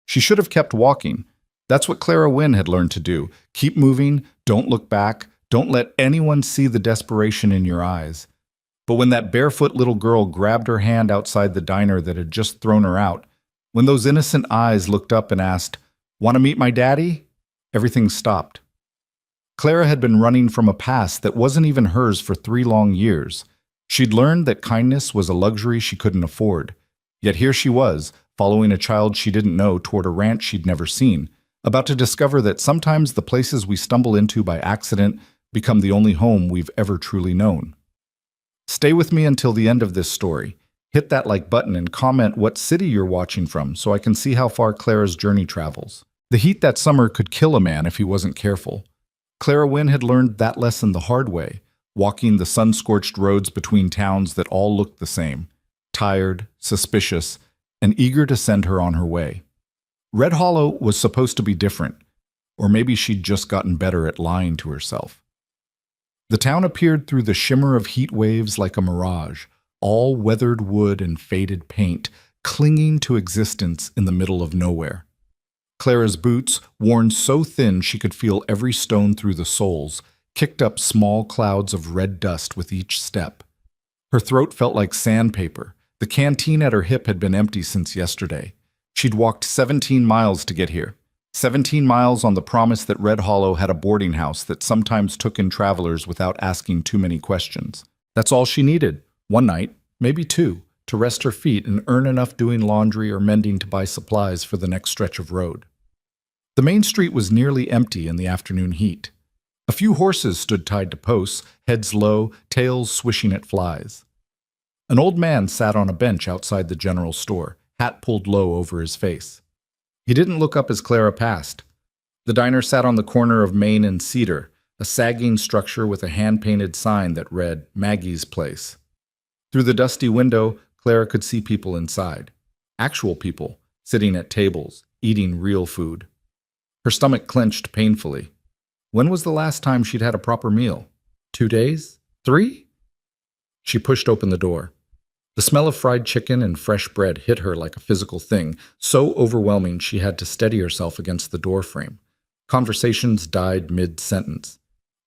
She should have kept walking. That's what Clara Wynne had learned to do. Keep moving, don't look back, don't let anyone see the desperation in your eyes. But when that barefoot little girl grabbed her hand outside the diner that had just thrown her out, when those innocent eyes looked up and asked, "Want to meet my daddy?" everything stopped. Clara had been running from a past that wasn't even hers for 3 long years. She'd learned that kindness was a luxury she couldn't afford. Yet here she was, following a child she didn't know toward a ranch she'd never seen, about to discover that sometimes the places we stumble into by accident become the only home we've ever truly known. Stay with me until the end of this story. Hit that like button and comment what city you're watching from so I can see how far Clara's journey travels. The heat that summer could kill a man if he wasn't careful. Clara Wynne had learned that lesson the hard way, walking the sun-scorched roads between towns that all looked the same, tired, suspicious, and eager to send her on her way. Red Hollow was supposed to be different, or maybe she'd just gotten better at lying to herself. The town appeared through the shimmer of heat waves like a mirage, all weathered wood and faded paint, clinging to existence in the middle of nowhere. Clara's boots, worn so thin she could feel every stone through the soles, kicked up small clouds of red dust with each step. Her throat felt like sandpaper. The canteen at her hip had been empty since yesterday. She'd walked 17 miles to get here. 17 miles on the promise that Red Hollow had a boarding house that sometimes took in travelers without asking too many questions. That's all she needed. 1 night, maybe 2, to rest her feet and earn enough doing laundry or mending to buy supplies for the next stretch of road. The main street was nearly empty in the afternoon heat. A few horses stood tied to posts, heads low, tails swishing at flies. An old man sat on a bench outside the general store, hat pulled low over his face. He didn't look up as Clara passed. The diner sat on the corner of Main and Cedar, a sagging structure with a hand-painted sign that read, "Maggie's Place." Through the dusty window, Clara could see people inside. Actual people, sitting at tables, eating real food. Her stomach clenched painfully. When was the last time she'd had a proper meal? 2 days? 3? She pushed open the door. The smell of fried chicken and fresh bread hit her like a physical thing, so overwhelming she had to steady herself against the door frame. Conversations died mid-sentence.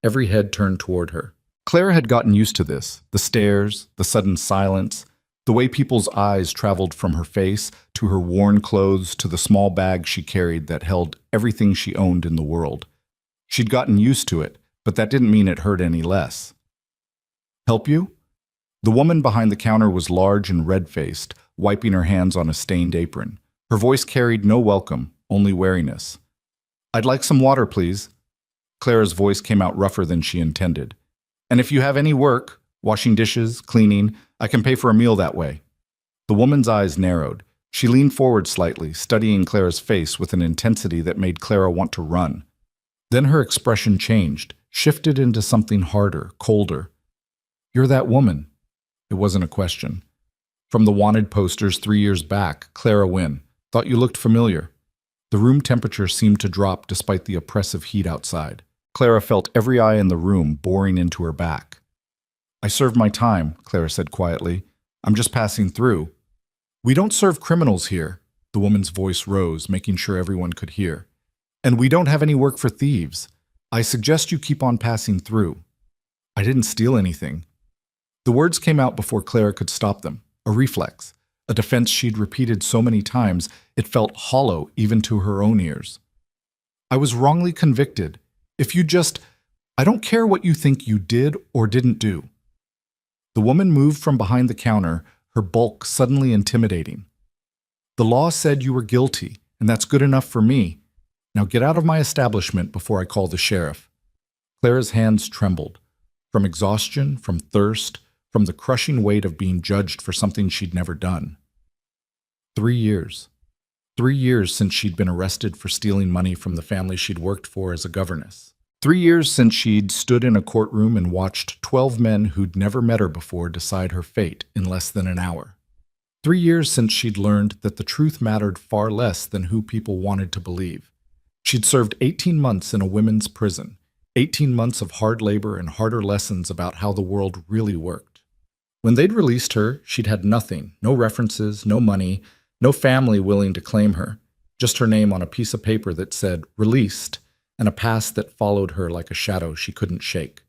Every head turned toward her. Clara had gotten used to this, the stares, the sudden silence, the way people's eyes traveled from her face to her worn clothes to the small bag she carried that held everything she owned in the world. She'd gotten used to it, but that didn't mean it hurt any less. "Help you?" The woman behind the counter was large and red-faced, wiping her hands on a stained apron. Her voice carried no welcome, only wariness. "I'd like some water, please." Clara's voice came out rougher than she intended. "And if you have any work, washing dishes, cleaning, I can pay for a meal that way." The woman's eyes narrowed. She leaned forward slightly, studying Clara's face with an intensity that made Clara want to run. Then her expression changed, shifted into something harder, colder. "You're that woman." It wasn't a question. "From the wanted posters 3 years back, Clara Wynne. Thought you looked familiar." The room temperature seemed to drop despite the oppressive heat outside. Clara felt every eye in the room boring into her back. "I served my time," Clara said quietly. "I'm just passing through." "We don't serve criminals here." The woman's voice rose, making sure everyone could hear. "And we don't have any work for thieves. I suggest you keep on passing through." "I didn't steal anything." The words came out before Clara could stop them, a reflex, a defense she'd repeated so many times it felt hollow even to her own ears. "I was wrongly convicted. If you just, I don't care what you think you did or didn't do." The woman moved from behind the counter, her bulk suddenly intimidating. "The law said you were guilty, and that's good enough for me. Now get out of my establishment before I call the sheriff." Clara's hands trembled, from exhaustion, from thirst, from the crushing weight of being judged for something she'd never done. 3 years. 3 years since she'd been arrested for stealing money from the family she'd worked for as a governess. 3 years since she'd stood in a courtroom and watched 12 men who'd never met her before decide her fate in less than an hour. 3 years since she'd learned that the truth mattered far less than who people wanted to believe. She'd served 18 months in a women's prison, 18 months of hard labor and harder lessons about how the world really worked. When they'd released her, she'd had nothing, no references, no money, no family willing to claim her. just her name on a piece of paper that said "released" and a past that followed her like a shadow she couldn't shake.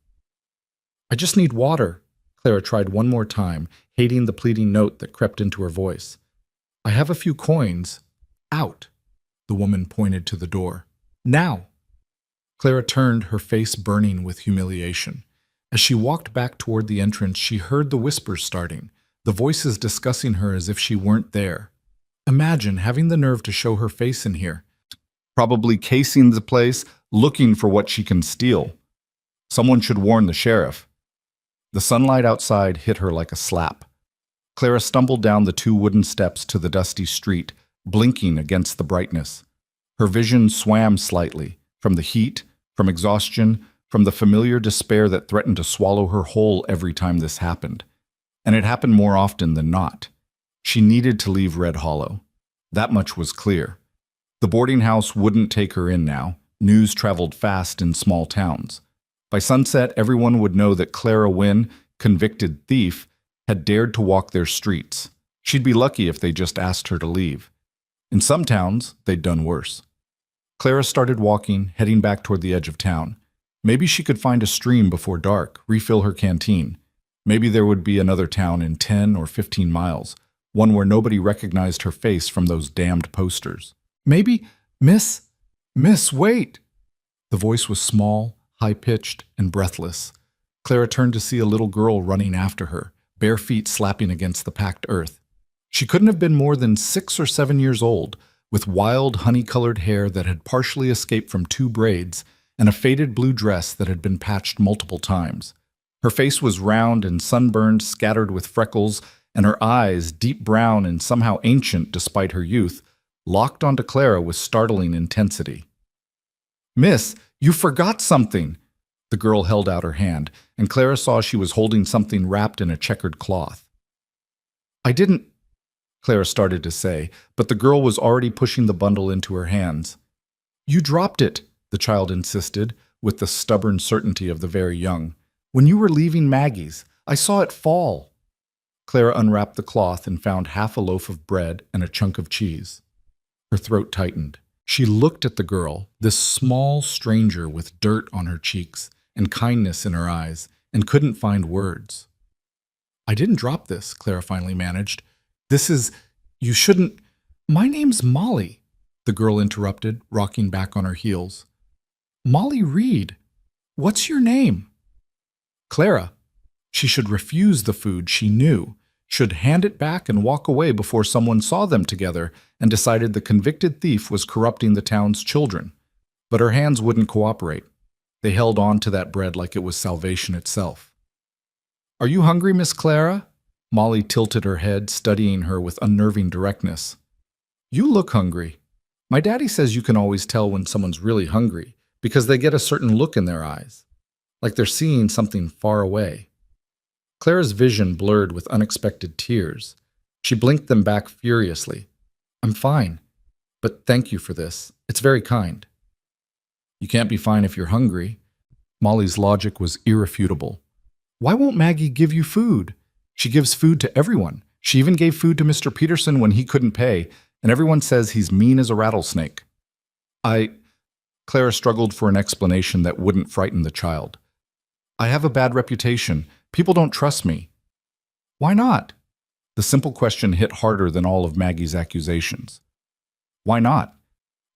"I just need water," Clara tried one more time, hating the pleading note that crept into her voice. "I have a few coins." "Out." The woman pointed to the door. "Now." Clara turned, her face burning with humiliation. As she walked back toward the entrance, she heard the whispers starting, the voices discussing her as if she weren't there. Imagine having the nerve to show her face in here. Probably casing the place, looking for what she can steal. Someone should warn the sheriff. The sunlight outside hit her like a slap. Clara stumbled down the 2 wooden steps to the dusty street, blinking against the brightness. Her vision swam slightly, from the heat, from exhaustion, from the familiar despair that threatened to swallow her whole every time this happened. And it happened more often than not. She needed to leave Red Hollow. That much was clear. The boarding house wouldn't take her in now. News traveled fast in small towns. By sunset, everyone would know that Clara Wynne, convicted thief, had dared to walk their streets. She'd be lucky if they just asked her to leave. In some towns, they'd done worse. Clara started walking, heading back toward the edge of town. Maybe she could find a stream before dark, refill her canteen. Maybe there would be another town in 10 or 15 miles, one where nobody recognized her face from those damned posters. Maybe, Miss, wait! The voice was small, high-pitched, and breathless. Clara turned to see a little girl running after her, bare feet slapping against the packed earth. She couldn't have been more than 6 or 7 years old, with wild, honey-colored hair that had partially escaped from 2 braids and a faded blue dress that had been patched multiple times. Her face was round and sunburned, scattered with freckles, and her eyes, deep brown and somehow ancient despite her youth, locked onto Clara with startling intensity. "Miss, you forgot something!" The girl held out her hand, and Clara saw she was holding something wrapped in a checkered cloth. "I didn't," Clara started to say, but the girl was already pushing the bundle into her hands. "You dropped it," the child insisted, with the stubborn certainty of the very young. "When you were leaving Maggie's, I saw it fall." Clara unwrapped the cloth and found half a loaf of bread and a chunk of cheese. Her throat tightened. She looked at the girl, this small stranger with dirt on her cheeks and kindness in her eyes, and couldn't find words. "I didn't drop this," Clara finally managed. You shouldn't—" "My name's Molly," the girl interrupted, rocking back on her heels. "Molly Reed. What's your name?" "Clara." She should refuse the food she knew, should hand it back and walk away before someone saw them together and decided the convicted thief was corrupting the town's children. But her hands wouldn't cooperate. They held on to that bread like it was salvation itself. "Are you hungry, Miss Clara?" Molly tilted her head, studying her with unnerving directness. "You look hungry. My daddy says you can always tell when someone's really hungry because they get a certain look in their eyes, like they're seeing something far away." Clara's vision blurred with unexpected tears. She blinked them back furiously. "I'm fine, but thank you for this. It's very kind." "You can't be fine if you're hungry." Molly's logic was irrefutable. "Why won't Maggie give you food? She gives food to everyone. She even gave food to Mr. Peterson when he couldn't pay, and everyone says he's mean as a rattlesnake." Clara struggled for an explanation that wouldn't frighten the child. "I have a bad reputation. People don't trust me." "Why not?" The simple question hit harder than all of Maggie's accusations. Why not?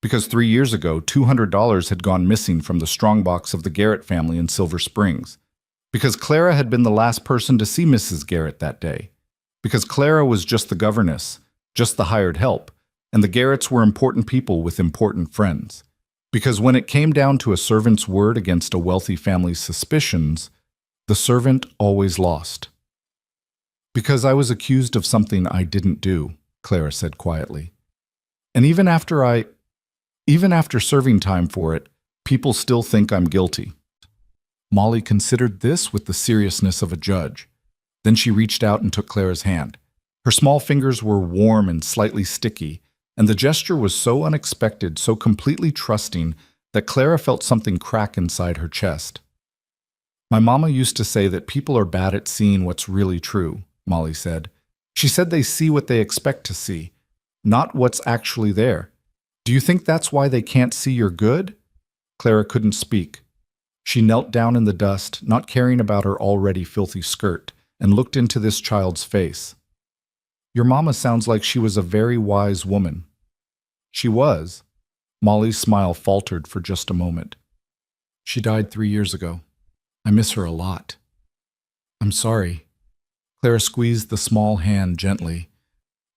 Because 3 years ago, $200 had gone missing from the strongbox of the Garrett family in Silver Springs. Because Clara had been the last person to see Mrs. Garrett that day. Because Clara was just the governess, just the hired help, and the Garretts were important people with important friends. Because when it came down to a servant's word against a wealthy family's suspicions, the servant always lost. "Because I was accused of something I didn't do," Clara said quietly. "And even after serving time for it, people still think I'm guilty." Molly considered this with the seriousness of a judge. Then she reached out and took Clara's hand. Her small fingers were warm and slightly sticky, and the gesture was so unexpected, so completely trusting, that Clara felt something crack inside her chest. "My mama used to say that people are bad at seeing what's really true," Molly said. "She said they see what they expect to see, not what's actually there. Do you think that's why they can't see you're good? Clara couldn't speak. She knelt down in the dust, not caring about her already filthy skirt, and looked into this child's face. Your mama sounds like she was a very wise woman. She was. Molly's smile faltered for just a moment. She died 3 years ago. I miss her a lot. I'm sorry. Clara squeezed the small hand gently.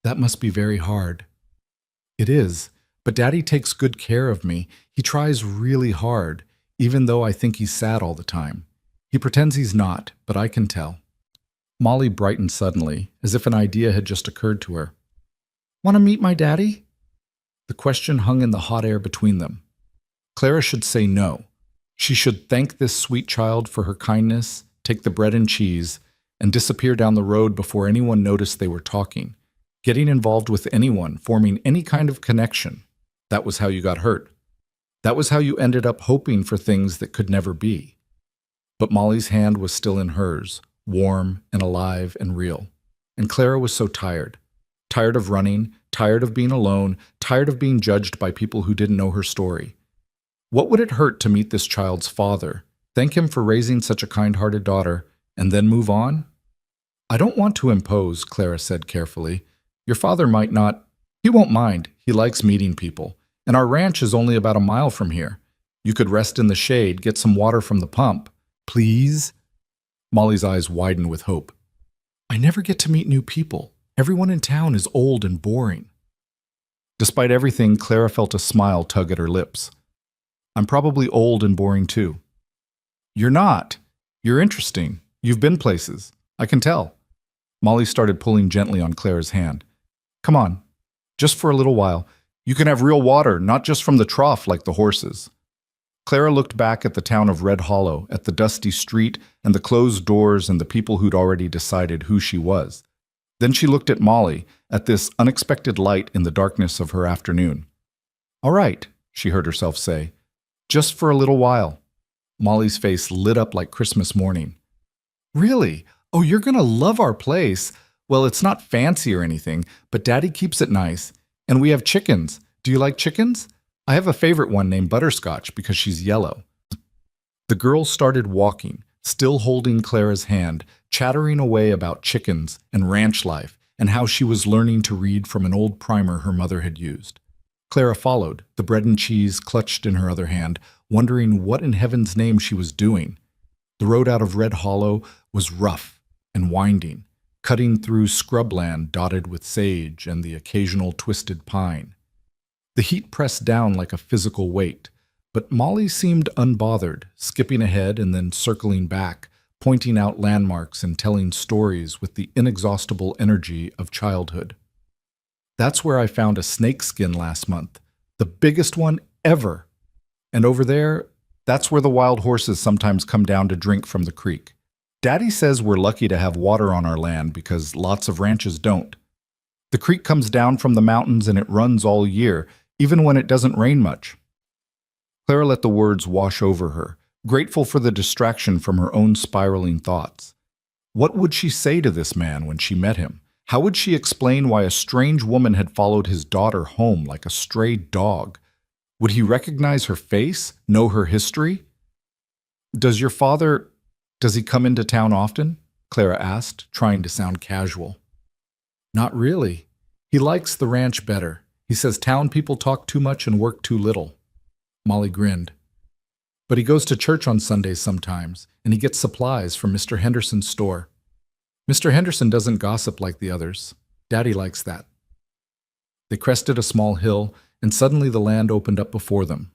That must be very hard. It is, but Daddy takes good care of me. He tries really hard, even though I think he's sad all the time. He pretends he's not, but I can tell. Molly brightened suddenly, as if an idea had just occurred to her. Want to meet my daddy? The question hung in the hot air between them. Clara should say no. She should thank this sweet child for her kindness, take the bread and cheese, and disappear down the road before anyone noticed they were talking. Getting involved with anyone, forming any kind of connection, that was how you got hurt. That was how you ended up hoping for things that could never be. But Molly's hand was still in hers, warm and alive and real. And Clara was so tired. Tired of running, tired of being alone, tired of being judged by people who didn't know her story. What would it hurt to meet this child's father, thank him for raising such a kind-hearted daughter, and then move on? I don't want to impose, Clara said carefully. Your father might not. He won't mind. He likes meeting people. And our ranch is only about a mile from here. You could rest in the shade, get some water from the pump. Please? Molly's eyes widened with hope. I never get to meet new people. Everyone in town is old and boring. Despite everything, Clara felt a smile tug at her lips. I'm probably old and boring too. You're not. You're interesting. You've been places. I can tell. Molly started pulling gently on Clara's hand. Come on, just for a little while. You can have real water, not just from the trough like the horses. Clara looked back at the town of Red Hollow, at the dusty street and the closed doors and the people who'd already decided who she was. Then she looked at Molly, at this unexpected light in the darkness of her afternoon. All right, she heard herself say, just for a little while. Molly's face lit up like Christmas morning. Really? Oh, you're going to love our place. Well, it's not fancy or anything, but Daddy keeps it nice. And we have chickens. Do you like chickens? I have a favorite one named Butterscotch because she's yellow. The girl started walking, still holding Clara's hand, chattering away about chickens and ranch life and how she was learning to read from an old primer her mother had used. Clara followed, the bread and cheese clutched in her other hand, wondering what in heaven's name she was doing. The road out of Red Hollow was rough and winding, cutting through scrubland dotted with sage and the occasional twisted pine. The heat pressed down like a physical weight, but Molly seemed unbothered, skipping ahead and then circling back, pointing out landmarks and telling stories with the inexhaustible energy of childhood. That's where I found a snakeskin last month, the biggest one ever. And over there, that's where the wild horses sometimes come down to drink from the creek. Daddy says we're lucky to have water on our land because lots of ranches don't. The creek comes down from the mountains and it runs all year, even when it doesn't rain much. Clara let the words wash over her, grateful for the distraction from her own spiraling thoughts. What would she say to this man when she met him? How would she explain why a strange woman had followed his daughter home like a stray dog? Would he recognize her face, know her history? Does he come into town often? Clara asked, trying to sound casual. Not really. He likes the ranch better. He says town people talk too much and work too little. Molly grinned. But he goes to church on Sundays sometimes, and he gets supplies from Mr. Henderson's store. Mr. Henderson doesn't gossip like the others. Daddy likes that. They crested a small hill, and suddenly the land opened up before them.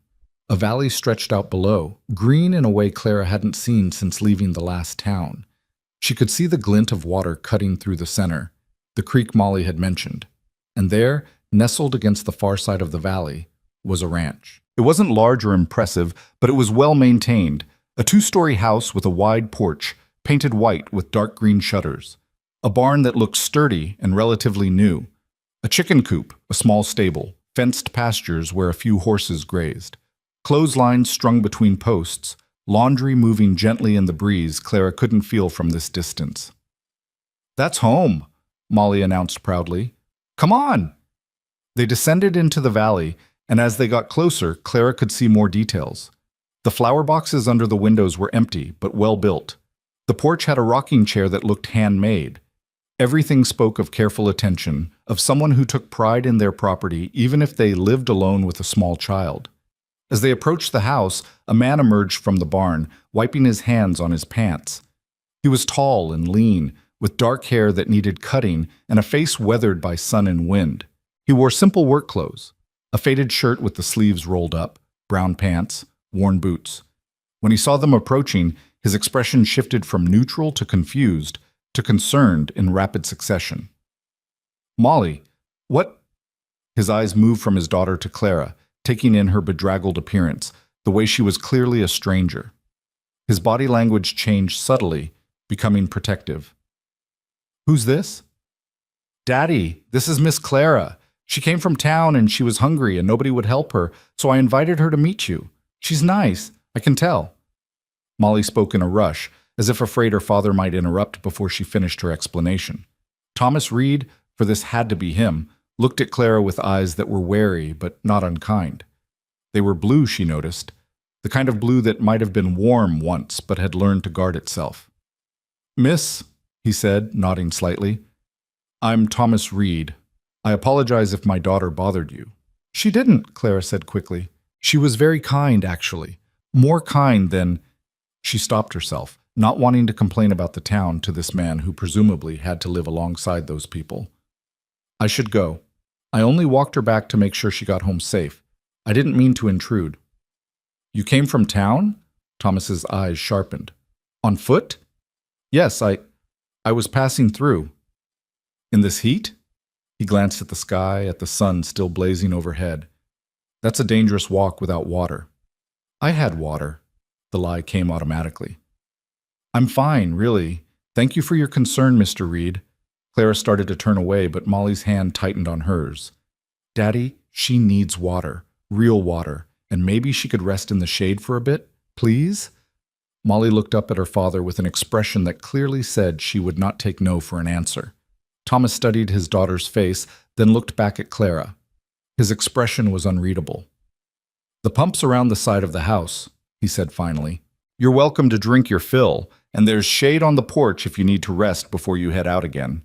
A valley stretched out below, green in a way Clara hadn't seen since leaving the last town. She could see the glint of water cutting through the center, the creek Molly had mentioned. And there, nestled against the far side of the valley, was a ranch. It wasn't large or impressive, but it was well maintained, a 2-story house with a wide porch, painted white with dark green shutters, a barn that looked sturdy and relatively new, a chicken coop, a small stable, fenced pastures where a few horses grazed, clotheslines strung between posts, laundry moving gently in the breeze Clara couldn't feel from this distance. That's home, Molly announced proudly. Come on! They descended into the valley, and as they got closer, Clara could see more details. The flower boxes under the windows were empty, but well built. The porch had a rocking chair that looked handmade. Everything spoke of careful attention, of someone who took pride in their property even if they lived alone with a small child. As they approached the house, a man emerged from the barn, wiping his hands on his pants. He was tall and lean, with dark hair that needed cutting and a face weathered by sun and wind. He wore simple work clothes, a faded shirt with the sleeves rolled up, brown pants, worn boots. When he saw them approaching, his expression shifted from neutral to confused to concerned in rapid succession. "Molly, what?" His eyes moved from his daughter to Clara, taking in her bedraggled appearance, the way she was clearly a stranger. His body language changed subtly, becoming protective. "Who's this?" "Daddy, this is Miss Clara. She came from town and she was hungry and nobody would help her, so I invited her to meet you. She's nice, I can tell." Molly spoke in a rush, as if afraid her father might interrupt before she finished her explanation. Thomas Reed, for this had to be him, looked at Clara with eyes that were wary but not unkind. They were blue, she noticed, the kind of blue that might have been warm once but had learned to guard itself. "Miss," he said, nodding slightly, "I'm Thomas Reed. I apologize if my daughter bothered you." "She didn't," Clara said quickly. "She was very kind, actually. More kind than—" She stopped herself, not wanting to complain about the town to this man who presumably had to live alongside those people. "I should go. I only walked her back to make sure she got home safe. I didn't mean to intrude." "You came from town?" Thomas's eyes sharpened. "On foot?" "Yes, I was passing through." "In this heat?" He glanced at the sky, at the sun still blazing overhead. "That's a dangerous walk without water." "I had water." The lie came automatically. "I'm fine, really. Thank you for your concern, Mr. Reed." Clara started to turn away, but Molly's hand tightened on hers. "Daddy, she needs water, real water, and maybe she could rest in the shade for a bit, please?" Molly looked up at her father with an expression that clearly said she would not take no for an answer. Thomas studied his daughter's face, then looked back at Clara. His expression was unreadable. "The pump's around the side of the house," he said finally. "You're welcome to drink your fill, and there's shade on the porch if you need to rest before you head out again."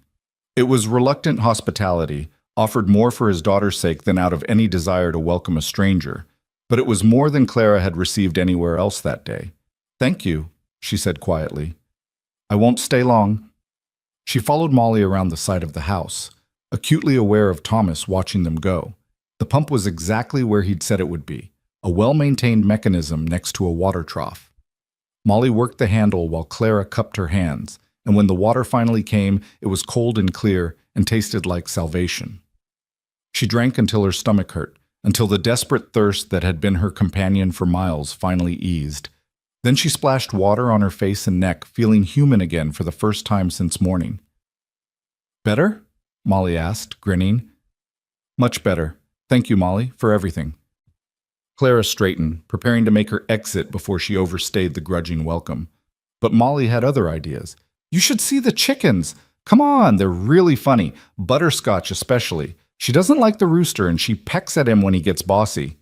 It was reluctant hospitality, offered more for his daughter's sake than out of any desire to welcome a stranger, but it was more than Clara had received anywhere else that day. "Thank you," she said quietly. "I won't stay long." She followed Molly around the side of the house, acutely aware of Thomas watching them go. The pump was exactly where he'd said it would be, a well-maintained mechanism next to a water trough. Molly worked the handle while Clara cupped her hands, and when the water finally came, it was cold and clear and tasted like salvation. She drank until her stomach hurt, until the desperate thirst that had been her companion for miles finally eased. Then she splashed water on her face and neck, feeling human again for the first time since morning. "Better?" Molly asked, grinning. "Much better. Thank you, Molly, for everything." Clara straightened, preparing to make her exit before she overstayed the grudging welcome. But Molly had other ideas. "You should see the chickens! Come on, they're really funny, Butterscotch especially. She doesn't like the rooster and she pecks at him when he gets bossy."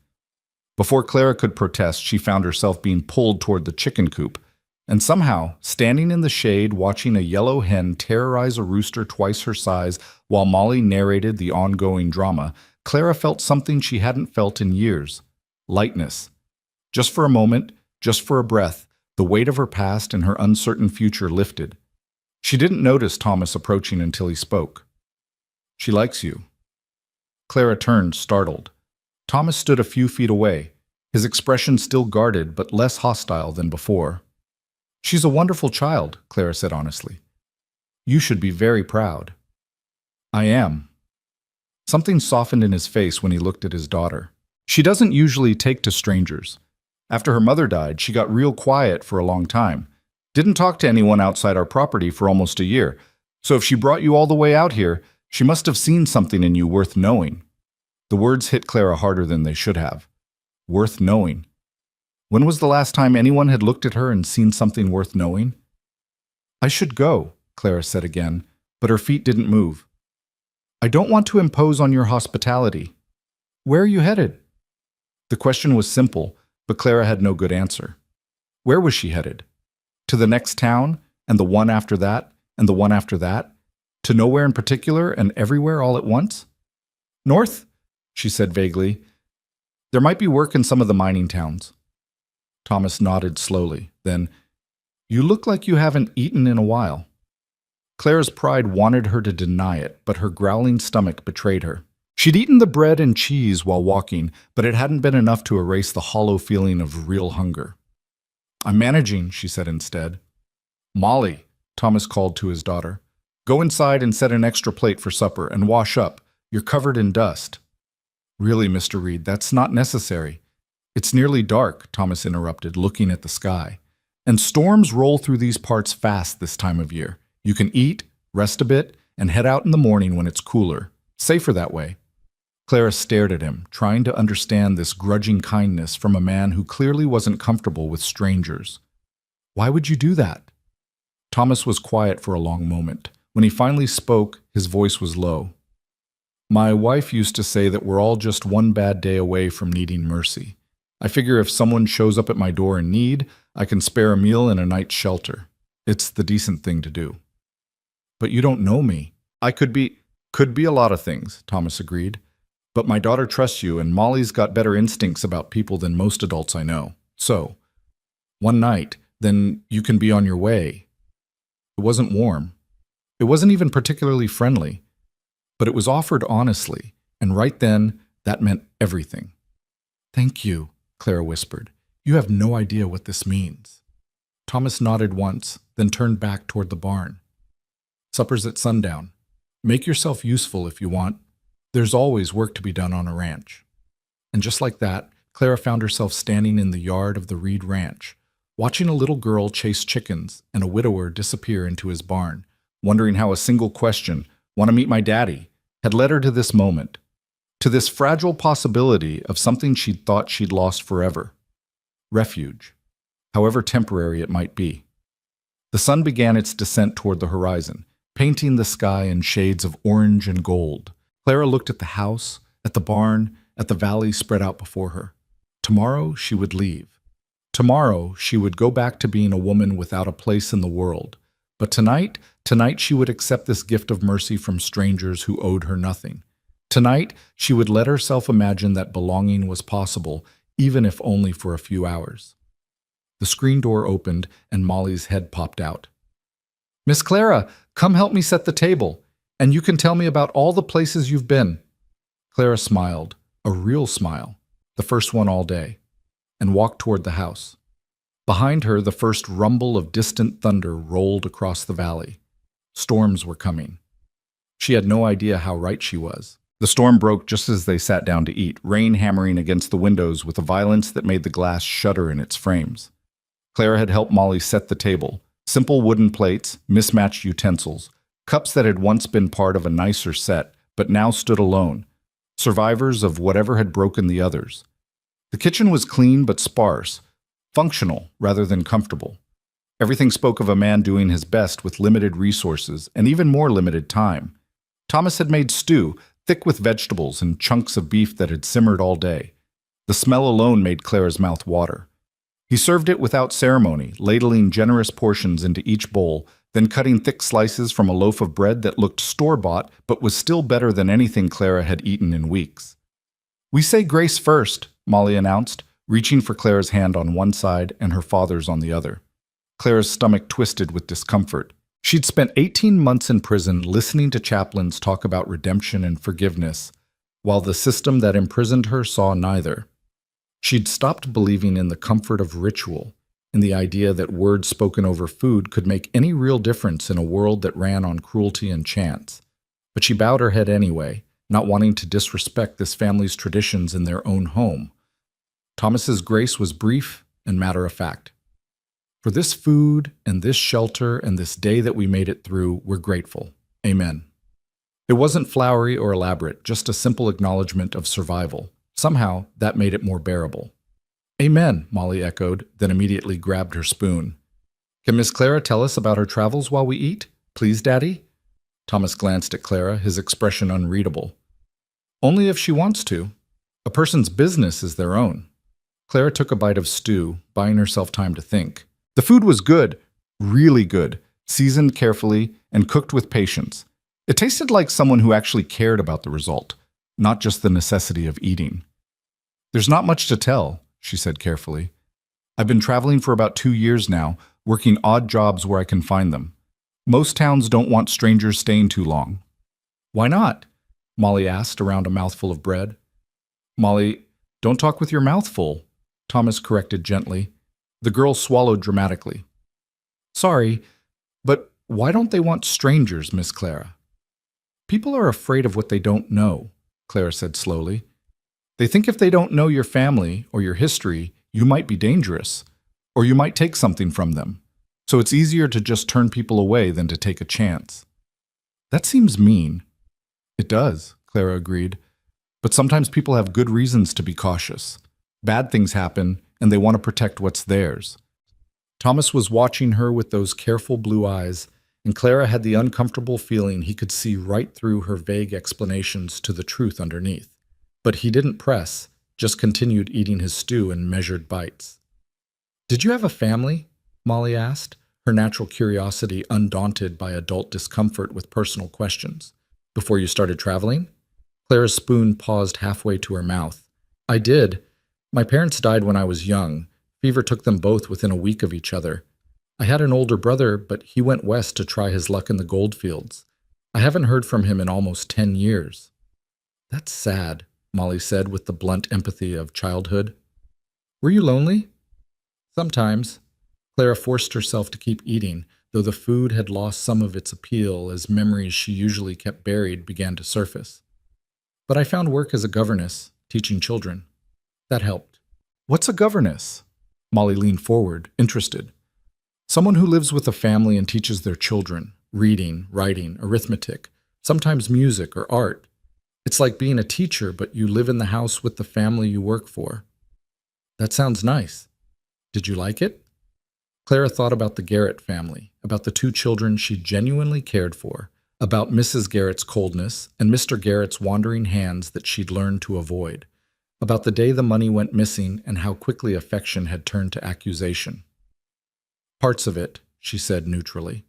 Before Clara could protest, she found herself being pulled toward the chicken coop. And somehow, standing in the shade watching a yellow hen terrorize a rooster twice her size while Molly narrated the ongoing drama, Clara felt something she hadn't felt in years. Lightness. Just for a moment, just for a breath, the weight of her past and her uncertain future lifted. She didn't notice Thomas approaching until he spoke. "She likes you." Clara turned, startled. Thomas stood a few feet away, his expression still guarded but less hostile than before. "She's a wonderful child," Clara said honestly. "You should be very proud." "I am." Something softened in his face when he looked at his daughter. She doesn't usually take to strangers. After her mother died, she got real quiet for a long time. Didn't talk to anyone outside our property for almost a year. So if she brought you all the way out here, she must have seen something in you worth knowing. The words hit Clara harder than they should have. Worth knowing. When was the last time anyone had looked at her and seen something worth knowing? "I should go," Clara said again, but her feet didn't move. "I don't want to impose on your hospitality." "Where are you headed?" The question was simple, but Clara had no good answer. Where was she headed? To the next town, and the one after that, and the one after that? To nowhere in particular, and everywhere all at once? North, she said vaguely. There might be work in some of the mining towns. Thomas nodded slowly. Then, you look like you haven't eaten in a while. Clara's pride wanted her to deny it, but her growling stomach betrayed her. She'd eaten the bread and cheese while walking, but it hadn't been enough to erase the hollow feeling of real hunger. I'm managing, she said instead. Molly, Thomas called to his daughter. Go inside and set an extra plate for supper and wash up. You're covered in dust. Really, Mr. Reed, that's not necessary. It's nearly dark, Thomas interrupted, looking at the sky. And storms roll through these parts fast this time of year. You can eat, rest a bit, and head out in the morning when it's cooler. Safer that way. Clara stared at him, trying to understand this grudging kindness from a man who clearly wasn't comfortable with strangers. Why would you do that? Thomas was quiet for a long moment. When he finally spoke, his voice was low. My wife used to say that we're all just one bad day away from needing mercy. I figure if someone shows up at my door in need, I can spare a meal and a night's shelter. It's the decent thing to do. But you don't know me. I could be a lot of things, Thomas agreed. But my daughter trusts you, and Molly's got better instincts about people than most adults I know. So, one night, then you can be on your way. It wasn't warm. It wasn't even particularly friendly. But it was offered honestly, and right then, that meant everything. Thank you, Clara whispered. You have no idea what this means. Thomas nodded once, then turned back toward the barn. Supper's at sundown. Make yourself useful if you want. There's always work to be done on a ranch. And just like that, Clara found herself standing in the yard of the Reed Ranch, watching a little girl chase chickens and a widower disappear into his barn, wondering how a single question, "Want to meet my daddy?" had led her to this moment, to this fragile possibility of something she'd thought she'd lost forever. Refuge, however temporary it might be. The sun began its descent toward the horizon, painting the sky in shades of orange and gold. Clara looked at the house, at the barn, at the valley spread out before her. Tomorrow she would leave. Tomorrow she would go back to being a woman without a place in the world. But tonight she would accept this gift of mercy from strangers who owed her nothing. Tonight she would let herself imagine that belonging was possible, even if only for a few hours. The screen door opened and Molly's head popped out. Miss Clara, come help me set the table, and you can tell me about all the places you've been. Clara smiled, a real smile, the first one all day, and walked toward the house. Behind her, the first rumble of distant thunder rolled across the valley. Storms were coming. She had no idea how right she was. The storm broke just as they sat down to eat, rain hammering against the windows with a violence that made the glass shudder in its frames. Clara had helped Molly set the table. Simple wooden plates, mismatched utensils, cups that had once been part of a nicer set, but now stood alone, survivors of whatever had broken the others. The kitchen was clean but sparse, functional rather than comfortable. Everything spoke of a man doing his best with limited resources and even more limited time. Thomas had made stew, thick with vegetables and chunks of beef that had simmered all day. The smell alone made Clara's mouth water. He served it without ceremony, ladling generous portions into each bowl, then cutting thick slices from a loaf of bread that looked store-bought but was still better than anything Clara had eaten in weeks. We say grace first, Molly announced, reaching for Clara's hand on one side and her father's on the other. Clara's stomach twisted with discomfort. She'd spent 18 months in prison listening to chaplains talk about redemption and forgiveness, while the system that imprisoned her saw neither. She'd stopped believing in the comfort of ritual, in the idea that words spoken over food could make any real difference in a world that ran on cruelty and chance. But she bowed her head anyway, not wanting to disrespect this family's traditions in their own home. Thomas's grace was brief and matter-of-fact. For this food and this shelter and this day that we made it through, we're grateful. Amen. It wasn't flowery or elaborate, just a simple acknowledgement of survival. Somehow, that made it more bearable. Amen, Molly echoed, then immediately grabbed her spoon. Can Miss Clara tell us about her travels while we eat? Please, Daddy? Thomas glanced at Clara, his expression unreadable. Only if she wants to. A person's business is their own. Clara took a bite of stew, buying herself time to think. The food was good, really good, seasoned carefully and cooked with patience. It tasted like someone who actually cared about the result, not just the necessity of eating. There's not much to tell, she said carefully. I've been traveling for about 2 years now, working odd jobs where I can find them. Most towns don't want strangers staying too long. Why not? Molly asked around a mouthful of bread. Molly, don't talk with your mouth full, Thomas corrected gently. The girl swallowed dramatically. Sorry, but why don't they want strangers, Miss Clara? People are afraid of what they don't know, Clara said slowly. They think if they don't know your family or your history, you might be dangerous, or you might take something from them. So it's easier to just turn people away than to take a chance. That seems mean. It does, Clara agreed. But sometimes people have good reasons to be cautious. Bad things happen, and they want to protect what's theirs. Thomas was watching her with those careful blue eyes, and Clara had the uncomfortable feeling he could see right through her vague explanations to the truth underneath. But he didn't press, just continued eating his stew in measured bites. Did you have a family? Molly asked, her natural curiosity undaunted by adult discomfort with personal questions. Before you started traveling? Clara's spoon paused halfway to her mouth. I did. My parents died when I was young. Fever took them both within a week of each other. I had an older brother, but he went west to try his luck in the gold fields. I haven't heard from him in almost 10 years. That's sad, Molly said with the blunt empathy of childhood. Were you lonely? Sometimes. Clara forced herself to keep eating, though the food had lost some of its appeal as memories she usually kept buried began to surface. But I found work as a governess, teaching children. That helped. What's a governess? Molly leaned forward, interested. Someone who lives with a family and teaches their children, reading, writing, arithmetic, sometimes music or art. It's like being a teacher, but you live in the house with the family you work for. That sounds nice. Did you like it? Clara thought about the Garrett family, about the 2 children she genuinely cared for, about Mrs. Garrett's coldness and Mr. Garrett's wandering hands that she'd learned to avoid, about the day the money went missing and how quickly affection had turned to accusation. Parts of it, she said neutrally.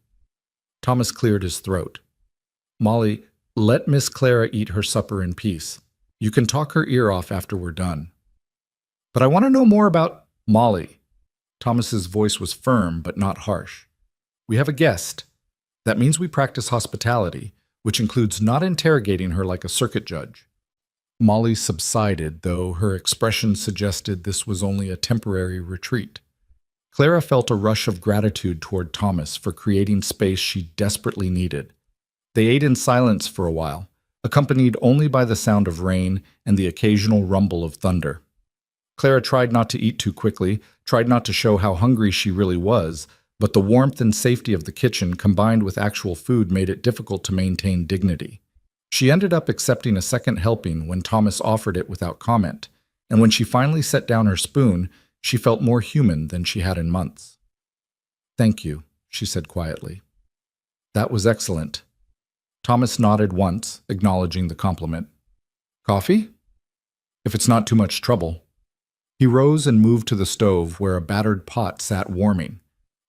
Thomas cleared his throat. Molly, let Miss Clara eat her supper in peace. You can talk her ear off after we're done. But I want to know more about Molly. Thomas's voice was firm but not harsh. We have a guest. That means we practice hospitality, which includes not interrogating her like a circuit judge. Molly subsided, though her expression suggested this was only a temporary retreat. Clara felt a rush of gratitude toward Thomas for creating space she desperately needed. They ate in silence for a while, accompanied only by the sound of rain and the occasional rumble of thunder. Clara tried not to eat too quickly, tried not to show how hungry she really was, but the warmth and safety of the kitchen combined with actual food made it difficult to maintain dignity. She ended up accepting a second helping when Thomas offered it without comment, and when she finally set down her spoon, she felt more human than she had in months. Thank you, she said quietly. That was excellent. Thomas nodded once, acknowledging the compliment. Coffee? If it's not too much trouble. He rose and moved to the stove where a battered pot sat warming.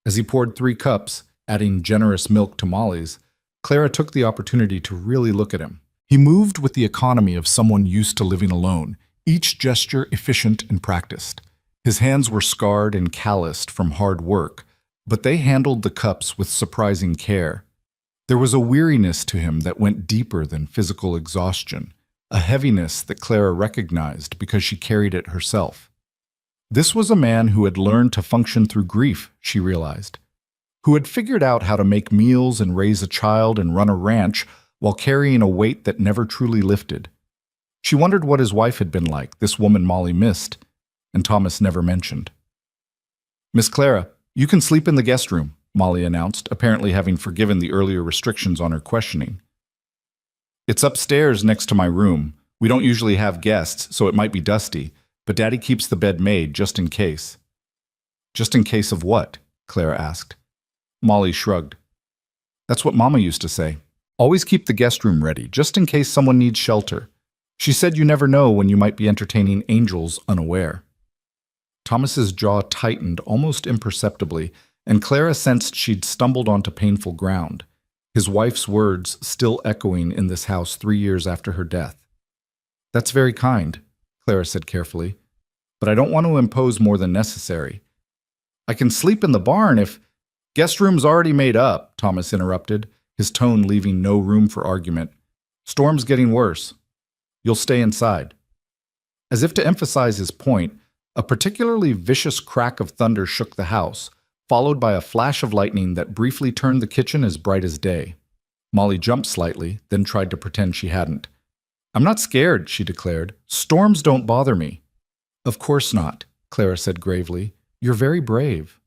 As he poured 3 cups, adding generous milk to Molly's, Clara took the opportunity to really look at him. He moved with the economy of someone used to living alone, each gesture efficient and practiced. His hands were scarred and calloused from hard work, but they handled the cups with surprising care. There was a weariness to him that went deeper than physical exhaustion, a heaviness that Clara recognized because she carried it herself. This was a man who had learned to function through grief, she realized, who had figured out how to make meals and raise a child and run a ranch while carrying a weight that never truly lifted. She wondered what his wife had been like, this woman Molly missed, and Thomas never mentioned. Miss Clara, you can sleep in the guest room, Molly announced, apparently having forgiven the earlier restrictions on her questioning. It's upstairs next to my room. We don't usually have guests, so it might be dusty, but Daddy keeps the bed made just in case. Just in case of what? Clara asked. Molly shrugged. That's what Mama used to say. Always keep the guest room ready, just in case someone needs shelter. She said you never know when you might be entertaining angels unaware. Thomas's jaw tightened almost imperceptibly, and Clara sensed she'd stumbled onto painful ground, his wife's words still echoing in this house 3 years after her death. "That's very kind," Clara said carefully, "but I don't want to impose more than necessary. I can sleep in the barn if—" "Guest room's already made up," Thomas interrupted, his tone leaving no room for argument. "Storm's getting worse. You'll stay inside." As if to emphasize his point, a particularly vicious crack of thunder shook the house, followed by a flash of lightning that briefly turned the kitchen as bright as day. Molly jumped slightly, then tried to pretend she hadn't. "I'm not scared," she declared. "Storms don't bother me." "Of course not," Clara said gravely. "You're very brave."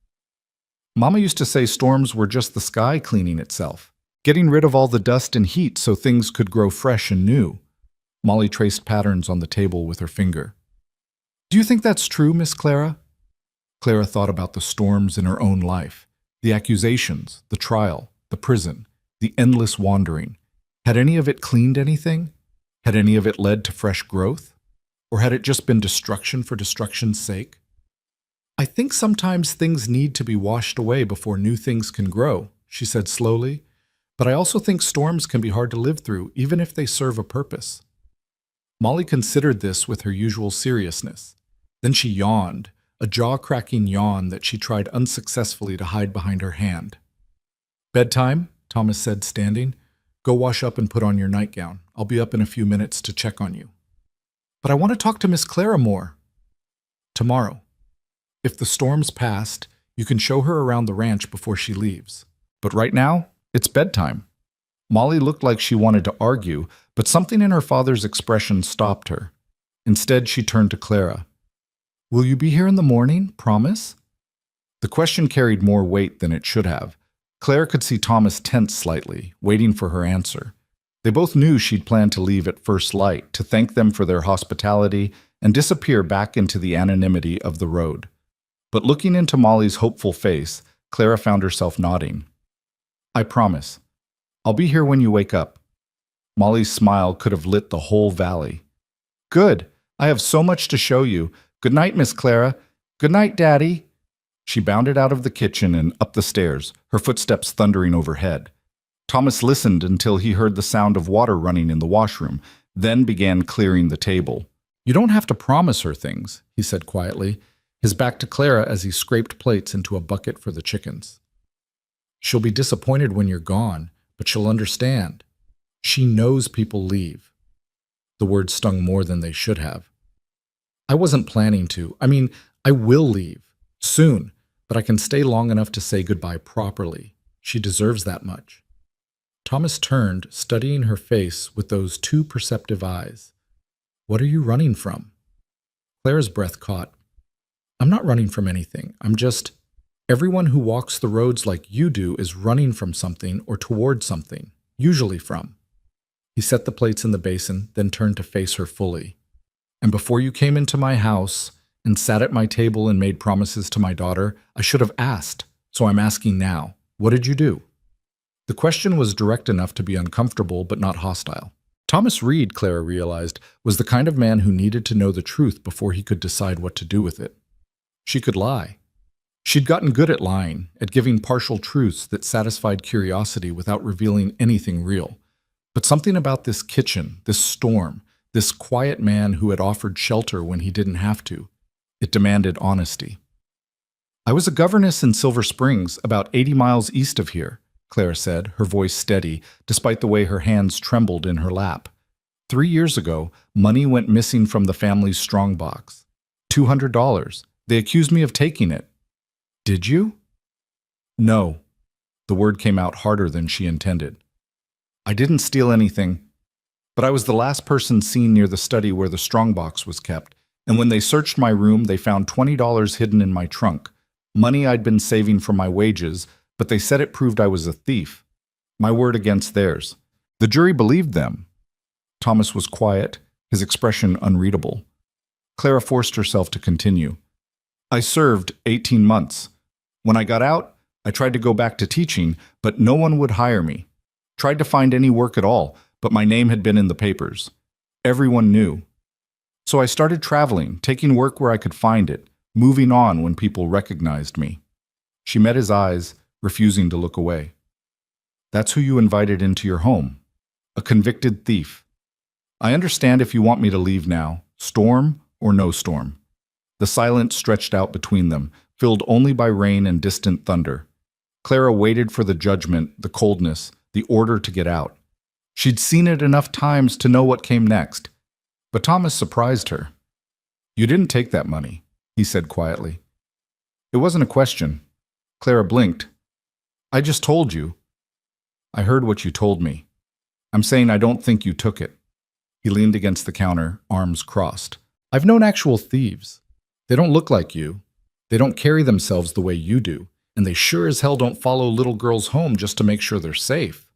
Mama used to say storms were just the sky cleaning itself, getting rid of all the dust and heat so things could grow fresh and new. Molly traced patterns on the table with her finger. "Do you think that's true, Miss Clara?" Clara thought about the storms in her own life, the accusations, the trial, the prison, the endless wandering. Had any of it cleaned anything? Had any of it led to fresh growth? Or had it just been destruction for destruction's sake? "I think sometimes things need to be washed away before new things can grow," she said slowly. "But I also think storms can be hard to live through, even if they serve a purpose." Molly considered this with her usual seriousness. Then she yawned, a jaw-cracking yawn that she tried unsuccessfully to hide behind her hand. "Bedtime?" Thomas said, standing. "Go wash up and put on your nightgown. I'll be up in a few minutes to check on you." "But I want to talk to Miss Clara more." "Tomorrow. If the storm's passed, you can show her around the ranch before she leaves. But right now, it's bedtime." Molly looked like she wanted to argue, but something in her father's expression stopped her. Instead, she turned to Clara. "Will you be here in the morning? Promise?" The question carried more weight than it should have. Claire could see Thomas tense slightly, waiting for her answer. They both knew she'd planned to leave at first light, to thank them for their hospitality and disappear back into the anonymity of the road. But looking into Molly's hopeful face, Clara found herself nodding. "I promise. I'll be here when you wake up." Molly's smile could have lit the whole valley. "Good. I have so much to show you. Good night, Miss Clara. Good night, Daddy." She bounded out of the kitchen and up the stairs, her footsteps thundering overhead. Thomas listened until he heard the sound of water running in the washroom, then began clearing the table. "You don't have to promise her things," he said quietly, his back to Clara as he scraped plates into a bucket for the chickens. "She'll be disappointed when you're gone, but she'll understand. She knows people leave." The words stung more than they should have. "I wasn't planning to. I will leave. Soon. But I can stay long enough to say goodbye properly. She deserves that much." Thomas turned, studying her face with those two perceptive eyes. "What are you running from?" Clara's breath caught. "I'm not running from anything. Everyone who walks the roads like you do is running from something or toward something, usually from." He set the plates in the basin, then turned to face her fully. "And before you came into my house and sat at my table and made promises to my daughter, I should have asked, so I'm asking now. What did you do?" The question was direct enough to be uncomfortable but not hostile. Thomas Reed, Clara realized, was the kind of man who needed to know the truth before he could decide what to do with it. She could lie. She'd gotten good at lying, at giving partial truths that satisfied curiosity without revealing anything real. But something about this kitchen, this storm, this quiet man who had offered shelter when he didn't have to, it demanded honesty. "I was a governess in Silver Springs, about 80 miles east of here," Clara said, her voice steady, despite the way her hands trembled in her lap. 3 years ago, money went missing from the family's strongbox. $200. They accused me of taking it." "Did you?" "No." The word came out harder than she intended. "I didn't steal anything, but I was the last person seen near the study where the strongbox was kept, and when they searched my room, they found $20 hidden in my trunk, money I'd been saving from my wages, but they said it proved I was a thief. My word against theirs. The jury believed them." Thomas was quiet, his expression unreadable. Clara forced herself to continue. "I served 18 months. When I got out, I tried to go back to teaching, but no one would hire me. Tried to find any work at all, but my name had been in the papers. Everyone knew. So I started traveling, taking work where I could find it, moving on when people recognized me. She met his eyes, refusing to look away. That's who you invited into your home. A convicted thief. I understand if you want me to leave now, storm or no storm. The silence stretched out between them, filled only by rain and distant thunder. Clara waited for the judgment, the coldness, the order to get out. She'd seen it enough times to know what came next. But Thomas surprised her. You didn't take that money, he said quietly. It wasn't a question. Clara blinked. I just told you. I heard what you told me. I'm saying I don't think you took it. He leaned against the counter, arms crossed. I've known actual thieves. They don't look like you. They don't carry themselves the way you do. And they sure as hell don't follow little girls home just to make sure they're safe.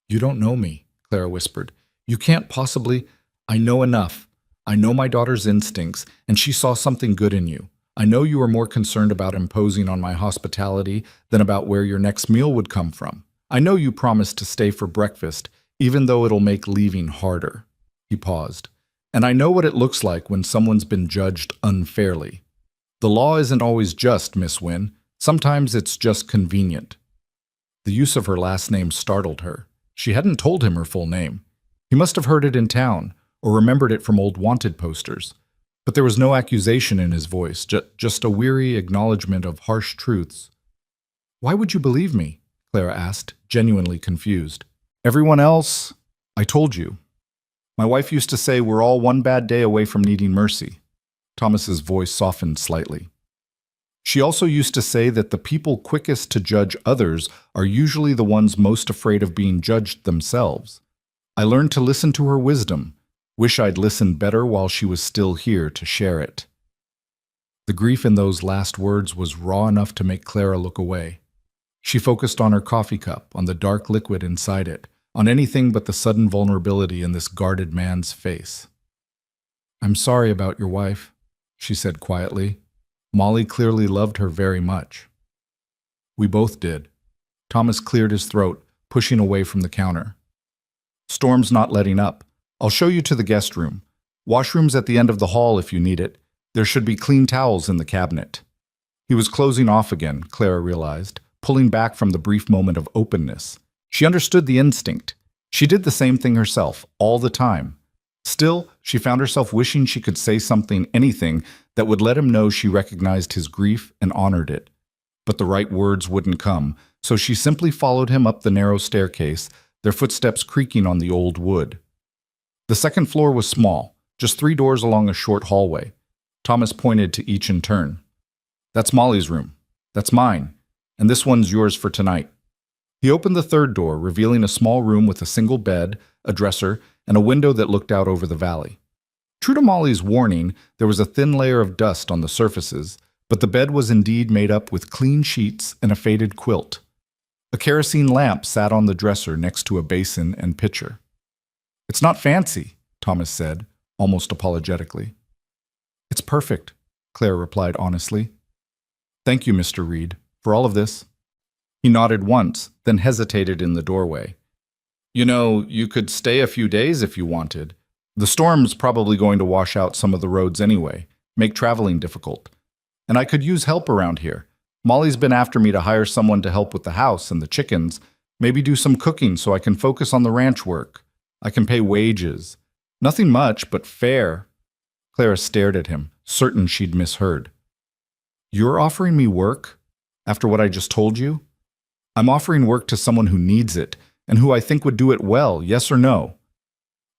You don't know me, Clara whispered. You can't possibly. I know enough. I know my daughter's instincts, and she saw something good in you. I know you are more concerned about imposing on my hospitality than about where your next meal would come from. I know you promised to stay for breakfast, even though it'll make leaving harder. He paused. And I know what it looks like when someone's been judged unfairly. The law isn't always just, Miss Wynne. Sometimes it's just convenient. The use of her last name startled her. She hadn't told him her full name. He must have heard it in town, or remembered it from old wanted posters. But there was no accusation in his voice, just a weary acknowledgement of harsh truths. Why would you believe me? Clara asked, genuinely confused. Everyone else, I told you. My wife used to say we're all one bad day away from needing mercy. Thomas's voice softened slightly. She also used to say that the people quickest to judge others are usually the ones most afraid of being judged themselves. I learned to listen to her wisdom. Wish I'd listened better while she was still here to share it. The grief in those last words was raw enough to make Clara look away. She focused on her coffee cup, on the dark liquid inside it, on anything but the sudden vulnerability in this guarded man's face. I'm sorry about your wife, she said quietly. Molly clearly loved her very much. We both did. Thomas cleared his throat, pushing away from the counter. Storm's not letting up. I'll show you to the guest room. Washroom's at the end of the hall if you need it. There should be clean towels in the cabinet. He was closing off again, Clara realized, pulling back from the brief moment of openness. She understood the instinct. She did the same thing herself, all the time. Still, she found herself wishing she could say something, anything, that would let him know she recognized his grief and honored it. But the right words wouldn't come, so she simply followed him up the narrow staircase, their footsteps creaking on the old wood. The second floor was small, just 3 doors along a short hallway. Thomas pointed to each in turn. That's Molly's room. That's mine. And this one's yours for tonight. He opened the third door, revealing a small room with a single bed, a dresser, and a window that looked out over the valley. True to Molly's warning, there was a thin layer of dust on the surfaces, but the bed was indeed made up with clean sheets and a faded quilt. A kerosene lamp sat on the dresser next to a basin and pitcher. It's not fancy, Thomas said, almost apologetically. It's perfect, Claire replied honestly. Thank you, Mr. Reed, for all of this. He nodded once, then hesitated in the doorway. You know, you could stay a few days if you wanted. The storm's probably going to wash out some of the roads anyway, make traveling difficult. And I could use help around here. Molly's been after me to hire someone to help with the house and the chickens, maybe do some cooking so I can focus on the ranch work. I can pay wages. Nothing much, but fair. Clara stared at him, certain she'd misheard. You're offering me work? After what I just told you? I'm offering work to someone who needs it, and who I think would do it well, yes or no?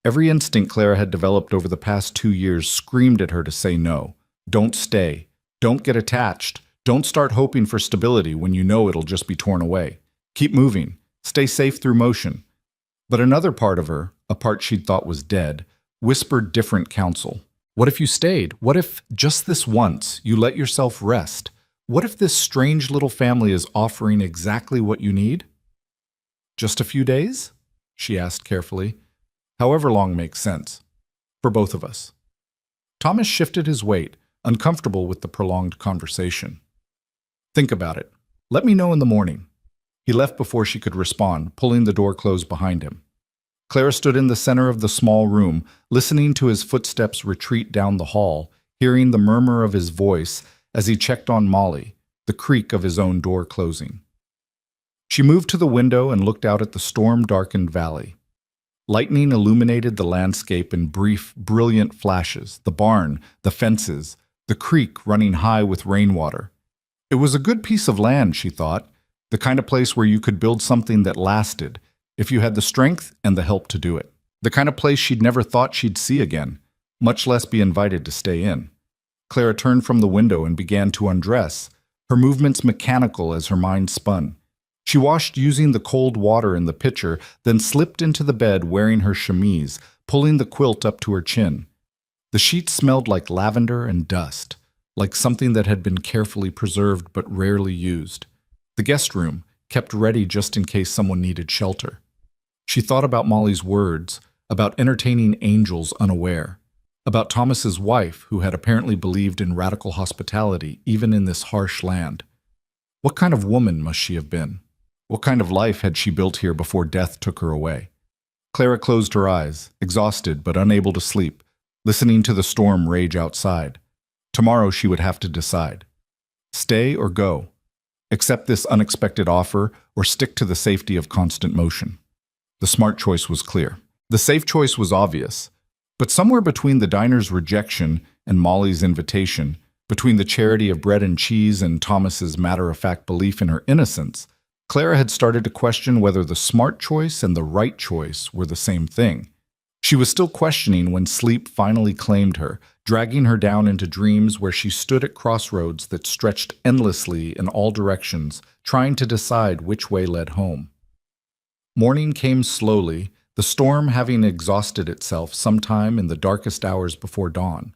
Every instinct Clara had developed over the past 2 years screamed at her to say no. Don't stay. Don't get attached. Don't start hoping for stability when you know it'll just be torn away. Keep moving. Stay safe through motion. But another part of her, a part she'd thought was dead, whispered different counsel. What if you stayed? What if, just this once, you let yourself rest? What if this strange little family is offering exactly what you need? Just a few days? She asked carefully. However long makes sense. For both of us. Thomas shifted his weight, uncomfortable with the prolonged conversation. Think about it. Let me know in the morning. He left before she could respond, pulling the door closed behind him. Clara stood in the center of the small room, listening to his footsteps retreat down the hall, hearing the murmur of his voice as he checked on Molly, the creak of his own door closing. She moved to the window and looked out at the storm-darkened valley. Lightning illuminated the landscape in brief, brilliant flashes, the barn, the fences, the creek running high with rainwater. It was a good piece of land, she thought, the kind of place where you could build something that lasted, if you had the strength and the help to do it. The kind of place she'd never thought she'd see again, much less be invited to stay in. Clara turned from the window and began to undress, her movements mechanical as her mind spun. She washed using the cold water in the pitcher, then slipped into the bed wearing her chemise, pulling the quilt up to her chin. The sheets smelled like lavender and dust, like something that had been carefully preserved but rarely used. The guest room, kept ready just in case someone needed shelter. She thought about Molly's words, about entertaining angels unaware, about Thomas's wife who had apparently believed in radical hospitality even in this harsh land. What kind of woman must she have been? What kind of life had she built here before death took her away? Clara closed her eyes, exhausted but unable to sleep, listening to the storm rage outside. Tomorrow she would have to decide. Stay or go? Accept this unexpected offer or stick to the safety of constant motion? The smart choice was clear. The safe choice was obvious. But somewhere between the diner's rejection and Molly's invitation, between the charity of bread and cheese and Thomas's matter-of-fact belief in her innocence, Clara had started to question whether the smart choice and the right choice were the same thing. She was still questioning when sleep finally claimed her, dragging her down into dreams where she stood at crossroads that stretched endlessly in all directions, trying to decide which way led home. Morning came slowly, the storm having exhausted itself sometime in the darkest hours before dawn.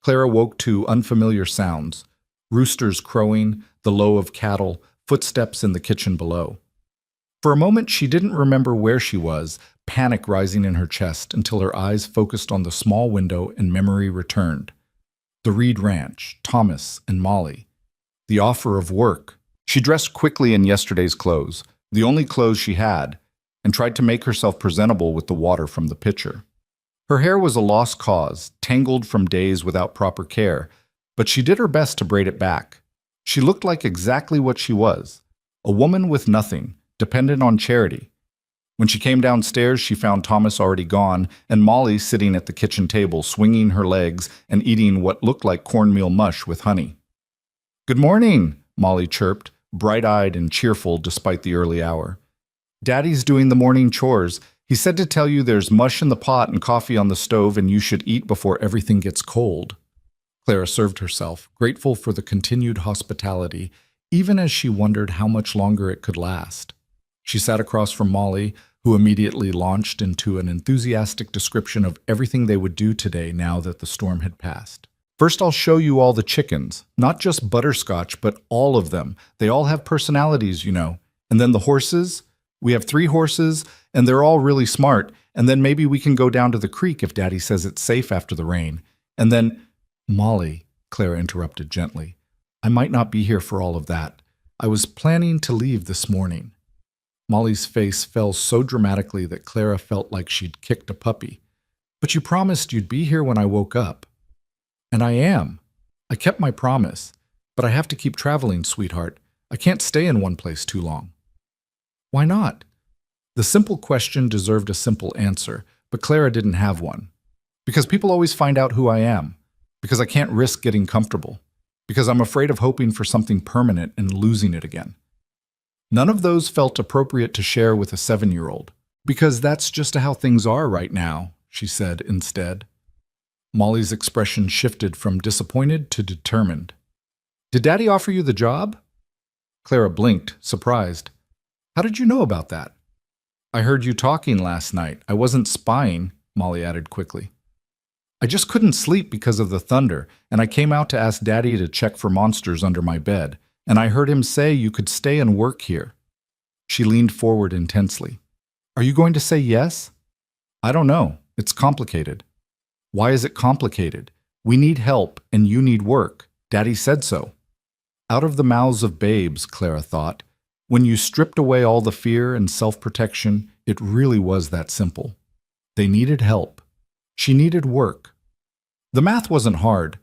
Clara woke to unfamiliar sounds, roosters crowing, the low of cattle, footsteps in the kitchen below. For a moment she didn't remember where she was, panic rising in her chest until her eyes focused on the small window and memory returned. The Reed Ranch, Thomas, and Molly. The offer of work. She dressed quickly in yesterday's clothes, the only clothes she had, and tried to make herself presentable with the water from the pitcher. Her hair was a lost cause, tangled from days without proper care, but she did her best to braid it back. She looked like exactly what she was, a woman with nothing, dependent on charity. When she came downstairs, she found Thomas already gone and Molly sitting at the kitchen table, swinging her legs and eating what looked like cornmeal mush with honey. "Good morning," Molly chirped, bright-eyed and cheerful despite the early hour. "Daddy's doing the morning chores. He said to tell you there's mush in the pot and coffee on the stove and you should eat before everything gets cold." Clara served herself, grateful for the continued hospitality, even as she wondered how much longer it could last. She sat across from Molly, who immediately launched into an enthusiastic description of everything they would do today now that the storm had passed. "First, I'll show you all the chickens. Not just Butterscotch, but all of them. They all have personalities, you know. And then the horses. We have 3 horses, and they're all really smart. And then maybe we can go down to the creek if Daddy says it's safe after the rain. And then—" "Molly," Clara interrupted gently, "I might not be here for all of that. I was planning to leave this morning." Molly's face fell so dramatically that Clara felt like she'd kicked a puppy. "But you promised you'd be here when I woke up." "And I am. I kept my promise. But I have to keep traveling, sweetheart. I can't stay in one place too long." "Why not?" The simple question deserved a simple answer, but Clara didn't have one. "Because people always find out who I am. Because I can't risk getting comfortable. Because I'm afraid of hoping for something permanent and losing it again." None of those felt appropriate to share with a 7-year-old. "Because that's just how things are right now," she said instead. Molly's expression shifted from disappointed to determined. "Did Daddy offer you the job?" Clara blinked, surprised. "How did you know about that?" "I heard you talking last night. I wasn't spying," Molly added quickly. "I just couldn't sleep because of the thunder, and I came out to ask Daddy to check for monsters under my bed, and I heard him say you could stay and work here." She leaned forward intensely. "Are you going to say yes?" "I don't know. It's complicated." "Why is it complicated? We need help, and you need work. Daddy said so." Out of the mouths of babes, Clara thought. When you stripped away all the fear and self-protection, It really was that simple. They needed help. She needed work. The math wasn't hard,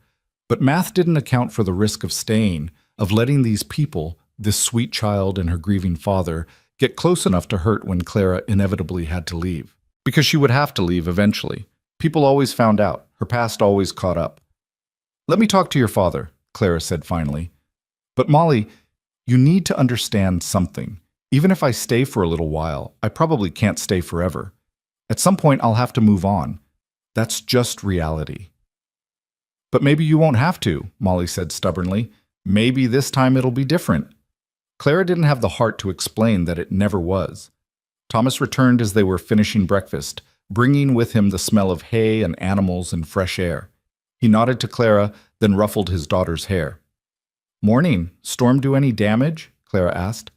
but math didn't account for the risk of staying, of letting these people, this sweet child and her grieving father, get close enough to hurt when Clara inevitably had to leave. Because she would have to leave eventually. People always found out. Her past always caught up. "Let me talk to your father," Clara said finally. "But Molly, you need to understand something. Even if I stay for a little while, I probably can't stay forever. At some point, I'll have to move on. That's just reality." "But maybe you won't have to," Molly said stubbornly. "Maybe this time it'll be different." Clara didn't have the heart to explain that it never was. Thomas returned as they were finishing breakfast, bringing with him the smell of hay and animals and fresh air. He nodded to Clara, then ruffled his daughter's hair. "Morning. Storm do any damage?" Clara asked.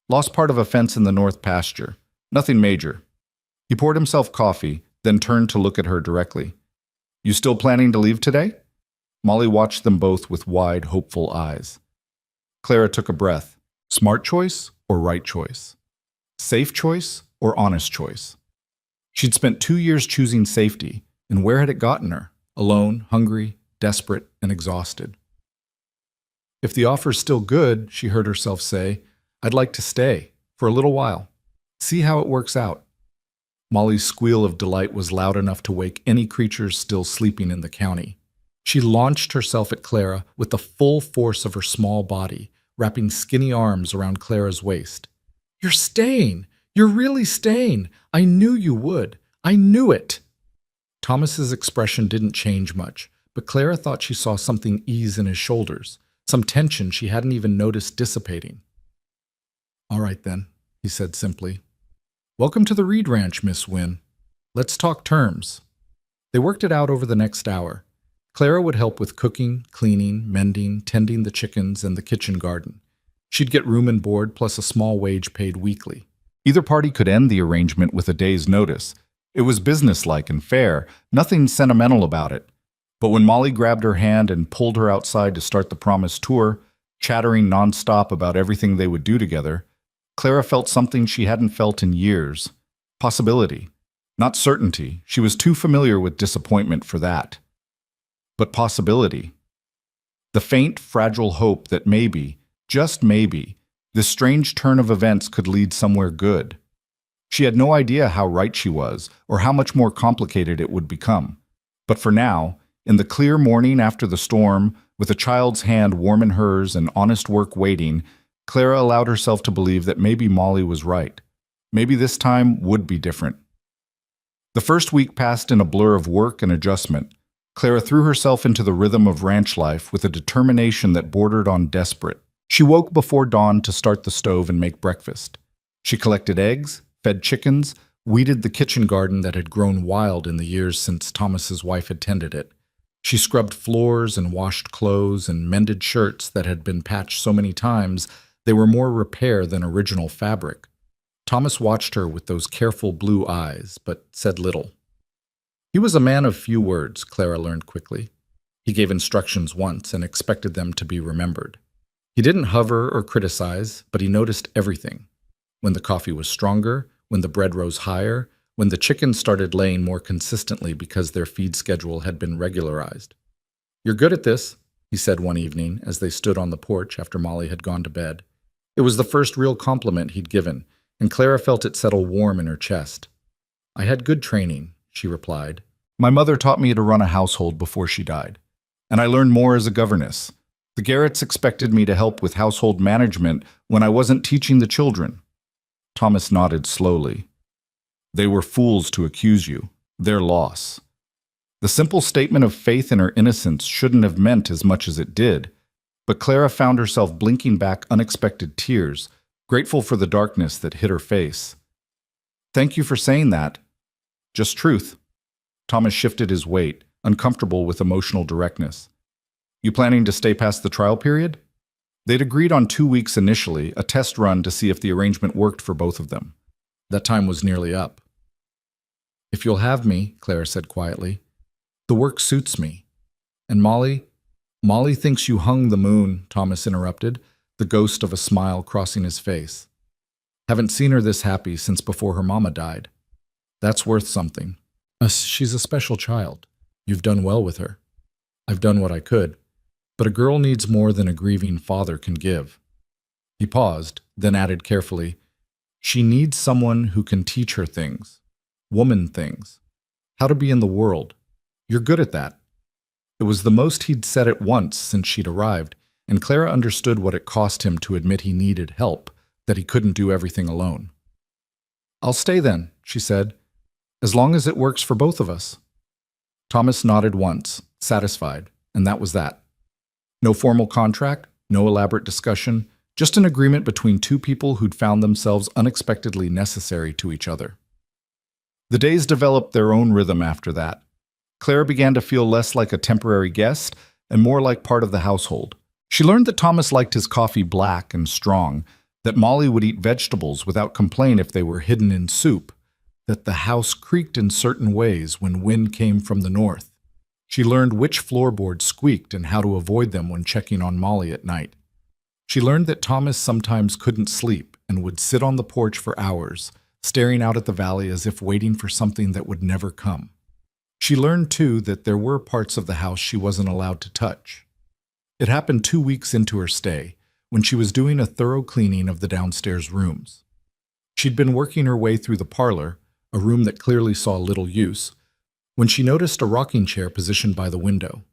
"Lost part of a fence in the north pasture. Nothing major." He poured himself coffee, then turned to look at her directly. "You still planning to leave today?" Molly watched them both with wide, hopeful eyes. Clara took a breath. Smart choice or right choice? Safe choice or honest choice? She'd spent 2 years choosing safety, and where had it gotten her? Alone, hungry, desperate, and exhausted. "If the offer's still good," she heard herself say, "I'd like to stay, for a little while. See how it works out." Molly's squeal of delight was loud enough to wake any creatures still sleeping in the county. She launched herself at Clara with the full force of her small body, wrapping skinny arms around Clara's waist. "You're staying! You're really staying! I knew you would! I knew it!" Thomas's expression didn't change much, but Clara thought she saw something ease in his shoulders, some tension she hadn't even noticed dissipating. "All right then," he said simply. "Welcome to the Reed Ranch, Miss Wynne. Let's talk terms." They worked it out over the next hour. Clara would help with cooking, cleaning, mending, tending the chickens and the kitchen garden. She'd get room and board plus a small wage paid weekly. Either party could end the arrangement with a day's notice. It was businesslike and fair, nothing sentimental about it. But when Molly grabbed her hand and pulled her outside to start the promised tour, chattering nonstop about everything they would do together, Clara felt something she hadn't felt in years. Possibility. Not certainty. She was too familiar with disappointment for that. But possibility. The faint, fragile hope that maybe, just maybe, this strange turn of events could lead somewhere good. She had no idea how right she was, or how much more complicated it would become. But for now, in the clear morning after the storm, with a child's hand warm in hers and honest work waiting, Clara allowed herself to believe that maybe Molly was right. Maybe this time would be different. The first week passed in a blur of work and adjustment. Clara threw herself into the rhythm of ranch life with a determination that bordered on desperate. She woke before dawn to start the stove and make breakfast. She collected eggs, fed chickens, weeded the kitchen garden that had grown wild in the years since Thomas's wife had tended it. She scrubbed floors and washed clothes and mended shirts that had been patched so many times they were more repair than original fabric. Thomas watched her with those careful blue eyes, but said little. He was a man of few words, Clara learned quickly. He gave instructions once and expected them to be remembered. He didn't hover or criticize, but he noticed everything. When the coffee was stronger, when the bread rose higher, when the chickens started laying more consistently because their feed schedule had been regularized. "You're good at this," he said one evening as they stood on the porch after Molly had gone to bed. It was the first real compliment he'd given, and Clara felt it settle warm in her chest. "I had good training," she replied. "My mother taught me to run a household before she died, and I learned more as a governess. The Garretts expected me to help with household management when I wasn't teaching the children." Thomas nodded slowly. "They were fools to accuse you. Their loss." The simple statement of faith in her innocence shouldn't have meant as much as it did, but Clara found herself blinking back unexpected tears, grateful for the darkness that hid her face. "Thank you for saying that. Just truth." Thomas shifted his weight, uncomfortable with emotional directness. "You planning to stay past the trial period?" They'd agreed on 2 weeks initially, a test run to see if the arrangement worked for both of them. That time was nearly up. "If you'll have me," Clara said quietly, "the work suits me. And Molly thinks you hung the moon," Thomas interrupted, the ghost of a smile crossing his face. Haven't seen her this happy since before her mama died. That's worth something. She's a special child. You've done well with her. I've done what I could. But a girl needs more than a grieving father can give." He paused, then added carefully, "She needs someone who can teach her things. Woman things. How to be in the world. You're good at that." It was the most he'd said at once since she'd arrived, and Clara understood what it cost him to admit he needed help, that he couldn't do everything alone. "I'll stay then," she said, "as long as it works for both of us." Thomas nodded once, satisfied, and that was that. No formal contract, no elaborate discussion, just an agreement between two people who'd found themselves unexpectedly necessary to each other. The days developed their own rhythm after that. Clara began to feel less like a temporary guest and more like part of the household. She learned that Thomas liked his coffee black and strong, that Molly would eat vegetables without complaint if they were hidden in soup, that the house creaked in certain ways when wind came from the north. She learned which floorboards squeaked and how to avoid them when checking on Molly at night. She learned that Thomas sometimes couldn't sleep and would sit on the porch for hours, staring out at the valley as if waiting for something that would never come. She learned, too, that there were parts of the house she wasn't allowed to touch. It happened 2 weeks into her stay, when she was doing a thorough cleaning of the downstairs rooms. She'd been working her way through the parlor, a room that clearly saw little use, when she noticed a rocking chair positioned by the window.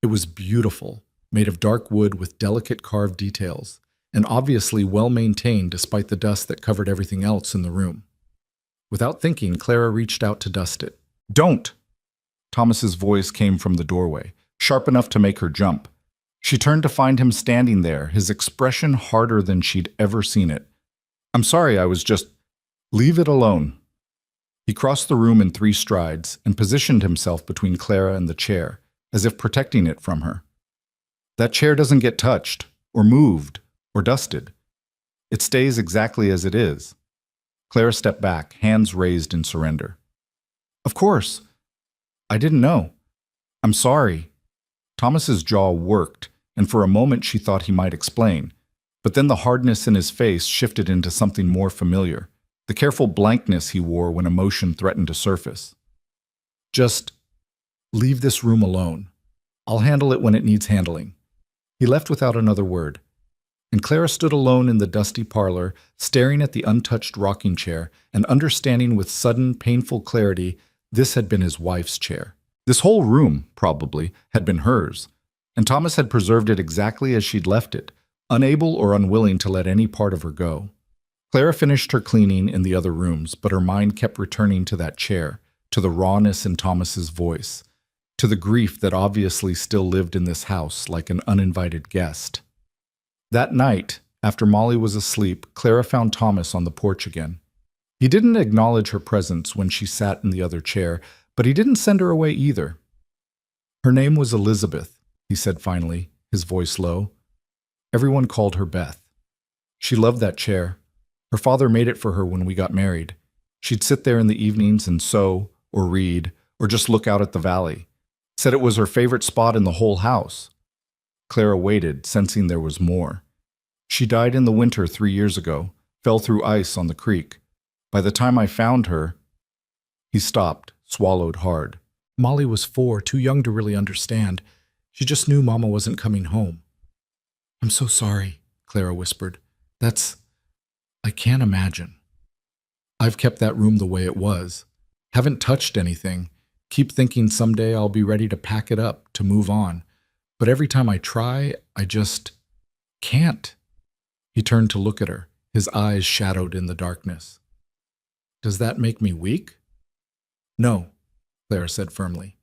It was beautiful, made of dark wood with delicate carved details, and obviously well-maintained despite the dust that covered everything else in the room. Without thinking, Clara reached out to dust it. "Don't!" Thomas's voice came from the doorway, sharp enough to make her jump. She turned to find him standing there, his expression harder than she'd ever seen it. "I'm sorry, I was just—" "Leave it alone." He crossed the room in 3 strides and positioned himself between Clara and the chair, as if protecting it from her. "That chair doesn't get touched, or moved, or dusted. It stays exactly as it is." Clara stepped back, hands raised in surrender. "Of course. I didn't know. I'm sorry." Thomas's jaw worked, and for a moment she thought he might explain. But then the hardness in his face shifted into something more familiar, the careful blankness he wore when emotion threatened to surface. "Just leave this room alone. I'll handle it when it needs handling." He left without another word, and Clara stood alone in the dusty parlor, staring at the untouched rocking chair and understanding with sudden, painful clarity this had been his wife's chair. This whole room, probably, had been hers, and Thomas had preserved it exactly as she'd left it, unable or unwilling to let any part of her go. Clara finished her cleaning in the other rooms, but her mind kept returning to that chair, to the rawness in Thomas's voice, to the grief that obviously still lived in this house like an uninvited guest. That night, after Molly was asleep, Clara found Thomas on the porch again. He didn't acknowledge her presence when she sat in the other chair, but he didn't send her away either. "Her name was Elizabeth," he said finally, his voice low. "Everyone called her Beth. She loved that chair. Her father made it for her when we got married. She'd sit there in the evenings and sew, or read, or just look out at the valley. Said it was her favorite spot in the whole house." Clara waited, sensing there was more. "She died in the winter 3 years ago, fell through ice on the creek. By the time I found her—" He stopped, swallowed hard. "Molly was 4, too young to really understand. She just knew Mama wasn't coming home." "I'm so sorry," Clara whispered. I can't imagine. I've kept that room the way it was. Haven't touched anything. Keep thinking someday I'll be ready to pack it up, to move on. But every time I try, I just can't." He turned to look at her, his eyes shadowed in the darkness. "Does that make me weak?" "No," Clara said firmly.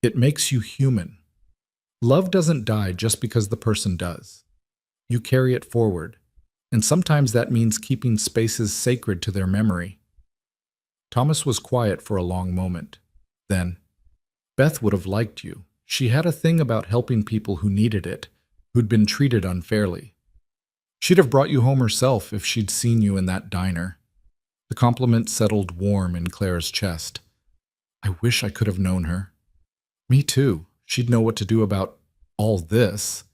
"It makes you human. Love doesn't die just because the person does. You carry it forward, and sometimes that means keeping spaces sacred to their memory." Thomas was quiet for a long moment. Then, "Beth would have liked you. She had a thing about helping people who needed it, who'd been treated unfairly. She'd have brought you home herself if she'd seen you in that diner." The compliment settled warm in Clara's chest. "I wish I could have known her." "Me too. She'd know what to do about all this."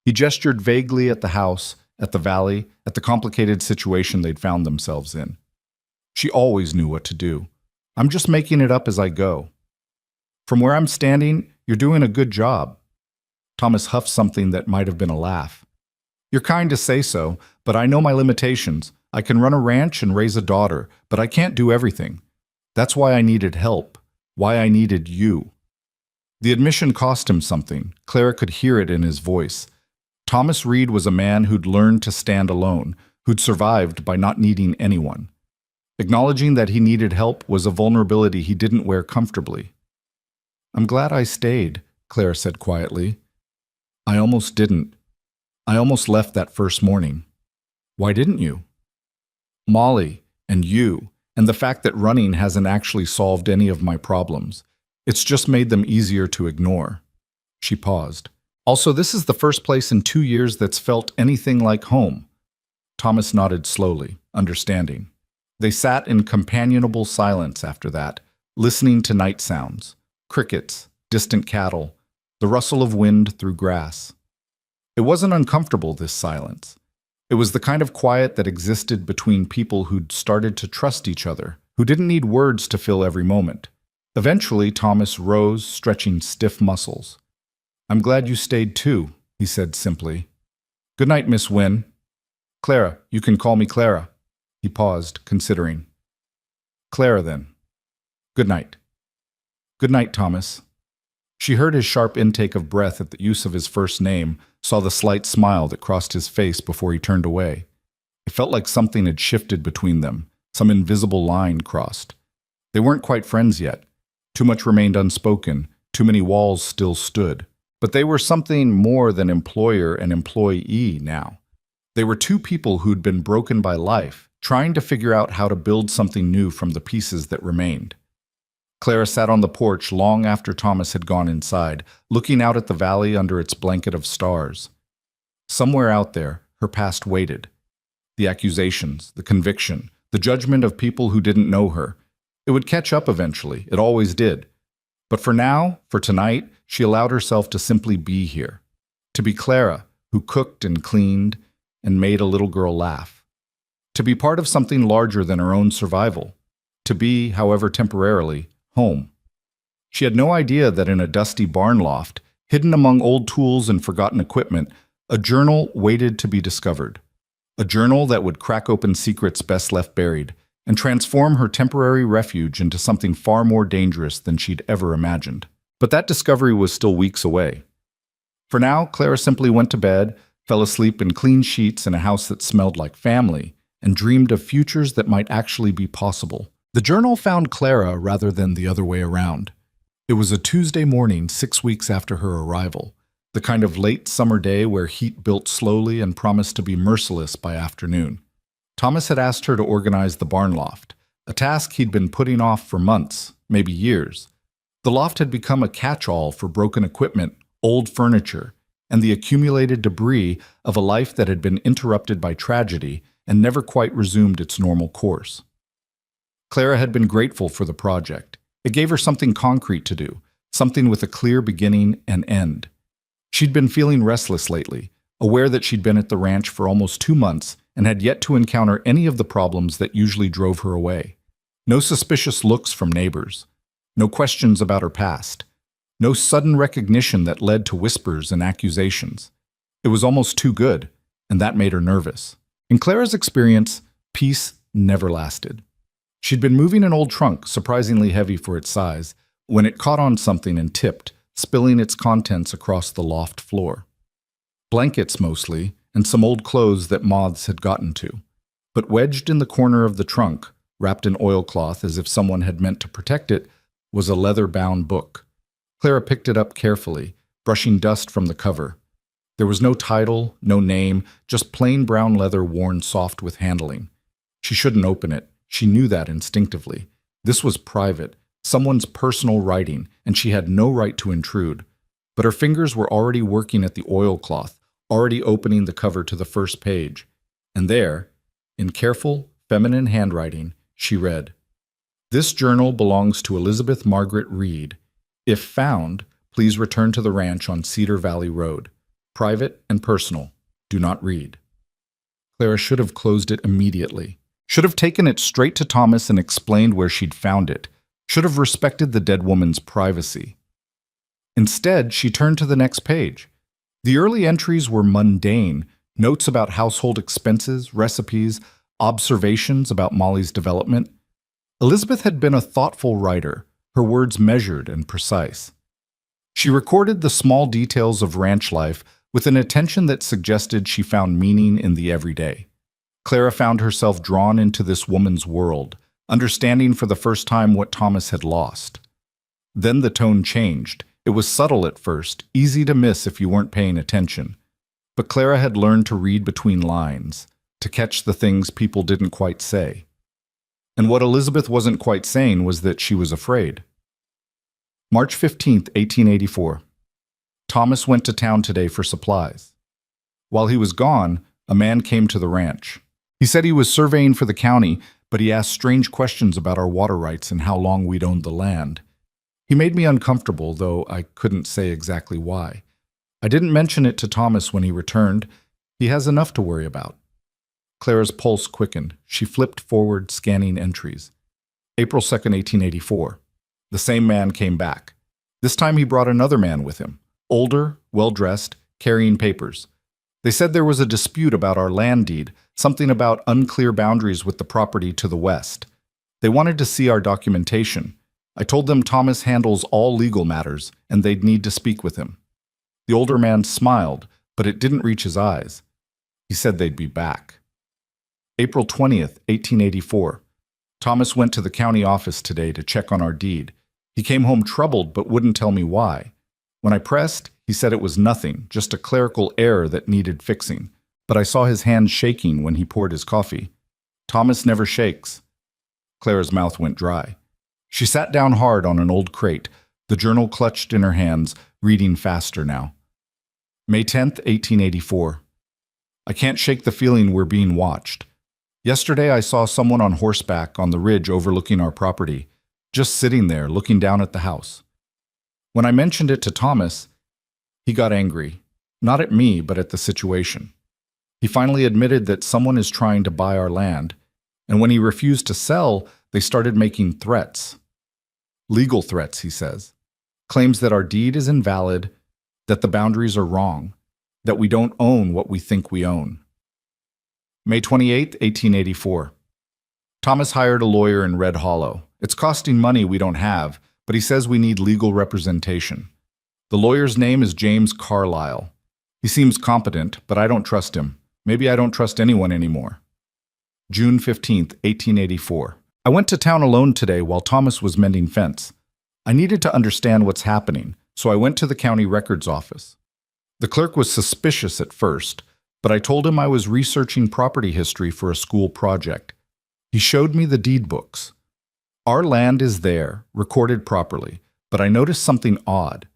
He gestured vaguely at the house, at the valley, at the complicated situation they'd found themselves in. She always knew what to do. I'm just making it up as I go. From where I'm standing, you're doing a good job. Thomas huffed something that might have been a laugh. You're kind to say so, but I know my limitations. I can run a ranch and raise a daughter, but I can't do everything. That's why I needed help, why I needed you. The admission cost him something. Clara could hear it in his voice. Thomas Reed was a man who'd learned to stand alone, who'd survived by not needing anyone. Acknowledging that he needed help was a vulnerability he didn't wear comfortably. I'm glad I stayed, Clara said quietly. I almost didn't. I almost left that first morning. Why didn't you? Molly, and you, and the fact that running hasn't actually solved any of my problems. It's just made them easier to ignore. She paused. Also, this is the first place in 2 years that's felt anything like home. Thomas nodded slowly, understanding. They sat in companionable silence after that, listening to night sounds, crickets, distant cattle, the rustle of wind through grass. It wasn't uncomfortable, this silence. It was the kind of quiet that existed between people who'd started to trust each other, who didn't need words to fill every moment. Eventually, Thomas rose, stretching stiff muscles. I'm glad you stayed too, he said simply. Good night, Miss Wynne. Clara, you can call me Clara. He paused, considering. Clara, then. Good night. Good night, Thomas. She heard his sharp intake of breath at the use of his first name, saw the slight smile that crossed his face before he turned away. It felt like something had shifted between them, some invisible line crossed. They weren't quite friends yet. Too much remained unspoken, too many walls still stood. But they were something more than employer and employee now. They were two people who'd been broken by life, trying to figure out how to build something new from the pieces that remained. Clara sat on the porch long after Thomas had gone inside, looking out at the valley under its blanket of stars. Somewhere out there, her past waited. The accusations, the conviction, the judgment of people who didn't know her. It would catch up eventually, it always did. But for now, for tonight, she allowed herself to simply be here. To be Clara, who cooked and cleaned and made a little girl laugh. To be part of something larger than her own survival. To be, however temporarily, home. She had no idea that in a dusty barn loft, hidden among old tools and forgotten equipment, a journal waited to be discovered. A journal that would crack open secrets best left buried, and transform her temporary refuge into something far more dangerous than she'd ever imagined. But that discovery was still weeks away. For now, Clara simply went to bed, fell asleep in clean sheets in a house that smelled like family, and dreamed of futures that might actually be possible. The journal found Clara rather than the other way around. It was a Tuesday morning 6 weeks after her arrival, the kind of late summer day where heat built slowly and promised to be merciless by afternoon. Thomas had asked her to organize the barn loft, a task he'd been putting off for months, maybe years. The loft had become a catch-all for broken equipment, old furniture, and the accumulated debris of a life that had been interrupted by tragedy and never quite resumed its normal course. Clara had been grateful for the project. It gave her something concrete to do, something with a clear beginning and end. She'd been feeling restless lately, aware that she'd been at the ranch for almost 2 months and had yet to encounter any of the problems that usually drove her away. No suspicious looks from neighbors. No questions about her past. No sudden recognition that led to whispers and accusations. It was almost too good, and that made her nervous. In Clara's experience, peace never lasted. She'd been moving an old trunk, surprisingly heavy for its size, when it caught on something and tipped, spilling its contents across the loft floor. Blankets mostly, and some old clothes that moths had gotten to. But wedged in the corner of the trunk, wrapped in oilcloth as if someone had meant to protect it, was a leather-bound book. Clara picked it up carefully, brushing dust from the cover. There was no title, no name, just plain brown leather worn soft with handling. She shouldn't open it. She knew that instinctively. This was private, someone's personal writing, and she had no right to intrude. But her fingers were already working at the oilcloth, already opening the cover to the first page. And there, in careful, feminine handwriting, she read, "This journal belongs to Elizabeth Margaret Reed. If found, please return to the ranch on Cedar Valley Road. Private and personal. Do not read." Clara should have closed it immediately. Should have taken it straight to Thomas and explained where she'd found it. Should have respected the dead woman's privacy. Instead, she turned to the next page. The early entries were mundane, notes about household expenses, recipes, observations about Molly's development. Elizabeth had been a thoughtful writer, her words measured and precise. She recorded the small details of ranch life with an attention that suggested she found meaning in the everyday. Clara found herself drawn into this woman's world, understanding for the first time what Thomas had lost. Then the tone changed. It was subtle at first, easy to miss if you weren't paying attention. But Clara had learned to read between lines, to catch the things people didn't quite say. And what Elizabeth wasn't quite saying was that she was afraid. March 15th, 1884. Thomas went to town today for supplies. While he was gone, a man came to the ranch. He said he was surveying for the county, but he asked strange questions about our water rights and how long we'd owned the land. He made me uncomfortable, though I couldn't say exactly why. I didn't mention it to Thomas when he returned. He has enough to worry about. Clara's pulse quickened. She flipped forward, scanning entries. April 2nd, 1884. The same man came back. This time he brought another man with him, older, well-dressed, carrying papers. They said there was a dispute about our land deed, something about unclear boundaries with the property to the west. They wanted to see our documentation. I told them Thomas handles all legal matters, and they'd need to speak with him. The older man smiled, but it didn't reach his eyes. He said they'd be back. April 20th, 1884. Thomas went to the county office today to check on our deed. He came home troubled but wouldn't tell me why. When I pressed, he said it was nothing, just a clerical error that needed fixing. But I saw his hands shaking when he poured his coffee. Thomas never shakes. Clara's mouth went dry. She sat down hard on an old crate, the journal clutched in her hands, reading faster now. May 10th, 1884. I can't shake the feeling we're being watched. Yesterday I saw someone on horseback on the ridge overlooking our property, just sitting there looking down at the house. When I mentioned it to Thomas, he got angry, not at me, but at the situation. He finally admitted that someone is trying to buy our land, and when he refused to sell, they started making threats. Legal threats, he says. Claims that our deed is invalid, that the boundaries are wrong, that we don't own what we think we own. May 28, 1884. Thomas hired a lawyer in Red Hollow. It's costing money we don't have, but he says we need legal representation. The lawyer's name is James Carlyle. He seems competent, but I don't trust him. Maybe I don't trust anyone anymore. June 15th, 1884. I went to town alone today while Thomas was mending fence. I needed to understand what's happening, so I went to the county records office. The clerk was suspicious at first, but I told him I was researching property history for a school project. He showed me the deed books. Our land is there, recorded properly, but I noticed something odd.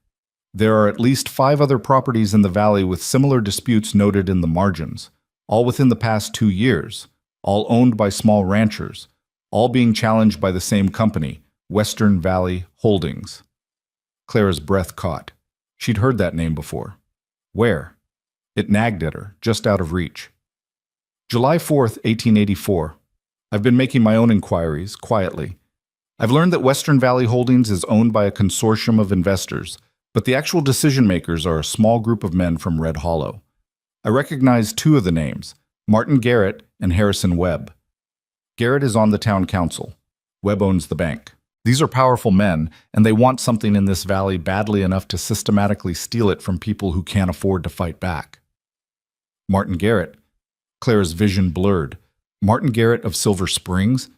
There are at least 5 other properties in the valley with similar disputes noted in the margins, all within the past 2 years, all owned by small ranchers, all being challenged by the same company, Western Valley Holdings. Clara's breath caught. She'd heard that name before. Where? It nagged at her, just out of reach. July 4th, 1884. I've been making my own inquiries, quietly. I've learned that Western Valley Holdings is owned by a consortium of investors, but the actual decision-makers are a small group of men from Red Hollow. I recognize 2 of the names, Martin Garrett and Harrison Webb. Garrett is on the town council. Webb owns the bank. These are powerful men, and they want something in this valley badly enough to systematically steal it from people who can't afford to fight back. Martin Garrett. Clara's vision blurred. Martin Garrett of Silver Springs?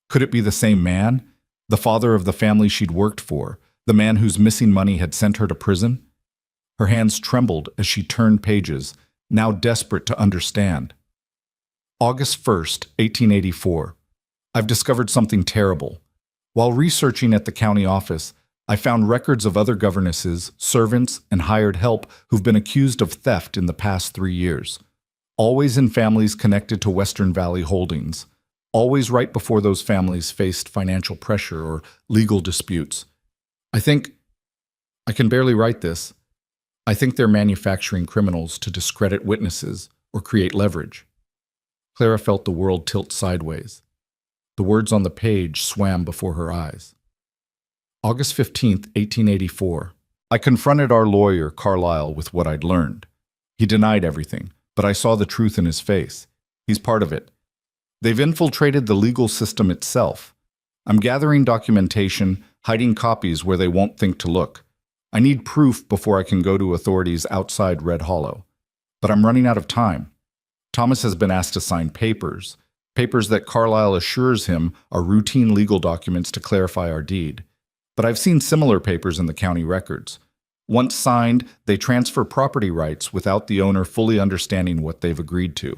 Could it be the same man? The father of the family she'd worked for, the man whose missing money had sent her to prison? Her hands trembled as she turned pages, now desperate to understand. August 1st, 1884. I've discovered something terrible. While researching at the county office, I found records of other governesses, servants, and hired help who've been accused of theft in the past 3 years. Always in families connected to Western Valley Holdings. Always right before those families faced financial pressure or legal disputes. I can barely write this. I think they're manufacturing criminals to discredit witnesses or create leverage. Clara felt the world tilt sideways. The words on the page swam before her eyes. August 15th, 1884. I confronted our lawyer, Carlyle, with what I'd learned. He denied everything, but I saw the truth in his face. He's part of it. They've infiltrated the legal system itself. I'm gathering documentation, hiding copies where they won't think to look. I need proof before I can go to authorities outside Red Hollow. But I'm running out of time. Thomas has been asked to sign papers that Carlyle assures him are routine legal documents to clarify our deed. But I've seen similar papers in the county records. Once signed, they transfer property rights without the owner fully understanding what they've agreed to.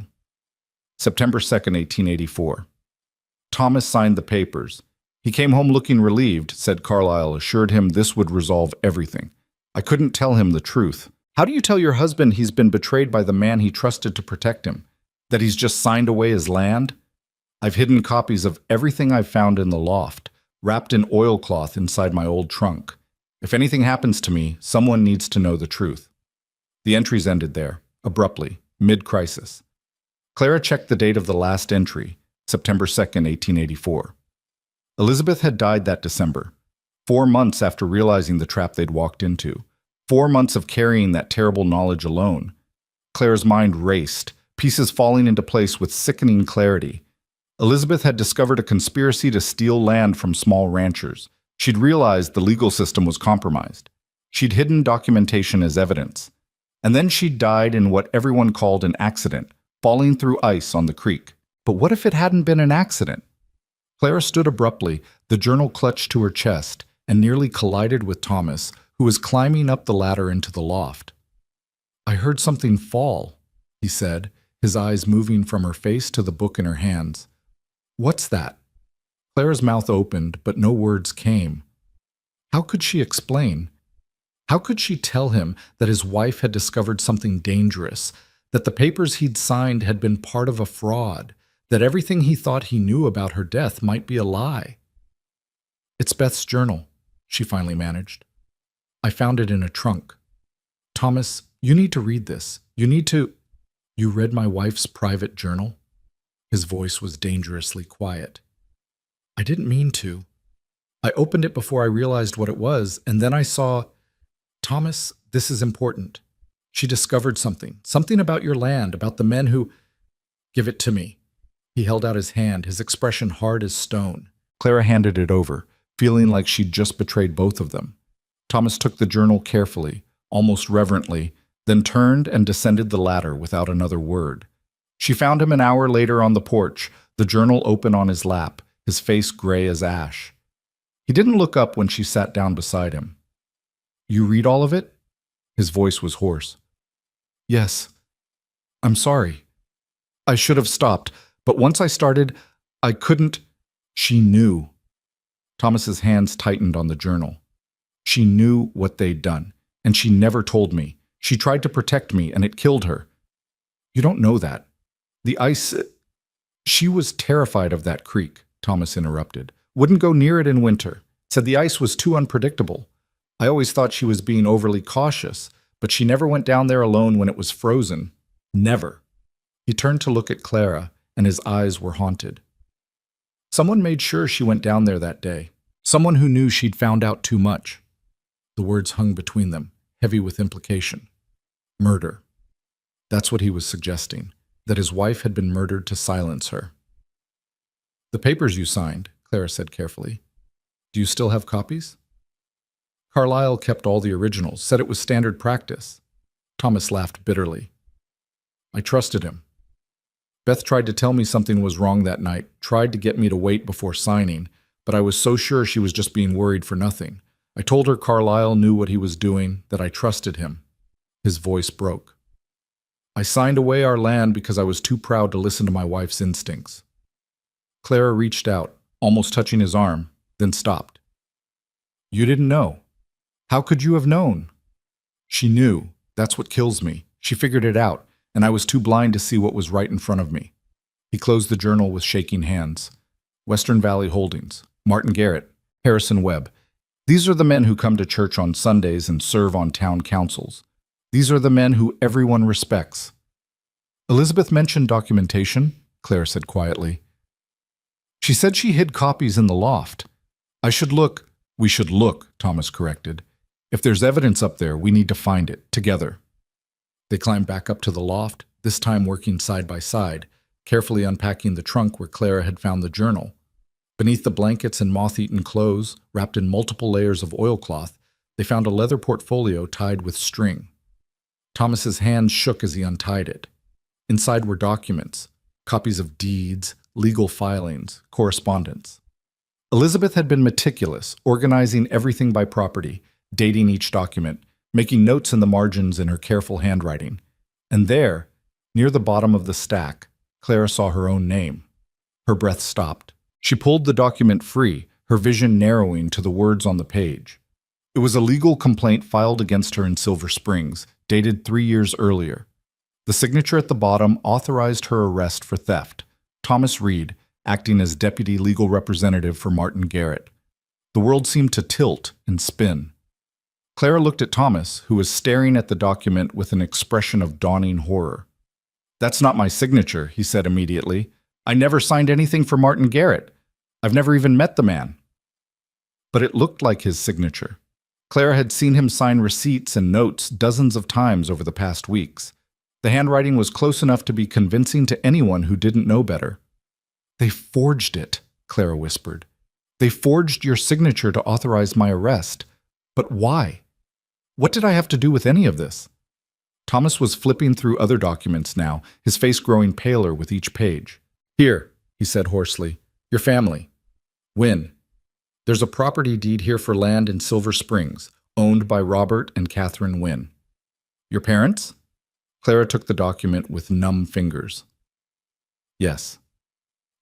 September 2nd, 1884. Thomas signed the papers. He came home looking relieved, said Carlyle assured him this would resolve everything. I couldn't tell him the truth. How do you tell your husband he's been betrayed by the man he trusted to protect him? That he's just signed away his land? I've hidden copies of everything I've found in the loft, wrapped in oilcloth inside my old trunk. If anything happens to me, someone needs to know the truth. The entries ended there, abruptly, mid-crisis. Clara checked the date of the last entry, September 2nd, 1884. Elizabeth had died that December, 4 months after realizing the trap they'd walked into. 4 months of carrying that terrible knowledge alone. Clara's mind raced, pieces falling into place with sickening clarity. Elizabeth had discovered a conspiracy to steal land from small ranchers. She'd realized the legal system was compromised. She'd hidden documentation as evidence. And then she'd died in what everyone called an accident, falling through ice on the creek. But what if it hadn't been an accident? Clara stood abruptly, the journal clutched to her chest, and nearly collided with Thomas, who was climbing up the ladder into the loft. I heard something fall, he said, his eyes moving from her face to the book in her hands. What's that? Clara's mouth opened, but no words came. How could she explain? How could she tell him that his wife had discovered something dangerous, that the papers he'd signed had been part of a fraud, that everything he thought he knew about her death might be a lie? It's Beth's journal, she finally managed. I found it in a trunk. Thomas, you need to read this. You read my wife's private journal? His voice was dangerously quiet. I didn't mean to. I opened it before I realized what it was, and then I saw... Thomas, this is important. She discovered something about your land, about the men who... Give it to me. He held out his hand, his expression hard as stone. Clara handed it over, feeling like she'd just betrayed both of them. Thomas took the journal carefully, almost reverently, then turned and descended the ladder without another word. She found him an hour later on the porch, the journal open on his lap, his face gray as ash. He didn't look up when she sat down beside him. You read all of it? His voice was hoarse. Yes. I'm sorry. I should have stopped, but once I started, I couldn't. She knew. Thomas's hands tightened on the journal. She knew what they'd done, and she never told me. She tried to protect me, and it killed her. You don't know that. The ice... She was terrified of that creek, Thomas interrupted. Wouldn't go near it in winter. Said the ice was too unpredictable. I always thought she was being overly cautious, but she never went down there alone when it was frozen. Never. He turned to look at Clara, and his eyes were haunted. Someone made sure she went down there that day. Someone who knew she'd found out too much. The words hung between them, heavy with implication. Murder. That's what he was suggesting, that his wife had been murdered to silence her. The papers you signed, Clara said carefully. Do you still have copies? Carlyle kept all the originals, said it was standard practice. Thomas laughed bitterly. I trusted him. Beth tried to tell me something was wrong that night, tried to get me to wait before signing, but I was so sure she was just being worried for nothing. I told her Carlyle knew what he was doing, that I trusted him. His voice broke. I signed away our land because I was too proud to listen to my wife's instincts. Clara reached out, almost touching his arm, then stopped. You didn't know. How could you have known? She knew. That's what kills me. She figured it out, and I was too blind to see what was right in front of me. He closed the journal with shaking hands. Western Valley Holdings, Martin Garrett, Harrison Webb. These are the men who come to church on Sundays and serve on town councils. These are the men who everyone respects. Elizabeth mentioned documentation, Claire said quietly. She said she hid copies in the loft. We should look, Thomas corrected. If there's evidence up there, we need to find it, together. They climbed back up to the loft, this time working side by side, carefully unpacking the trunk where Clara had found the journal. Beneath the blankets and moth-eaten clothes, wrapped in multiple layers of oilcloth, they found a leather portfolio tied with string. Thomas's hands shook as he untied it. Inside were documents, copies of deeds, legal filings, correspondence. Elizabeth had been meticulous, organizing everything by property, dating each document, making notes in the margins in her careful handwriting. And there, near the bottom of the stack, Clara saw her own name. Her breath stopped. She pulled the document free, her vision narrowing to the words on the page. It was a legal complaint filed against her in Silver Springs, dated 3 years earlier. The signature at the bottom authorized her arrest for theft. Thomas Reed, acting as deputy legal representative for Martin Garrett. The world seemed to tilt and spin. Clara looked at Thomas, who was staring at the document with an expression of dawning horror. "That's not my signature," he said immediately. "I never signed anything for Martin Garrett. I've never even met the man." But it looked like his signature. Clara had seen him sign receipts and notes dozens of times over the past weeks. The handwriting was close enough to be convincing to anyone who didn't know better. "They forged it," Clara whispered. "They forged your signature to authorize my arrest. But why? What did I have to do with any of this?" Thomas was flipping through other documents now, his face growing paler with each page. "Here," he said hoarsely, "your family. Wynn. There's a property deed here for land in Silver Springs, owned by Robert and Catherine Wynn. Your parents?" Clara took the document with numb fingers. Yes.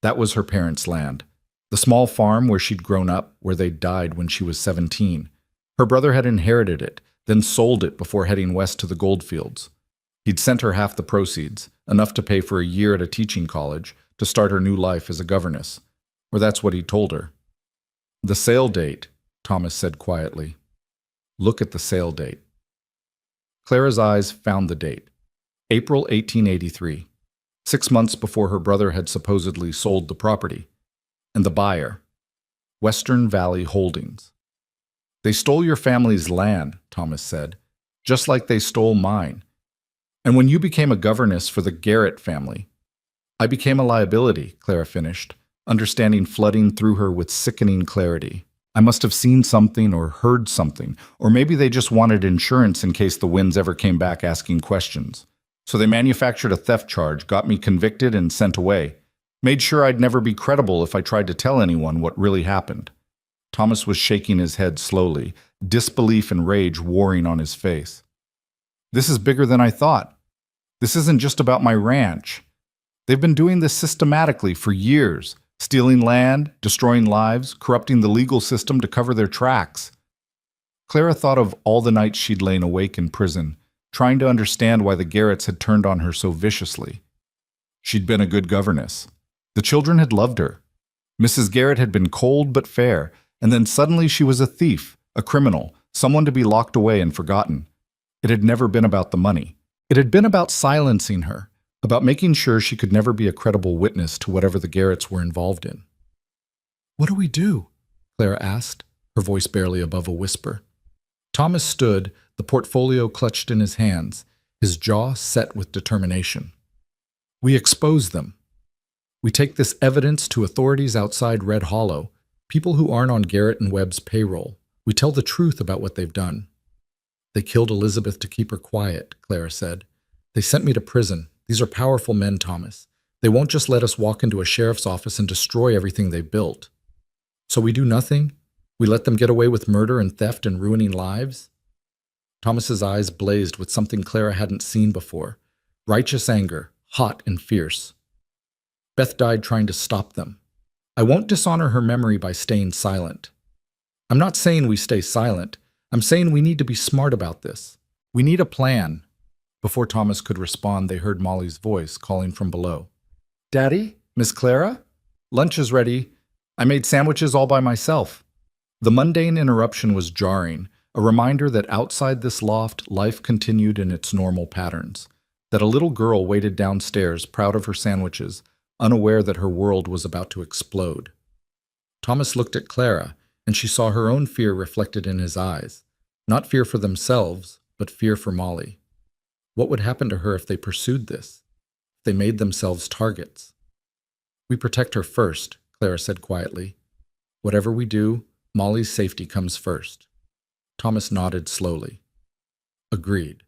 That was her parents' land. The small farm where she'd grown up, where they'd died when she was 17. Her brother had inherited it, then sold it before heading west to the goldfields. He'd sent her half the proceeds, enough to pay for a year at a teaching college, to start her new life as a governess. Or that's what he'd told her. "The sale date," Thomas said quietly. "Look at the sale date." Clara's eyes found the date. April 1883. 6 months before her brother had supposedly sold the property. And the buyer, Western Valley Holdings. "They stole your family's land," Thomas said, "just like they stole mine. And when you became a governess for the Garrett family, I became a liability," Clara finished, understanding flooding through her with sickening clarity. "I must have seen something or heard something, or maybe they just wanted insurance in case the Wynns ever came back asking questions. So they manufactured a theft charge, got me convicted and sent away. Made sure I'd never be credible if I tried to tell anyone what really happened." Thomas was shaking his head slowly, disbelief and rage warring on his face. "This is bigger than I thought. This isn't just about my ranch. They've been doing this systematically for years, stealing land, destroying lives, corrupting the legal system to cover their tracks." Clara thought of all the nights she'd lain awake in prison, trying to understand why the Garretts had turned on her so viciously. She'd been a good governess. The children had loved her. Mrs. Garrett had been cold but fair, and then suddenly she was a thief, a criminal, someone to be locked away and forgotten. It had never been about the money. It had been about silencing her, about making sure she could never be a credible witness to whatever the Garretts were involved in. "What do we do?" Clara asked, her voice barely above a whisper. Thomas stood, the portfolio clutched in his hands, his jaw set with determination. "We expose them. We take this evidence to authorities outside Red Hollow, people who aren't on Garrett and Webb's payroll. We tell the truth about what they've done." "They killed Elizabeth to keep her quiet," Clara said. "They sent me to prison. These are powerful men, Thomas. They won't just let us walk into a sheriff's office and destroy everything they built. So we do nothing? We let them get away with murder and theft and ruining lives?" Thomas's eyes blazed with something Clara hadn't seen before. Righteous anger, hot and fierce. "Beth died trying to stop them. I won't dishonor her memory by staying silent. I'm not saying we stay silent. I'm saying we need to be smart about this. We need a plan." Before Thomas could respond, they heard Molly's voice calling from below. "Daddy? Miss Clara? Lunch is ready. I made sandwiches all by myself." The mundane interruption was jarring, a reminder that outside this loft, life continued in its normal patterns, that a little girl waited downstairs, proud of her sandwiches, unaware that her world was about to explode. Thomas looked at Clara, and she saw her own fear reflected in his eyes. Not fear for themselves, but fear for Molly. What would happen to her if they pursued this? If they made themselves targets? "We protect her first," Clara said quietly. "Whatever we do, Molly's safety comes first." Thomas nodded slowly. "Agreed.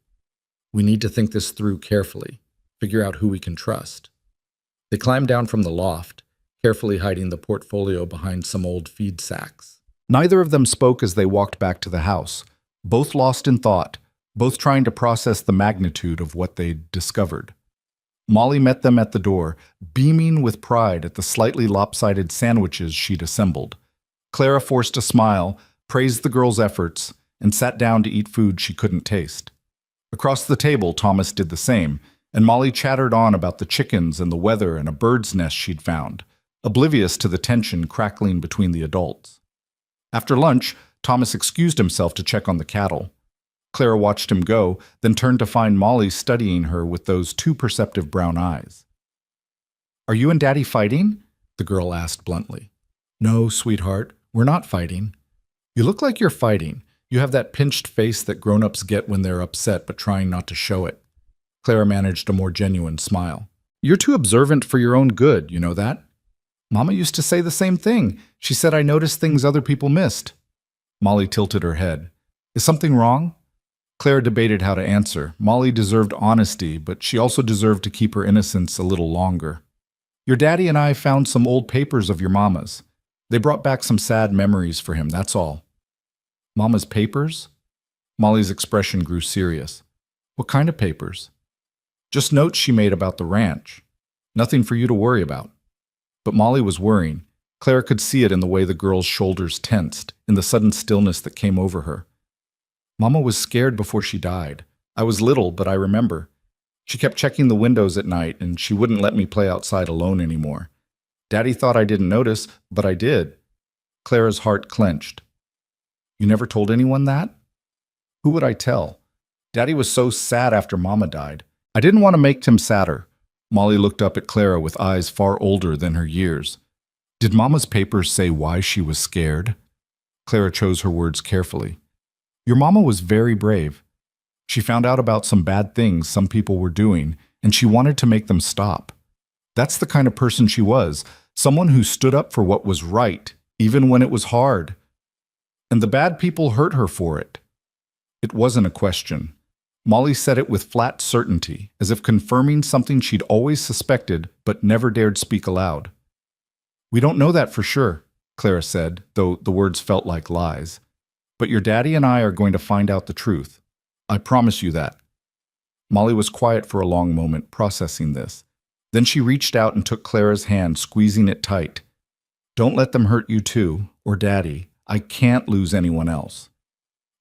We need to think this through carefully, figure out who we can trust." They climbed down from the loft, carefully hiding the portfolio behind some old feed sacks. Neither of them spoke as they walked back to the house, both lost in thought, both trying to process the magnitude of what they'd discovered. Molly met them at the door, beaming with pride at the slightly lopsided sandwiches she'd assembled. Clara forced a smile, praised the girl's efforts, and sat down to eat food she couldn't taste. Across the table, Thomas did the same, and Molly chattered on about the chickens and the weather and a bird's nest she'd found, oblivious to the tension crackling between the adults. After lunch, Thomas excused himself to check on the cattle. Clara watched him go, then turned to find Molly studying her with those too perceptive brown eyes. "Are you and Daddy fighting?" the girl asked bluntly. "No, sweetheart, we're not fighting." "You look like you're fighting. You have that pinched face that grown-ups get when they're upset but trying not to show it." Clara managed a more genuine smile. "You're too observant for your own good, you know that?" "Mama used to say the same thing. She said I noticed things other people missed." Molly tilted her head. "Is something wrong?" Clara debated how to answer. Molly deserved honesty, but she also deserved to keep her innocence a little longer. "Your daddy and I found some old papers of your mama's. They brought back some sad memories for him, that's all." "Mama's papers?" Molly's expression grew serious. "What kind of papers?" "Just notes she made about the ranch. Nothing for you to worry about." But Molly was worrying. Clara could see it in the way the girl's shoulders tensed, in the sudden stillness that came over her. "Mama was scared before she died. I was little, but I remember. She kept checking the windows at night, and she wouldn't let me play outside alone anymore. Daddy thought I didn't notice, but I did." Clara's heart clenched. "You never told anyone that?" "Who would I tell? Daddy was so sad after Mama died. I didn't want to make him sadder." Molly looked up at Clara with eyes far older than her years. "Did Mama's papers say why she was scared?" Clara chose her words carefully. "Your mama was very brave. She found out about some bad things some people were doing, and she wanted to make them stop. That's the kind of person she was, someone who stood up for what was right, even when it was hard. And the bad people hurt her for it." It wasn't a question. Molly said it with flat certainty, as if confirming something she'd always suspected but never dared speak aloud. "We don't know that for sure," Clara said, though the words felt like lies. "But your daddy and I are going to find out the truth. I promise you that." Molly was quiet for a long moment, processing this. Then she reached out and took Clara's hand, squeezing it tight. "Don't let them hurt you too, or Daddy. I can't lose anyone else."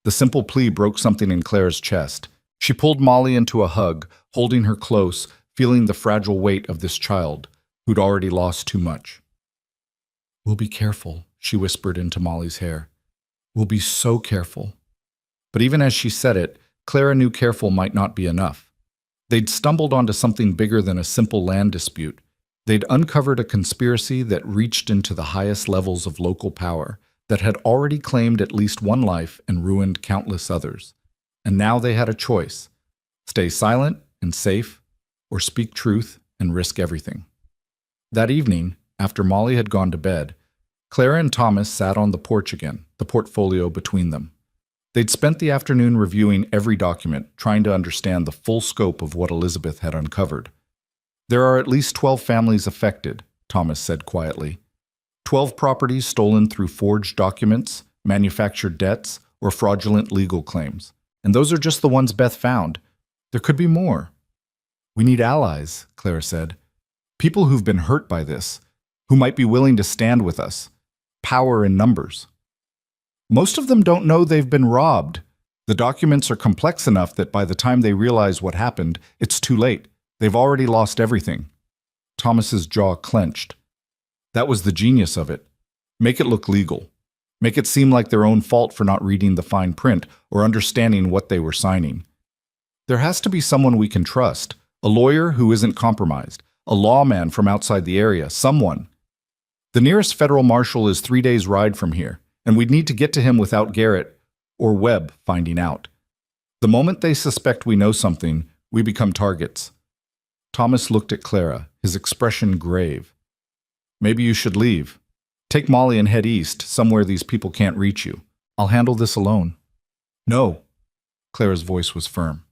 The simple plea broke something in Clara's chest. She pulled Molly into a hug, holding her close, feeling the fragile weight of this child, who'd already lost too much. "We'll be careful," she whispered into Molly's hair. "We'll be so careful." But even as she said it, Clara knew careful might not be enough. They'd stumbled onto something bigger than a simple land dispute. They'd uncovered a conspiracy that reached into the highest levels of local power, that had already claimed at least one life and ruined countless others. And now they had a choice: stay silent and safe, or speak truth and risk everything. That evening, after Molly had gone to bed, Clara and Thomas sat on the porch again, the portfolio between them. They'd spent the afternoon reviewing every document, trying to understand the full scope of what Elizabeth had uncovered. "There are at least 12 families affected," Thomas said quietly. 12 properties stolen through forged documents, manufactured debts, or fraudulent legal claims. And those are just the ones Beth found. There could be more. "We need allies," Clara said. "People who've been hurt by this, who might be willing to stand with us. Power in numbers." "Most of them don't know they've been robbed. The documents are complex enough that by the time they realize what happened, it's too late. They've already lost everything." Thomas's jaw clenched. That was the genius of it. Make it look legal. Make it seem like their own fault for not reading the fine print or understanding what they were signing. "There has to be someone we can trust, a lawyer who isn't compromised, a lawman from outside the area, someone. The nearest federal marshal is 3 days' ride from here, and we'd need to get to him without Garrett or Webb finding out. The moment they suspect we know something, we become targets. Thomas looked at Clara, his expression grave. Maybe you should leave. Take Molly and head east, somewhere these people can't reach you. I'll handle this alone. No. Clara's voice was firm.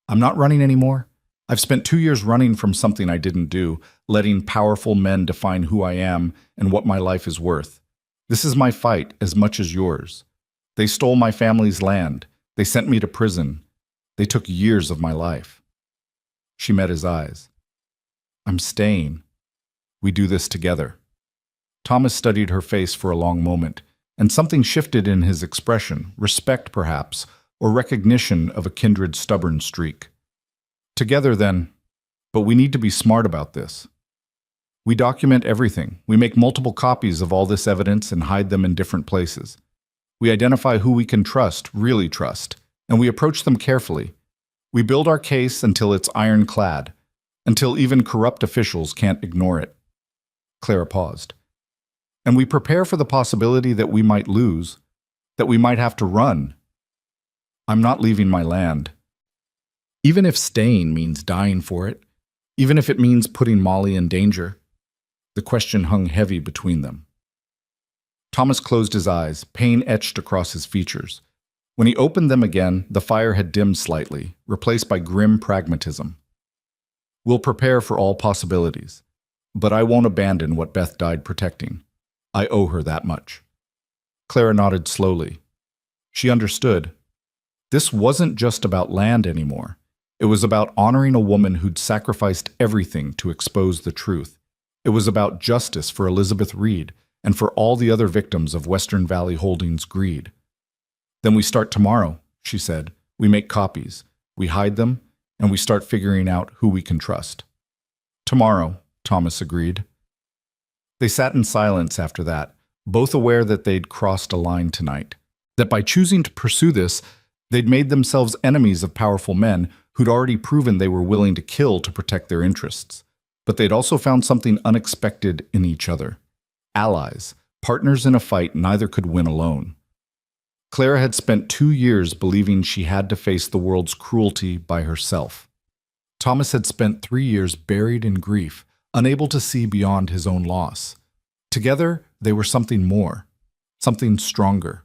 I'm not running anymore. I've spent 2 years running from something I didn't do, letting powerful men define who I am and what my life is worth. This is my fight as much as yours. They stole my family's land. They sent me to prison. They took years of my life. She met his eyes. I'm staying. We do this together. Thomas studied her face for a long moment, and something shifted in his expression, respect perhaps, or recognition of a kindred stubborn streak. Together then, but we need to be smart about this. We document everything. We make multiple copies of all this evidence and hide them in different places. We identify who we can trust, really trust, and we approach them carefully. We build our case until it's ironclad, until even corrupt officials can't ignore it. Clara paused. And we prepare for the possibility that we might lose, that we might have to run. I'm not leaving my land. Even if staying means dying for it, even if it means putting Molly in danger. The question hung heavy between them. Thomas closed his eyes, pain etched across his features. When he opened them again, the fire had dimmed slightly, replaced by grim pragmatism. We'll prepare for all possibilities, but I won't abandon what Beth died protecting. I owe her that much. Clara nodded slowly. She understood. This wasn't just about land anymore. It was about honoring a woman who'd sacrificed everything to expose the truth. It was about justice for Elizabeth Reed and for all the other victims of Western Valley Holdings' greed. Then we start tomorrow, she said. We make copies, we hide them, and we start figuring out who we can trust. Tomorrow, Thomas agreed. They sat in silence after that, both aware that they'd crossed a line tonight, that by choosing to pursue this, they'd made themselves enemies of powerful men who'd already proven they were willing to kill to protect their interests. But they'd also found something unexpected in each other. Allies, partners in a fight neither could win alone. Clara had spent 2 years believing she had to face the world's cruelty by herself. Thomas had spent 3 years buried in grief, unable to see beyond his own loss. Together, they were something more, something stronger.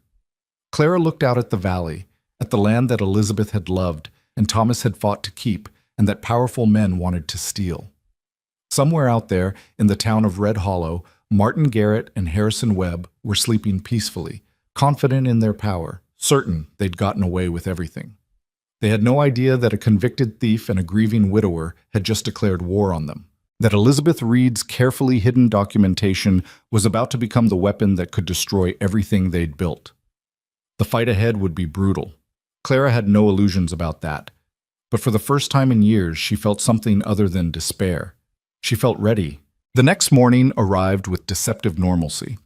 Clara looked out at the valley, at the land that Elizabeth had loved and Thomas had fought to keep, and that powerful men wanted to steal. Somewhere out there, in the town of Red Hollow, Martin Garrett and Harrison Webb were sleeping peacefully, confident in their power, certain they'd gotten away with everything. They had no idea that a convicted thief and a grieving widower had just declared war on them, that Elizabeth Reed's carefully hidden documentation was about to become the weapon that could destroy everything they'd built. The fight ahead would be brutal. Clara had no illusions about that, but for the first time in years she felt something other than despair. She felt ready. The next morning arrived with deceptive normalcy.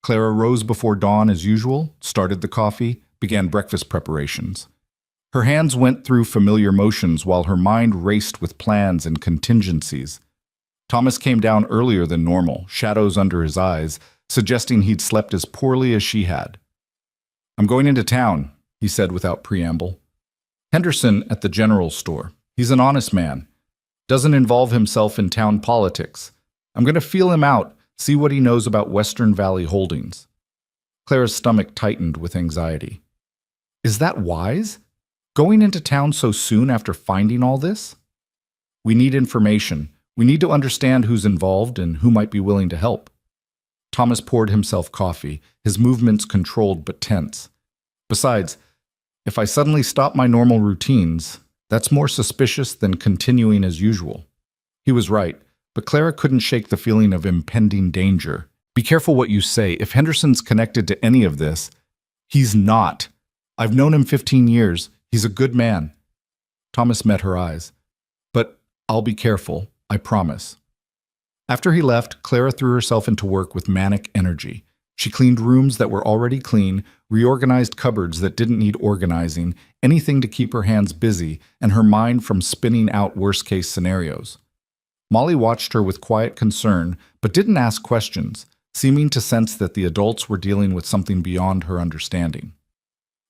Clara rose before dawn as usual, started the coffee, began breakfast preparations. Her hands went through familiar motions while her mind raced with plans and contingencies. Thomas came down earlier than normal, shadows under his eyes, suggesting he'd slept as poorly as she had. I'm going into town, he said without preamble. Henderson at the general store. He's an honest man. Doesn't involve himself in town politics. I'm going to feel him out, see what he knows about Western Valley Holdings. Clara's stomach tightened with anxiety. Is that wise? Going into town so soon after finding all this? We need information. We need to understand who's involved and who might be willing to help. Thomas poured himself coffee, his movements controlled but tense. Besides, if I suddenly stop my normal routines, that's more suspicious than continuing as usual. He was right, but Clara couldn't shake the feeling of impending danger. Be careful what you say. If Henderson's connected to any of this, he's not. I've known him 15 years. He's a good man. Thomas met her eyes. But I'll be careful, I promise. After he left, Clara threw herself into work with manic energy. She cleaned rooms that were already clean, reorganized cupboards that didn't need organizing, anything to keep her hands busy and her mind from spinning out worst-case scenarios. Molly watched her with quiet concern, but didn't ask questions, seeming to sense that the adults were dealing with something beyond her understanding.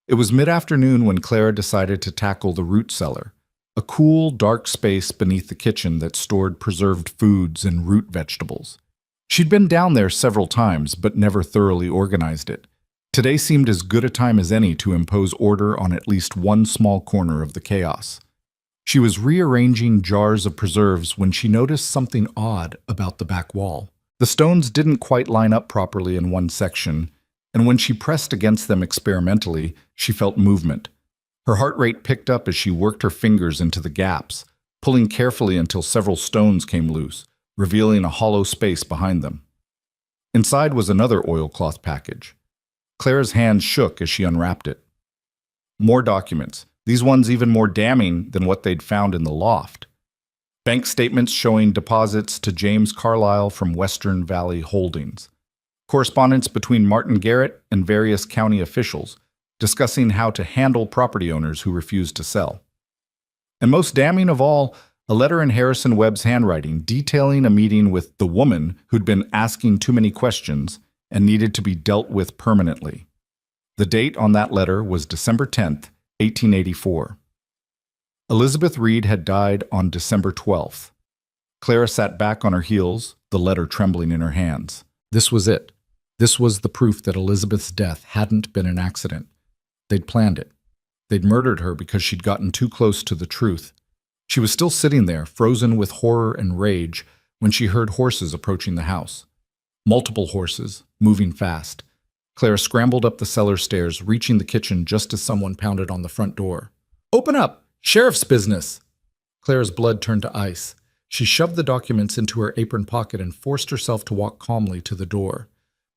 It was mid-afternoon when Clara decided to tackle the root cellar, a cool, dark space beneath the kitchen that stored preserved foods and root vegetables. She'd been down there several times, but never thoroughly organized it. Today seemed as good a time as any to impose order on at least one small corner of the chaos. She was rearranging jars of preserves when she noticed something odd about the back wall. The stones didn't quite line up properly in one section, and when she pressed against them experimentally, she felt movement. Her heart rate picked up as she worked her fingers into the gaps, pulling carefully until several stones came loose, revealing a hollow space behind them. Inside was another oilcloth package. Clara's hands shook as she unwrapped it. More documents, these ones even more damning than what they'd found in the loft. Bank statements showing deposits to James Carlisle from Western Valley Holdings. Correspondence between Martin Garrett and various county officials, discussing how to handle property owners who refused to sell. And most damning of all, a letter in Harrison Webb's handwriting detailing a meeting with the woman who'd been asking too many questions and needed to be dealt with permanently. The date on that letter was December 10th, 1884. Elizabeth Reed had died on December 12th. Clara sat back on her heels, the letter trembling in her hands. This was it. This was the proof that Elizabeth's death hadn't been an accident. They'd planned it. They'd murdered her because she'd gotten too close to the truth. She was still sitting there, frozen with horror and rage, when she heard horses approaching the house. Multiple horses, moving fast. Clara scrambled up the cellar stairs, reaching the kitchen just as someone pounded on the front door. "Open up! Sheriff's business!" Clara's blood turned to ice. She shoved the documents into her apron pocket and forced herself to walk calmly to the door.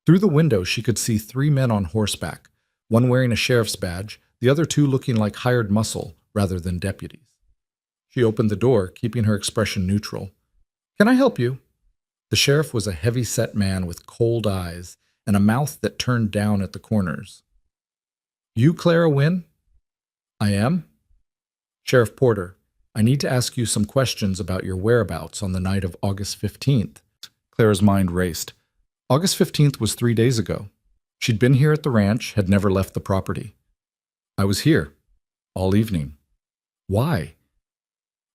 Through the window, she could see 3 men on horseback, one wearing a sheriff's badge, the other 2 looking like hired muscle rather than deputies. She opened the door, keeping her expression neutral. "Can I help you?" The sheriff was a heavy-set man with cold eyes and a mouth that turned down at the corners. "You Clara Wynne?" "I am." "Sheriff Porter, I need to ask you some questions about your whereabouts on the night of August 15th. Clara's mind raced. August 15th was 3 days ago. She'd been here at the ranch, had never left the property. "I was here. All evening." "Why?"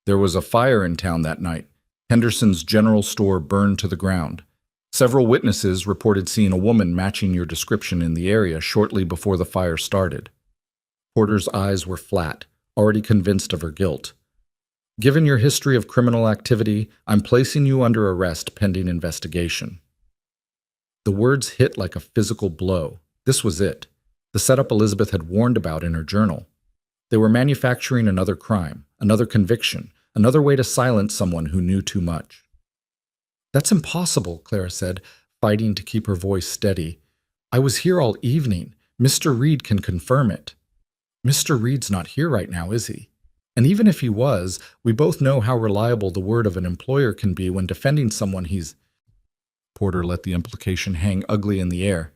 "There was a fire in town that night. Henderson's general store burned to the ground. Several witnesses reported seeing a woman matching your description in the area shortly before the fire started." Porter's eyes were flat, already convinced of her guilt. "Given your history of criminal activity, I'm placing you under arrest pending investigation." The words hit like a physical blow. This was it. The setup Elizabeth had warned about in her journal. They were manufacturing another crime, another conviction, another way to silence someone who knew too much. "That's impossible," Clara said, fighting to keep her voice steady. "I was here all evening. Mr. Reed can confirm it." "Mr. Reed's not here right now, is he? And even if he was, we both know how reliable the word of an employer can be when defending someone he's—" Porter let the implication hang ugly in the air.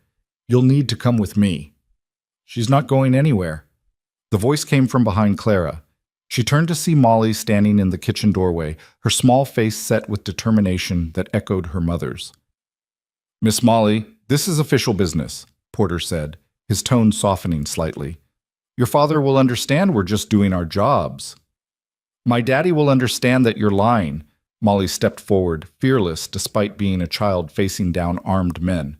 "You'll need to come with me." "She's not going anywhere." The voice came from behind Clara. She turned to see Molly standing in the kitchen doorway, her small face set with determination that echoed her mother's. "Miss Molly, this is official business," Porter said, his tone softening slightly. "Your father will understand we're just doing our jobs." "My daddy will understand that you're lying." Molly stepped forward, fearless despite being a child facing down armed men.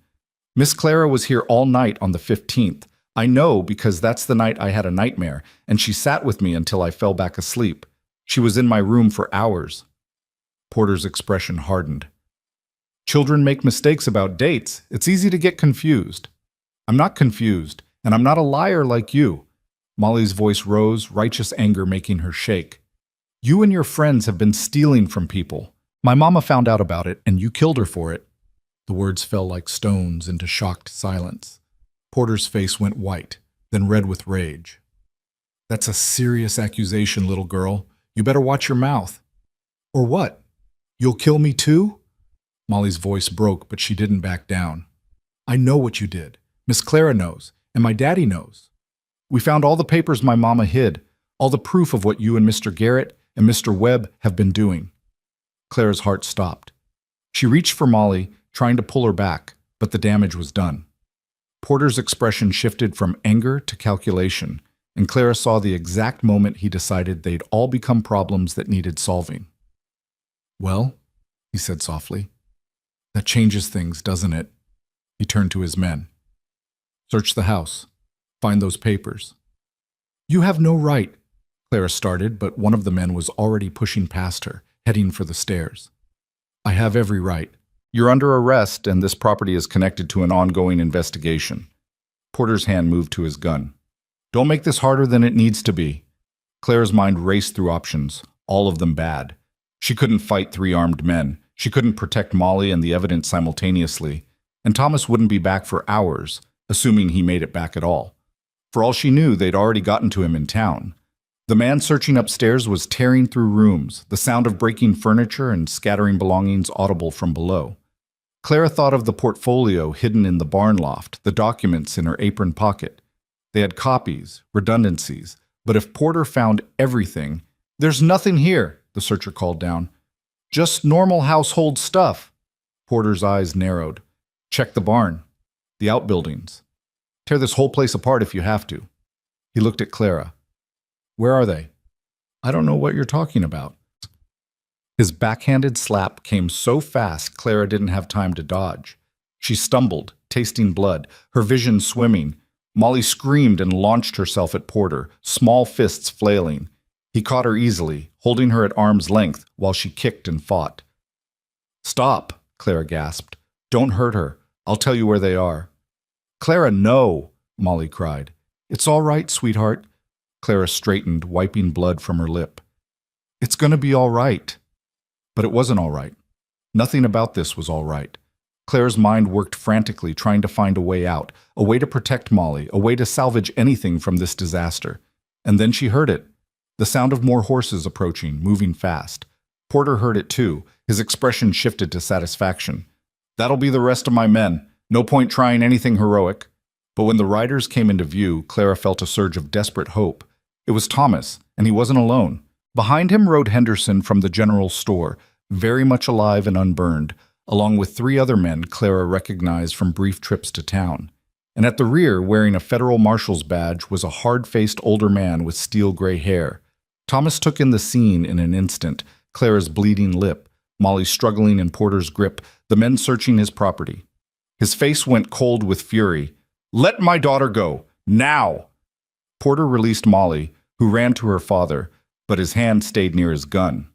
"Miss Clara was here all night on the 15th. I know because that's the night I had a nightmare, and she sat with me until I fell back asleep. She was in my room for hours." Porter's expression hardened. "Children make mistakes about dates. It's easy to get confused." "I'm not confused, and I'm not a liar like you." Molly's voice rose, righteous anger making her shake. "You and your friends have been stealing from people. My mama found out about it, and you killed her for it." The words fell like stones into shocked silence. Porter's face went white, then red with rage. "That's a serious accusation, little girl. You better watch your mouth." "Or what? You'll kill me too?" Molly's voice broke, but she didn't back down. "I know what you did. Miss Clara knows, and my daddy knows. We found all the papers my mama hid, all the proof of what you and Mr. Garrett and Mr. Webb have been doing." Clara's heart stopped. She reached for Molly, trying to pull her back, but the damage was done. Porter's expression shifted from anger to calculation, and Clara saw the exact moment he decided they'd all become problems that needed solving. "Well," he said softly, "that changes things, doesn't it?" He turned to his men. "Search the house. Find those papers." "You have no right," Clara started, but one of the men was already pushing past her, heading for the stairs. "I have every right. You're under arrest, and this property is connected to an ongoing investigation." Porter's hand moved to his gun. "Don't make this harder than it needs to be." Clara's mind raced through options, all of them bad. She couldn't fight 3 armed men. She couldn't protect Molly and the evidence simultaneously. And Thomas wouldn't be back for hours, assuming he made it back at all. For all she knew, they'd already gotten to him in town. The man searching upstairs was tearing through rooms, the sound of breaking furniture and scattering belongings audible from below. Clara thought of the portfolio hidden in the barn loft, the documents in her apron pocket. They had copies, redundancies, but if Porter found everything— "There's nothing here," the searcher called down. "Just normal household stuff." Porter's eyes narrowed. "Check the barn, the outbuildings. Tear this whole place apart if you have to." He looked at Clara. "Where are they?" "I don't know what you're talking about." His backhanded slap came so fast Clara didn't have time to dodge. She stumbled, tasting blood, her vision swimming. Molly screamed and launched herself at Porter, small fists flailing. He caught her easily, holding her at arm's length while she kicked and fought. "Stop," Clara gasped. "Don't hurt her. I'll tell you where they are." "Clara, no," Molly cried. "It's all right, sweetheart." Clara straightened, wiping blood from her lip. "It's going to be all right." But it wasn't all right. Nothing about this was all right. Clara's mind worked frantically, trying to find a way out, a way to protect Molly, a way to salvage anything from this disaster. And then she heard it. The sound of more horses approaching, moving fast. Porter heard it too. His expression shifted to satisfaction. "That'll be the rest of my men. No point trying anything heroic." But when the riders came into view, Clara felt a surge of desperate hope. It was Thomas, and he wasn't alone. Behind him rode Henderson from the general store, very much alive and unburned, along with 3 other men Clara recognized from brief trips to town. And at the rear, wearing a federal marshal's badge, was a hard-faced older man with steel-gray hair. Thomas took in the scene in an instant, Clara's bleeding lip, Molly struggling in Porter's grip, the men searching his property. His face went cold with fury. "Let my daughter go, now!" Porter released Molly, who ran to her father, but his hand stayed near his gun.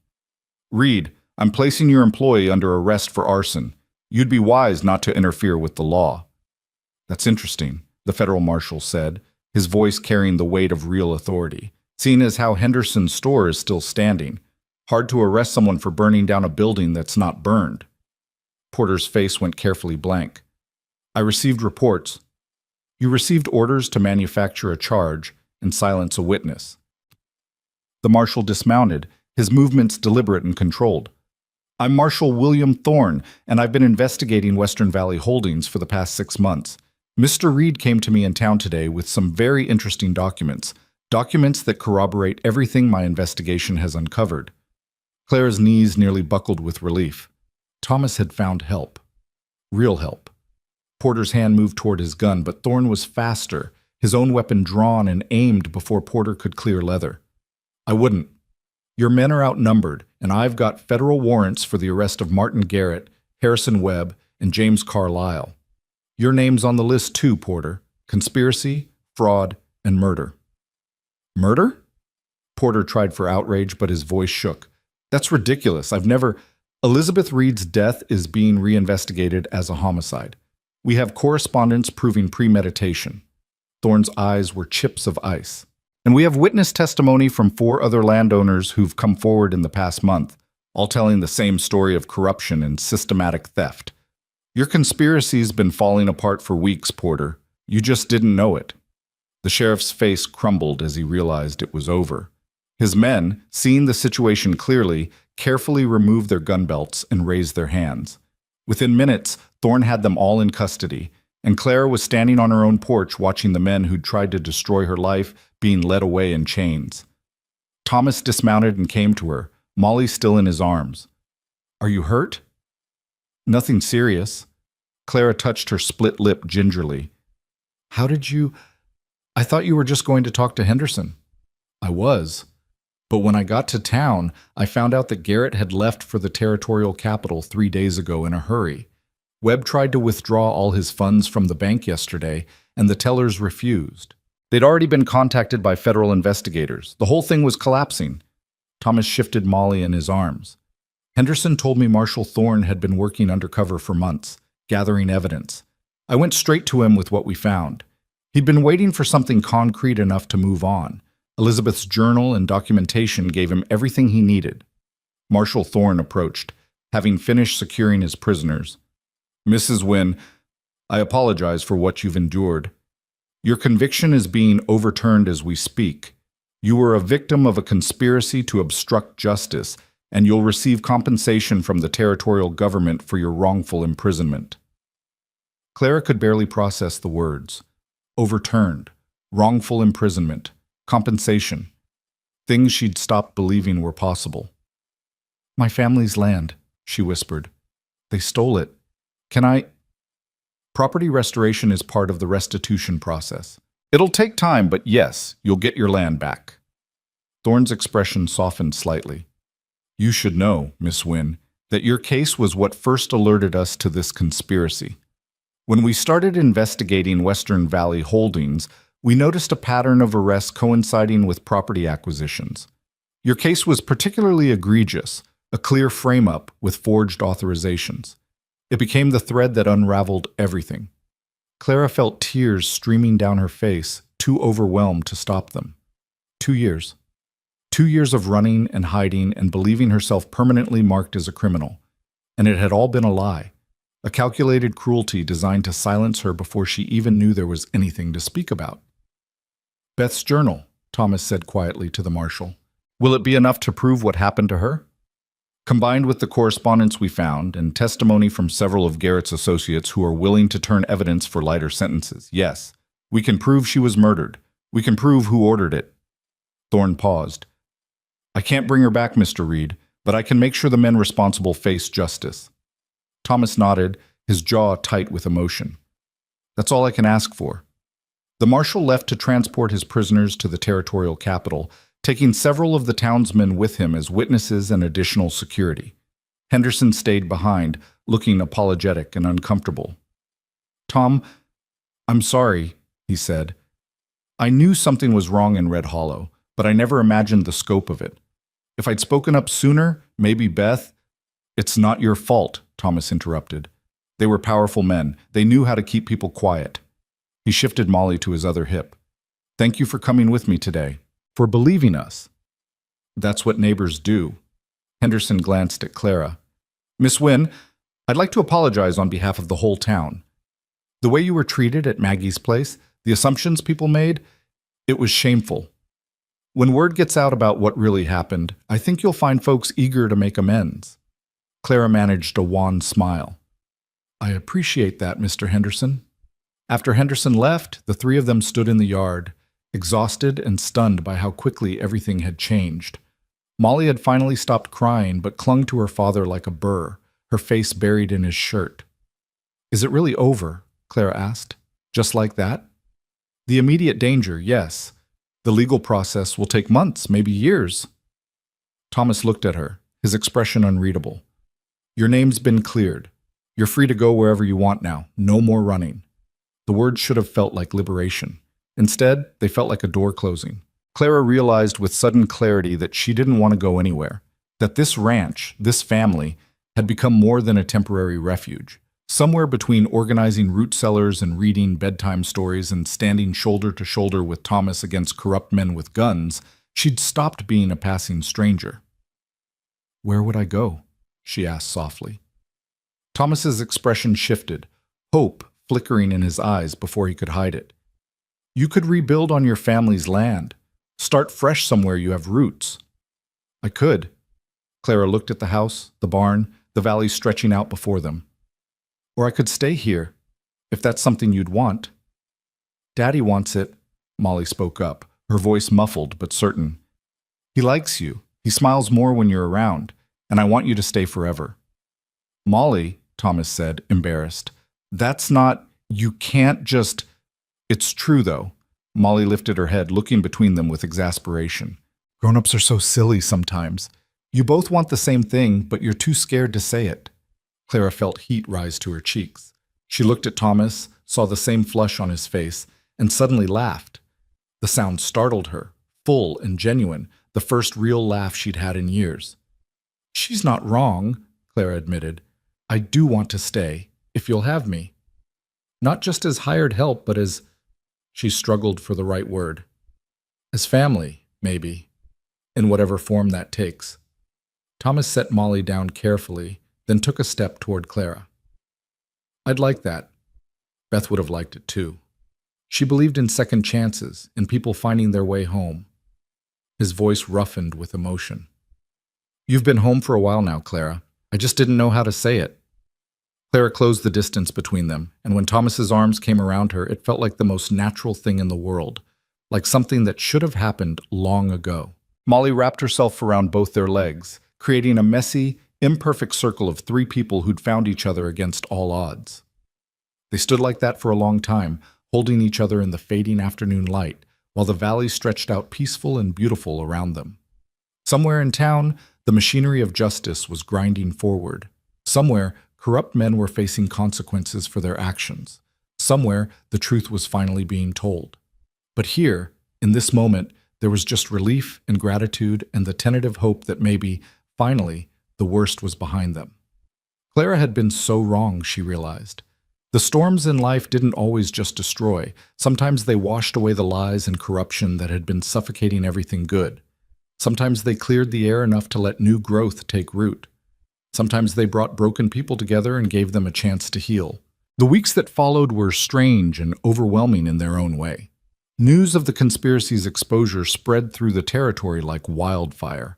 "Reed, I'm placing your employee under arrest for arson. You'd be wise not to interfere with the law." "That's interesting," the federal marshal said, his voice carrying the weight of real authority. "Seeing as how Henderson's store is still standing, hard to arrest someone for burning down a building that's not burned." Porter's face went carefully blank. "I received reports." "You received orders to manufacture a charge and silence a witness." The marshal dismounted, his movements deliberate and controlled. "I'm Marshal William Thorne, and I've been investigating Western Valley Holdings for the past 6 months. Mr. Reed came to me in town today with some very interesting documents that corroborate everything my investigation has uncovered." Clara's knees nearly buckled with relief. Thomas had found help. Real help. Porter's hand moved toward his gun, but Thorne was faster, his own weapon drawn and aimed before Porter could clear leather. "I wouldn't. Your men are outnumbered, and I've got federal warrants for the arrest of Martin Garrett, Harrison Webb, and James Carlisle. Your name's on the list too, Porter. Conspiracy, fraud, and murder." "Murder?" Porter tried for outrage, but his voice shook. "That's ridiculous. Elizabeth Reed's death is being reinvestigated as a homicide. We have correspondence proving premeditation." Thorne's eyes were chips of ice. "And we have witness testimony from 4 other landowners who've come forward in the past month, all telling the same story of corruption and systematic theft. Your conspiracy's been falling apart for weeks, Porter. You just didn't know it." The sheriff's face crumbled as he realized it was over. His men, seeing the situation clearly, carefully removed their gun belts and raised their hands. Within minutes, Thorne had them all in custody, and Clara was standing on her own porch watching the men who'd tried to destroy her life being led away in chains. Thomas dismounted and came to her, Molly still in his arms. Are you hurt? Nothing serious. Clara touched her split lip gingerly. How did you... I thought you were just going to talk to Henderson. I was. But when I got to town, I found out that Garrett had left for the territorial capital 3 days ago in a hurry. Webb tried to withdraw all his funds from the bank yesterday, and the tellers refused. They'd already been contacted by federal investigators. The whole thing was collapsing. Thomas shifted Molly in his arms. Henderson told me Marshal Thorne had been working undercover for months, gathering evidence. I went straight to him with what we found. He'd been waiting for something concrete enough to move on. Elizabeth's journal and documentation gave him everything he needed. Marshal Thorne approached, having finished securing his prisoners. Mrs. Wynne, I apologize for what you've endured. Your conviction is being overturned as we speak. You were a victim of a conspiracy to obstruct justice, and you'll receive compensation from the territorial government for your wrongful imprisonment. Clara could barely process the words. Overturned, wrongful imprisonment, compensation. Things she'd stopped believing were possible. My family's land, she whispered. They stole it. Can I... Property restoration is part of the restitution process. It'll take time, but yes, you'll get your land back. Thorne's expression softened slightly. You should know, Miss Wynne, that your case was what first alerted us to this conspiracy. When we started investigating Western Valley Holdings, we noticed a pattern of arrests coinciding with property acquisitions. Your case was particularly egregious, a clear frame-up with forged authorizations. It became the thread that unraveled everything. Clara felt tears streaming down her face, too overwhelmed to stop them. 2 years. 2 years of running and hiding and believing herself permanently marked as a criminal. And it had all been a lie. A calculated cruelty designed to silence her before she even knew there was anything to speak about. Beth's journal, Thomas said quietly to the marshal. Will it be enough to prove what happened to her? Combined with the correspondence we found and testimony from several of Garrett's associates who are willing to turn evidence for lighter sentences, yes, we can prove she was murdered. We can prove who ordered it. Thorne paused. I can't bring her back, Mr. Reed, but I can make sure the men responsible face justice. Thomas nodded, his jaw tight with emotion. That's all I can ask for. The marshal left to transport his prisoners to the territorial capital, taking several of the townsmen with him as witnesses and additional security. Henderson stayed behind, looking apologetic and uncomfortable. Tom, I'm sorry, he said. I knew something was wrong in Red Hollow, but I never imagined the scope of it. If I'd spoken up sooner, maybe Beth... It's not your fault, Thomas interrupted. They were powerful men. They knew how to keep people quiet. He shifted Molly to his other hip. Thank you for coming with me today. For believing us. That's what neighbors do. Henderson glanced at Clara. Miss Wynne, I'd like to apologize on behalf of the whole town. The way you were treated at Maggie's place, the assumptions people made, it was shameful. When word gets out about what really happened, I think you'll find folks eager to make amends. Clara managed a wan smile. I appreciate that, Mr. Henderson. After Henderson left, the three of them stood in the yard, exhausted and stunned by how quickly everything had changed. Molly had finally stopped crying but clung to her father like a burr, her face buried in his shirt. Is it really over? Clara asked. Just like that? The immediate danger, yes. The legal process will take months, maybe years. Thomas looked at her, his expression unreadable. Your name's been cleared. You're free to go wherever you want now. No more running. The words should have felt like liberation. Instead, they felt like a door closing. Clara realized with sudden clarity that she didn't want to go anywhere, that this ranch, this family, had become more than a temporary refuge. Somewhere between organizing root cellars and reading bedtime stories and standing shoulder to shoulder with Thomas against corrupt men with guns, she'd stopped being a passing stranger. Where would I go? She asked softly. Thomas's expression shifted, hope flickering in his eyes before he could hide it. You could rebuild on your family's land. Start fresh somewhere you have roots. I could. Clara looked at the house, the barn, the valley stretching out before them. Or I could stay here, if that's something you'd want. Daddy wants it, Molly spoke up, her voice muffled but certain. He likes you. He smiles more when you're around, and I want you to stay forever. Molly, Thomas said, embarrassed. That's not, you can't just. It's true, though. Molly lifted her head, looking between them with exasperation. Grown-ups are so silly sometimes. You both want the same thing, but you're too scared to say it. Clara felt heat rise to her cheeks. She looked at Thomas, saw the same flush on his face, and suddenly laughed. The sound startled her, full and genuine, the first real laugh she'd had in years. She's not wrong, Clara admitted. I do want to stay, if you'll have me. Not just as hired help, but as… She struggled for the right word. As family, maybe, in whatever form that takes. Thomas set Molly down carefully, then took a step toward Clara. I'd like that. Beth would have liked it too. She believed in second chances, in people finding their way home. His voice roughened with emotion. You've been home for a while now, Clara. I just didn't know how to say it. Clara closed the distance between them, and when Thomas's arms came around her, it felt like the most natural thing in the world, like something that should have happened long ago. Molly wrapped herself around both their legs, creating a messy, imperfect circle of three people who'd found each other against all odds. They stood like that for a long time, holding each other in the fading afternoon light, while the valley stretched out peaceful and beautiful around them. Somewhere in town, the machinery of justice was grinding forward. Somewhere, corrupt men were facing consequences for their actions. Somewhere, the truth was finally being told. But here, in this moment, there was just relief and gratitude and the tentative hope that maybe, finally, the worst was behind them. Clara had been so wrong, she realized. The storms in life didn't always just destroy. Sometimes they washed away the lies and corruption that had been suffocating everything good. Sometimes they cleared the air enough to let new growth take root. Sometimes they brought broken people together and gave them a chance to heal. The weeks that followed were strange and overwhelming in their own way. News of the conspiracy's exposure spread through the territory like wildfire.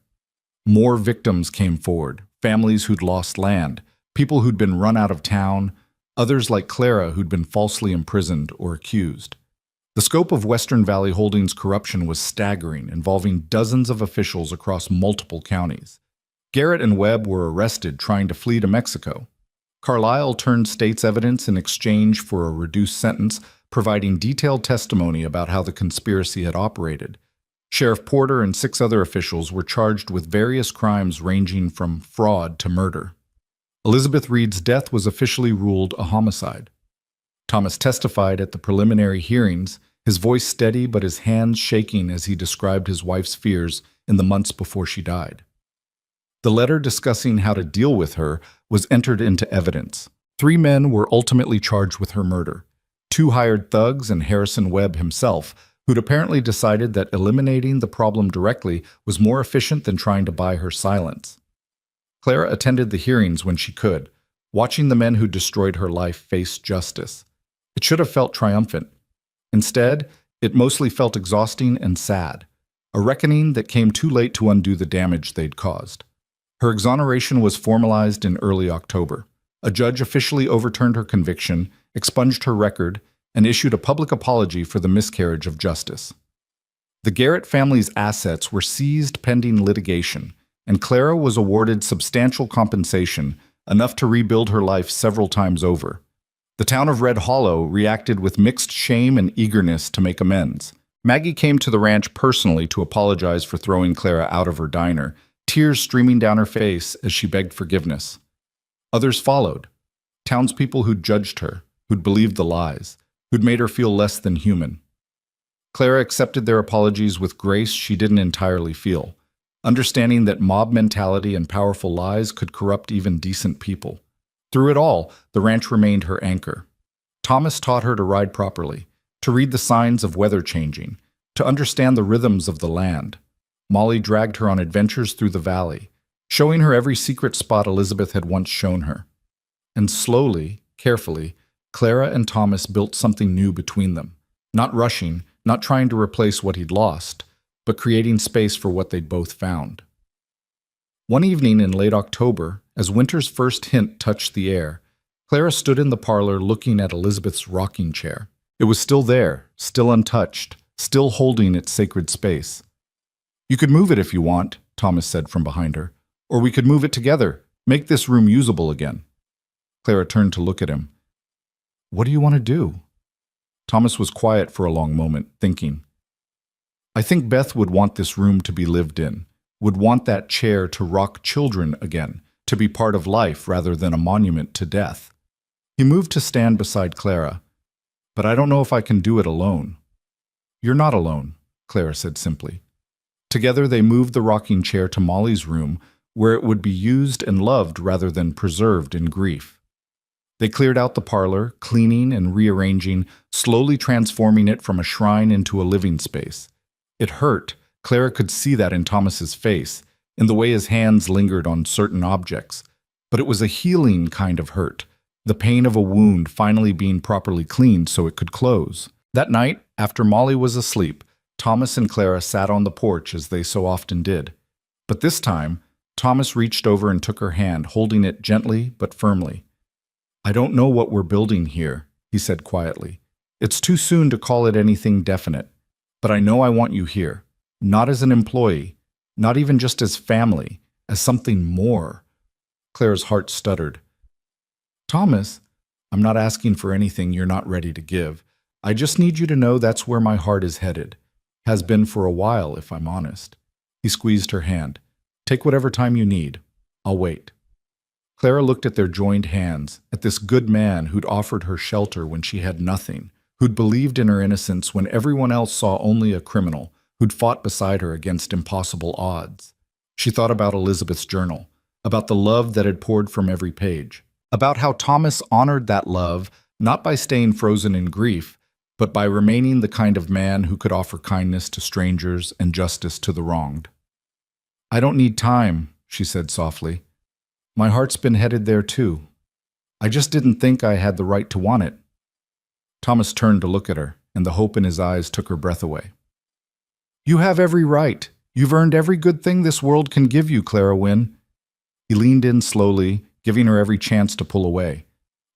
More victims came forward, families who'd lost land, people who'd been run out of town, others like Clara who'd been falsely imprisoned or accused. The scope of Western Valley Holdings' corruption was staggering, involving dozens of officials across multiple counties. Garrett and Webb were arrested trying to flee to Mexico. Carlisle turned state's evidence in exchange for a reduced sentence, providing detailed testimony about how the conspiracy had operated. Sheriff Porter and 6 other officials were charged with various crimes ranging from fraud to murder. Elizabeth Reed's death was officially ruled a homicide. Thomas testified at the preliminary hearings, his voice steady but his hands shaking as he described his wife's fears in the months before she died. The letter discussing how to deal with her was entered into evidence. 3 men were ultimately charged with her murder. 2 hired thugs and Harrison Webb himself, who'd apparently decided that eliminating the problem directly was more efficient than trying to buy her silence. Clara attended the hearings when she could, watching the men who destroyed her life face justice. It should have felt triumphant. Instead, it mostly felt exhausting and sad, a reckoning that came too late to undo the damage they'd caused. Her exoneration was formalized in early October. A judge officially overturned her conviction, expunged her record, and issued a public apology for the miscarriage of justice. The Garrett family's assets were seized pending litigation, and Clara was awarded substantial compensation, enough to rebuild her life several times over. The town of Red Hollow reacted with mixed shame and eagerness to make amends. Maggie came to the ranch personally to apologize for throwing Clara out of her diner, tears streaming down her face as she begged forgiveness. Others followed. Townspeople who'd judged her, who'd believed the lies, who'd made her feel less than human. Clara accepted their apologies with grace she didn't entirely feel, understanding that mob mentality and powerful lies could corrupt even decent people. Through it all, the ranch remained her anchor. Thomas taught her to ride properly, to read the signs of weather changing, to understand the rhythms of the land. Molly dragged her on adventures through the valley, showing her every secret spot Elizabeth had once shown her. And slowly, carefully, Clara and Thomas built something new between them, not rushing, not trying to replace what he'd lost, but creating space for what they'd both found. One evening in late October, as winter's first hint touched the air, Clara stood in the parlor looking at Elizabeth's rocking chair. It was still there, still untouched, still holding its sacred space. "You could move it if you want," Thomas said from behind her. "Or we could move it together, make this room usable again." Clara turned to look at him. What do you want to do? Thomas was quiet for a long moment, thinking. I think Beth would want this room to be lived in, would want that chair to rock children again, to be part of life rather than a monument to death. He moved to stand beside Clara. But I don't know if I can do it alone. You're not alone, Clara said simply. Together they moved the rocking chair to Molly's room, where it would be used and loved rather than preserved in grief. They cleared out the parlor, cleaning and rearranging, slowly transforming it from a shrine into a living space. It hurt. Clara could see that in Thomas's face, in the way his hands lingered on certain objects. But it was a healing kind of hurt, the pain of a wound finally being properly cleaned so it could close. That night, after Molly was asleep, Thomas and Clara sat on the porch as they so often did. But this time, Thomas reached over and took her hand, holding it gently but firmly. I don't know what we're building here, he said quietly. It's too soon to call it anything definite. But I know I want you here, not as an employee, not even just as family, as something more. Clara's heart stuttered. Thomas, I'm not asking for anything you're not ready to give. I just need you to know that's where my heart is headed. Has been for a while, if I'm honest. He squeezed her hand. Take whatever time you need. I'll wait. Clara looked at their joined hands, at this good man who'd offered her shelter when she had nothing, who'd believed in her innocence when everyone else saw only a criminal, who'd fought beside her against impossible odds. She thought about Elizabeth's journal, about the love that had poured from every page, about how Thomas honored that love not by staying frozen in grief, but by remaining the kind of man who could offer kindness to strangers and justice to the wronged. I don't need time, she said softly. My heart's been headed there too. I just didn't think I had the right to want it. Thomas turned to look at her, and the hope in his eyes took her breath away. You have every right. You've earned every good thing this world can give you, Clara Wynne. He leaned in slowly, giving her every chance to pull away.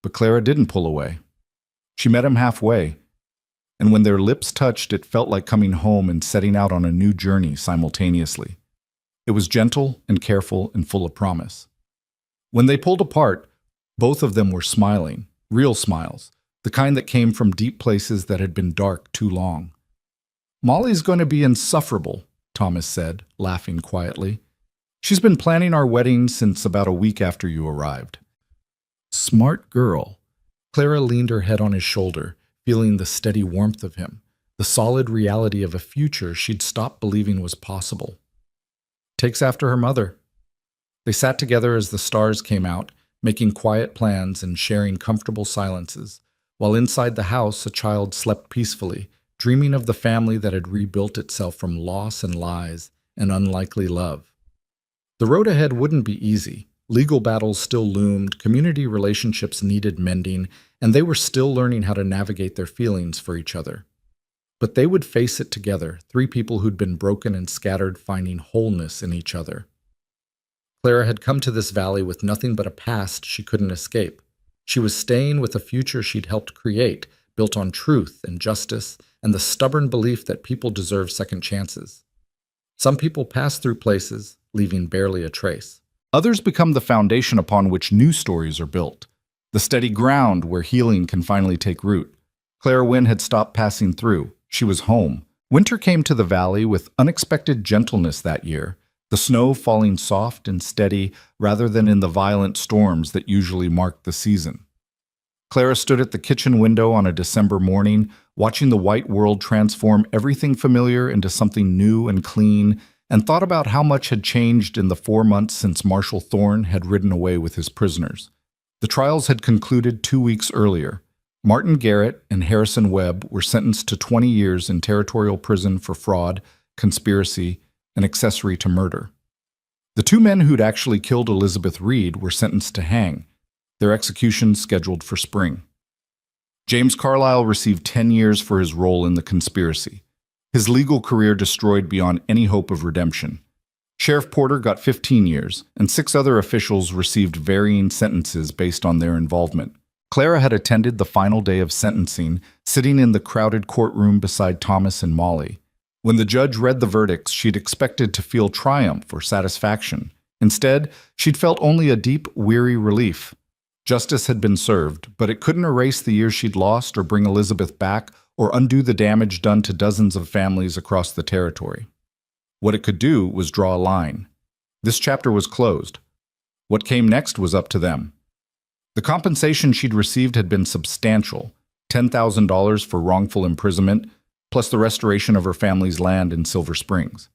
But Clara didn't pull away. She met him halfway, and when their lips touched, it felt like coming home and setting out on a new journey simultaneously. It was gentle and careful and full of promise. When they pulled apart, both of them were smiling, real smiles, the kind that came from deep places that had been dark too long. Molly's going to be insufferable, Thomas said, laughing quietly. She's been planning our wedding since about a week after you arrived. Smart girl. Clara leaned her head on his shoulder, feeling the steady warmth of him, the solid reality of a future she'd stopped believing was possible. Takes after her mother. They sat together as the stars came out, making quiet plans and sharing comfortable silences, while inside the house a child slept peacefully, dreaming of the family that had rebuilt itself from loss and lies and unlikely love. The road ahead wouldn't be easy. Legal battles still loomed, community relationships needed mending, and they were still learning how to navigate their feelings for each other. But they would face it together, three people who'd been broken and scattered, finding wholeness in each other. Clara had come to this valley with nothing but a past she couldn't escape. She was staying with a future she'd helped create, built on truth and justice and the stubborn belief that people deserve second chances. Some people pass through places, leaving barely a trace. Others become the foundation upon which new stories are built, the steady ground where healing can finally take root. Clara Wynne had stopped passing through. She was home. Winter came to the valley with unexpected gentleness that year, the snow falling soft and steady rather than in the violent storms that usually marked the season. Clara stood at the kitchen window on a December morning, watching the white world transform everything familiar into something new and clean, and thought about how much had changed in the 4 months since Marshall Thorne had ridden away with his prisoners. The trials had concluded 2 weeks earlier. Martin Garrett and Harrison Webb were sentenced to 20 years in territorial prison for fraud, conspiracy, and accessory to murder. The two men who'd actually killed Elizabeth Reed were sentenced to hang, their executions scheduled for spring. James Carlisle received 10 years for his role in the conspiracy, his legal career destroyed beyond any hope of redemption. Sheriff Porter got 15 years, and 6 other officials received varying sentences based on their involvement. Clara had attended the final day of sentencing, sitting in the crowded courtroom beside Thomas and Molly. When the judge read the verdicts, she'd expected to feel triumph or satisfaction. Instead, she'd felt only a deep, weary relief. Justice had been served, but it couldn't erase the years she'd lost or bring Elizabeth back or undo the damage done to dozens of families across the territory. What it could do was draw a line. This chapter was closed. What came next was up to them. The compensation she'd received had been substantial, $10,000 for wrongful imprisonment, plus the restoration of her family's land in Silver Springs.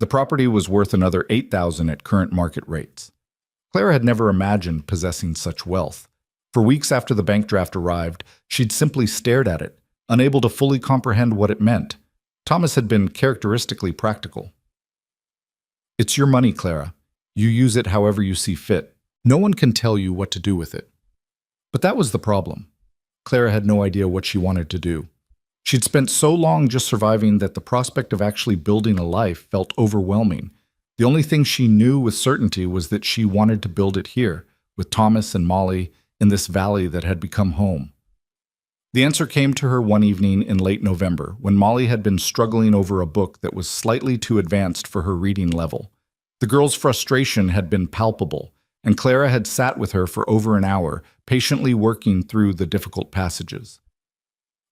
The property was worth another $8,000 at current market rates. Clara had never imagined possessing such wealth. For weeks after the bank draft arrived, she'd simply stared at it, unable to fully comprehend what it meant. Thomas had been characteristically practical. "It's your money, Clara. You use it however you see fit. No one can tell you what to do with it." But that was the problem. Clara had no idea what she wanted to do. She'd spent so long just surviving that the prospect of actually building a life felt overwhelming. The only thing she knew with certainty was that she wanted to build it here, with Thomas and Molly, in this valley that had become home. The answer came to her one evening in late November, when Molly had been struggling over a book that was slightly too advanced for her reading level. The girl's frustration had been palpable, and Clara had sat with her for over an hour, patiently working through the difficult passages.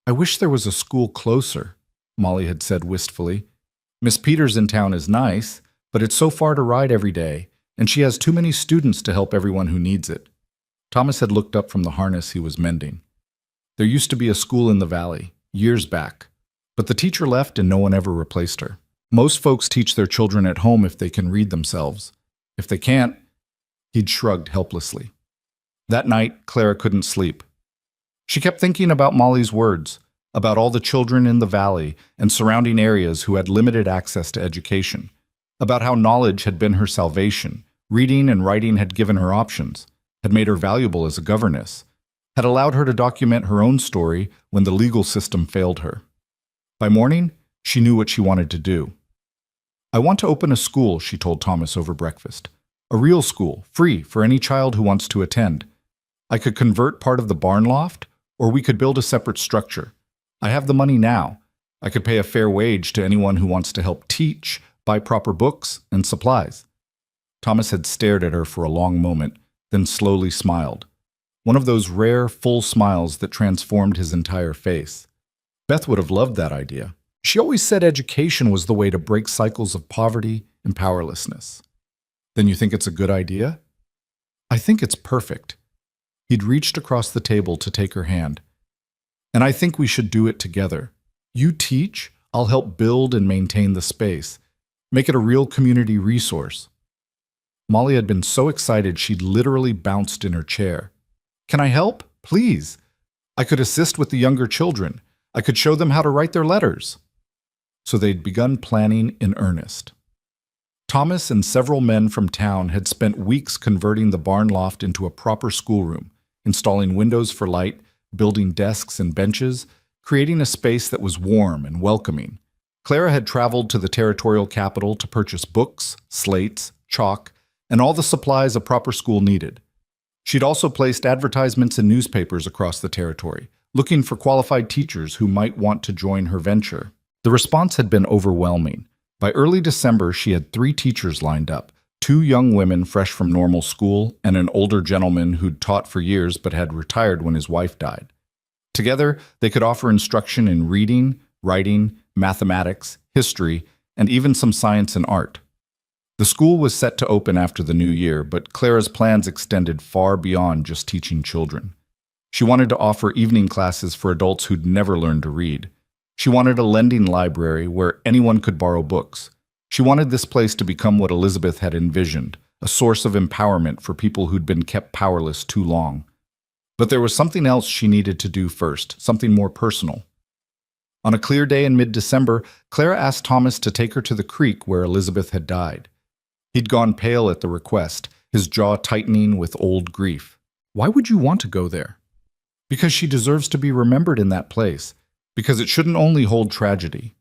"I wish there was a school closer," Molly had said wistfully. "Miss Peters in town is nice, but it's so far to ride every day, and she has too many students to help everyone who needs it." Thomas had looked up from the harness he was mending. "There used to be a school in the valley, years back, but the teacher left and no one ever replaced her. Most folks teach their children at home if they can read themselves. If they can't," he'd shrugged helplessly. That night, Clara couldn't sleep. She kept thinking about Molly's words, about all the children in the valley and surrounding areas who had limited access to education, about how knowledge had been her salvation, reading and writing had given her options, had made her valuable as a governess, had allowed her to document her own story when the legal system failed her. By morning, she knew what she wanted to do. "I want to open a school," she told Thomas over breakfast. "A real school, free for any child who wants to attend. I could convert part of the barn loft, or we could build a separate structure. I have the money now. I could pay a fair wage to anyone who wants to help teach, buy proper books and supplies." Thomas had stared at her for a long moment, then slowly smiled. One of those rare, full smiles that transformed his entire face. Beth would have loved that idea. She always said education was the way to break cycles of poverty and powerlessness. "Then you think it's a good idea?" "I think it's perfect." He'd reached across the table to take her hand. "And I think we should do it together. You teach, I'll help build and maintain the space. Make it a real community resource." Molly had been so excited she'd literally bounced in her chair. "Can I help? Please. I could assist with the younger children. I could show them how to write their letters." So they'd begun planning in earnest. Thomas and several men from town had spent weeks converting the barn loft into a proper schoolroom, installing windows for light, building desks and benches, creating a space that was warm and welcoming. Clara had traveled to the territorial capital to purchase books, slates, chalk, and all the supplies a proper school needed. She'd also placed advertisements in newspapers across the territory, looking for qualified teachers who might want to join her venture. The response had been overwhelming. By early December, she had 3 teachers lined up, 2 young women fresh from normal school and an older gentleman who'd taught for years but had retired when his wife died. Together, they could offer instruction in reading, writing, mathematics, history, and even some science and art. The school was set to open after the new year, but Clara's plans extended far beyond just teaching children. She wanted to offer evening classes for adults who'd never learned to read. She wanted a lending library where anyone could borrow books. She wanted this place to become what Elizabeth had envisioned, a source of empowerment for people who'd been kept powerless too long. But there was something else she needed to do first, something more personal. On a clear day in mid-December, Clara asked Thomas to take her to the creek where Elizabeth had died. He'd gone pale at the request, his jaw tightening with old grief. "Why would you want to go there?" "Because she deserves to be remembered in that place. Because it shouldn't only hold tragedy."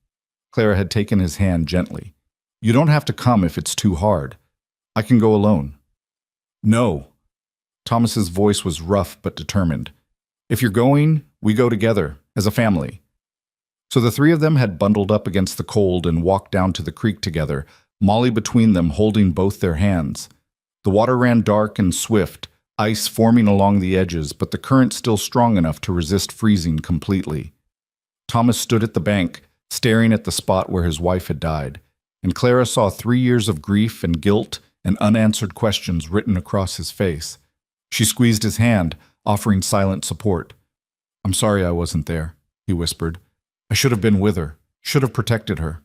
Clara had taken his hand gently. "You don't have to come if it's too hard. I can go alone." "No." Thomas's voice was rough but determined. "If you're going, we go together, as a family." So the 3 of them had bundled up against the cold and walked down to the creek together, Molly between them holding both their hands. The water ran dark and swift, ice forming along the edges, but the current still strong enough to resist freezing completely. Thomas stood at the bank, staring at the spot where his wife had died, and Clara saw 3 years of grief and guilt and unanswered questions written across his face. She squeezed his hand, offering silent support. "I'm sorry I wasn't there," he whispered. "I should have been with her, should have protected her."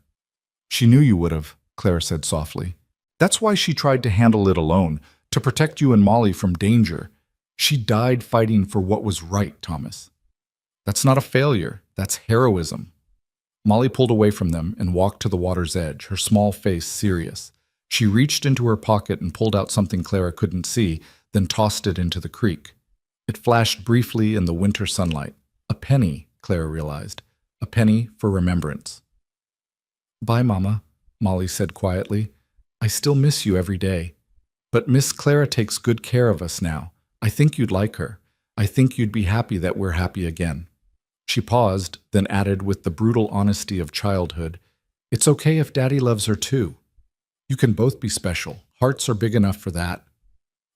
"She knew you would have," Clara said softly. "That's why she tried to handle it alone, to protect you and Molly from danger. She died fighting for what was right, Thomas. That's not a failure, that's heroism." Molly pulled away from them and walked to the water's edge, her small face serious. She reached into her pocket and pulled out something Clara couldn't see, then tossed it into the creek. It flashed briefly in the winter sunlight. A penny, Clara realized. A penny for remembrance. "Bye, Mama," Molly said quietly. "I still miss you every day. But Miss Clara takes good care of us now. I think you'd like her. I think you'd be happy that we're happy again." She paused, then added with the brutal honesty of childhood, "It's okay if Daddy loves her too. You can both be special. Hearts are big enough for that."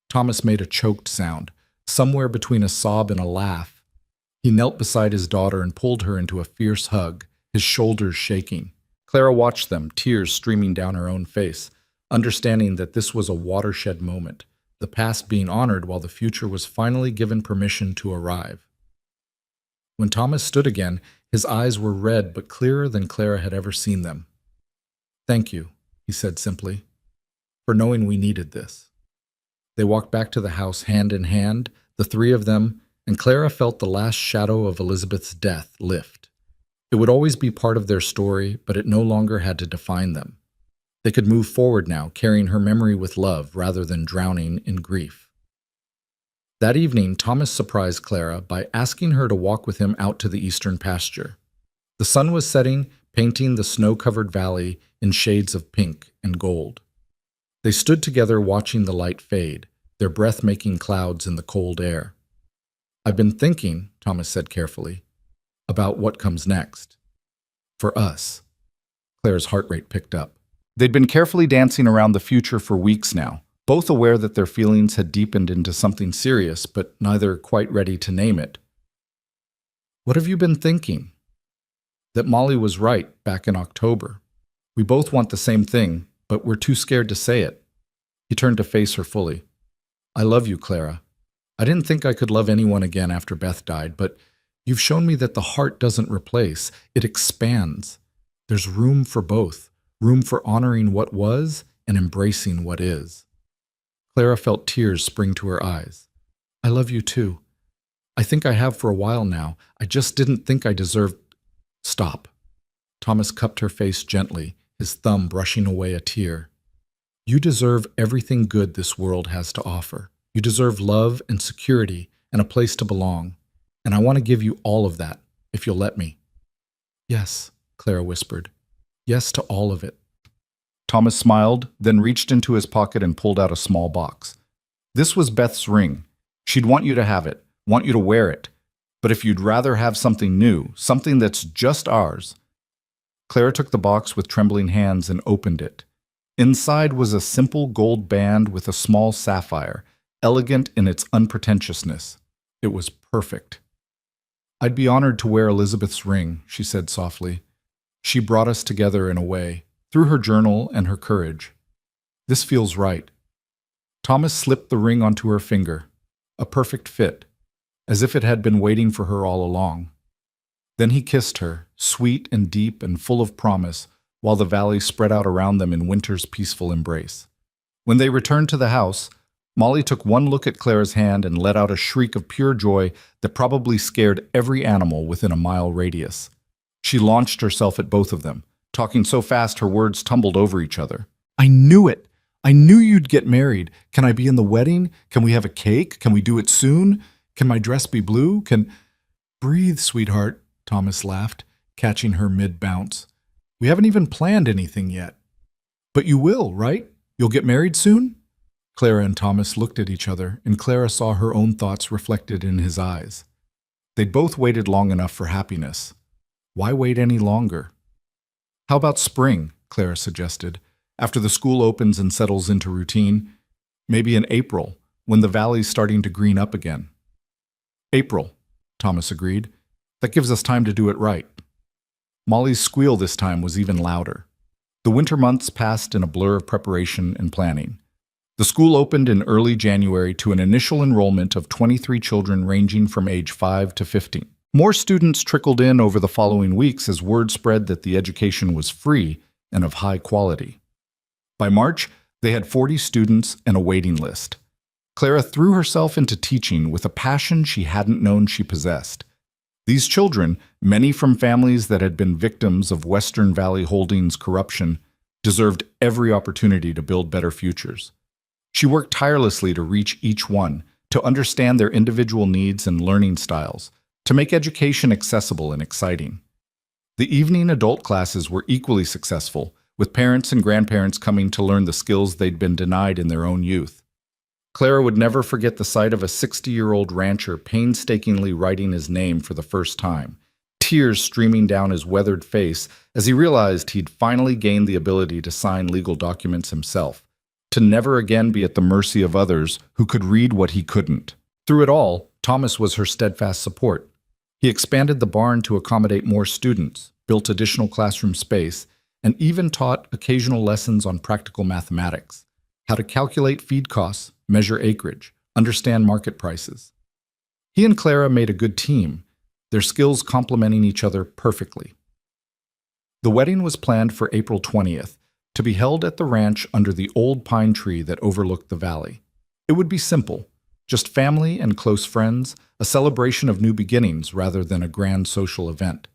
Thomas made a choked sound, somewhere between a sob and a laugh. He knelt beside his daughter and pulled her into a fierce hug, his shoulders shaking. Clara watched them, tears streaming down her own face, understanding that this was a watershed moment, the past being honored while the future was finally given permission to arrive. When Thomas stood again, his eyes were red but clearer than Clara had ever seen them. "Thank you," he said simply, "for knowing we needed this." They walked back to the house hand in hand, the three of them, and Clara felt the last shadow of Elizabeth's death lift. It would always be part of their story, but it no longer had to define them. They could move forward now, carrying her memory with love rather than drowning in grief. That evening, Thomas surprised Clara by asking her to walk with him out to the eastern pasture. The sun was setting, painting the snow-covered valley in shades of pink and gold. They stood together watching the light fade, their breath-making clouds in the cold air. "I've been thinking," Thomas said carefully, "about what comes next. For us." Clara's heart rate picked up. They'd been carefully dancing around the future for weeks now, both aware that their feelings had deepened into something serious, but neither quite ready to name it. "What have you been thinking?" "That Molly was right back in October. We both want the same thing, but we're too scared to say it." He turned to face her fully. "I love you, Clara. I didn't think I could love anyone again after Beth died, but you've shown me that the heart doesn't replace, it expands. There's room for both, room for honoring what was and embracing what is." Clara felt tears spring to her eyes. "I love you too. I think I have for a while now. I just didn't think I deserved—" "Stop." Thomas cupped her face gently, his thumb brushing away a tear. "You deserve everything good this world has to offer. You deserve love and security and a place to belong. And I want to give you all of that, if you'll let me." "Yes," Clara whispered. "Yes to all of it." Thomas smiled, then reached into his pocket and pulled out a small box. This was Beth's ring. She'd want you to have it, want you to wear it. But if you'd rather have something new, something that's just ours. Clara took the box with trembling hands and opened it. Inside was a simple gold band with a small sapphire, elegant in its unpretentiousness. It was perfect. "I'd be honored to wear Elizabeth's ring," she said softly. "She brought us together in a way, through her journal and her courage. This feels right." Thomas slipped the ring onto her finger, a perfect fit, as if it had been waiting for her all along. Then he kissed her, sweet and deep and full of promise, while the valley spread out around them in winter's peaceful embrace. When they returned to the house, Molly took one look at Clara's hand and let out a shriek of pure joy that probably scared every animal within a mile radius. She launched herself at both of them, talking so fast her words tumbled over each other. "I knew it! I knew you'd get married. Can I be in the wedding? Can we have a cake? Can we do it soon? Can my dress be blue? Can—" "Breathe, sweetheart," Thomas laughed, catching her mid-bounce. "We haven't even planned anything yet." "But you will, right? You'll get married soon?" Clara and Thomas looked at each other, and Clara saw her own thoughts reflected in his eyes. They'd both waited long enough for happiness. Why wait any longer? "How about spring?" Clara suggested. "After the school opens and settles into routine. Maybe in April, when the valley's starting to green up again. April, Thomas agreed. That gives us time to do it right. Molly's squeal this time was even louder. The winter months passed in a blur of preparation and planning. The school opened in early January to an initial enrollment of 23 children ranging from age 5 to 15. More students trickled in over the following weeks as word spread that the education was free and of high quality. By March, they had 40 students and a waiting list. Clara threw herself into teaching with a passion she hadn't known she possessed. These children, many from families that had been victims of Western Valley Holdings corruption, deserved every opportunity to build better futures. She worked tirelessly to reach each one, to understand their individual needs and learning styles, to make education accessible and exciting. The evening adult classes were equally successful, with parents and grandparents coming to learn the skills they'd been denied in their own youth. Clara would never forget the sight of a 60-year-old rancher painstakingly writing his name for the first time, tears streaming down his weathered face as he realized he'd finally gained the ability to sign legal documents himself, to never again be at the mercy of others who could read what he couldn't. Through it all, Thomas was her steadfast support. He expanded the barn to accommodate more students, built additional classroom space, and even taught occasional lessons on practical mathematics, how to calculate feed costs, measure acreage, understand market prices. He and Clara made a good team, their skills complementing each other perfectly. The wedding was planned for April 20th, to be held at the ranch under the old pine tree that overlooked the valley. It would be simple, just family and close friends, a celebration of new beginnings rather than a grand social event.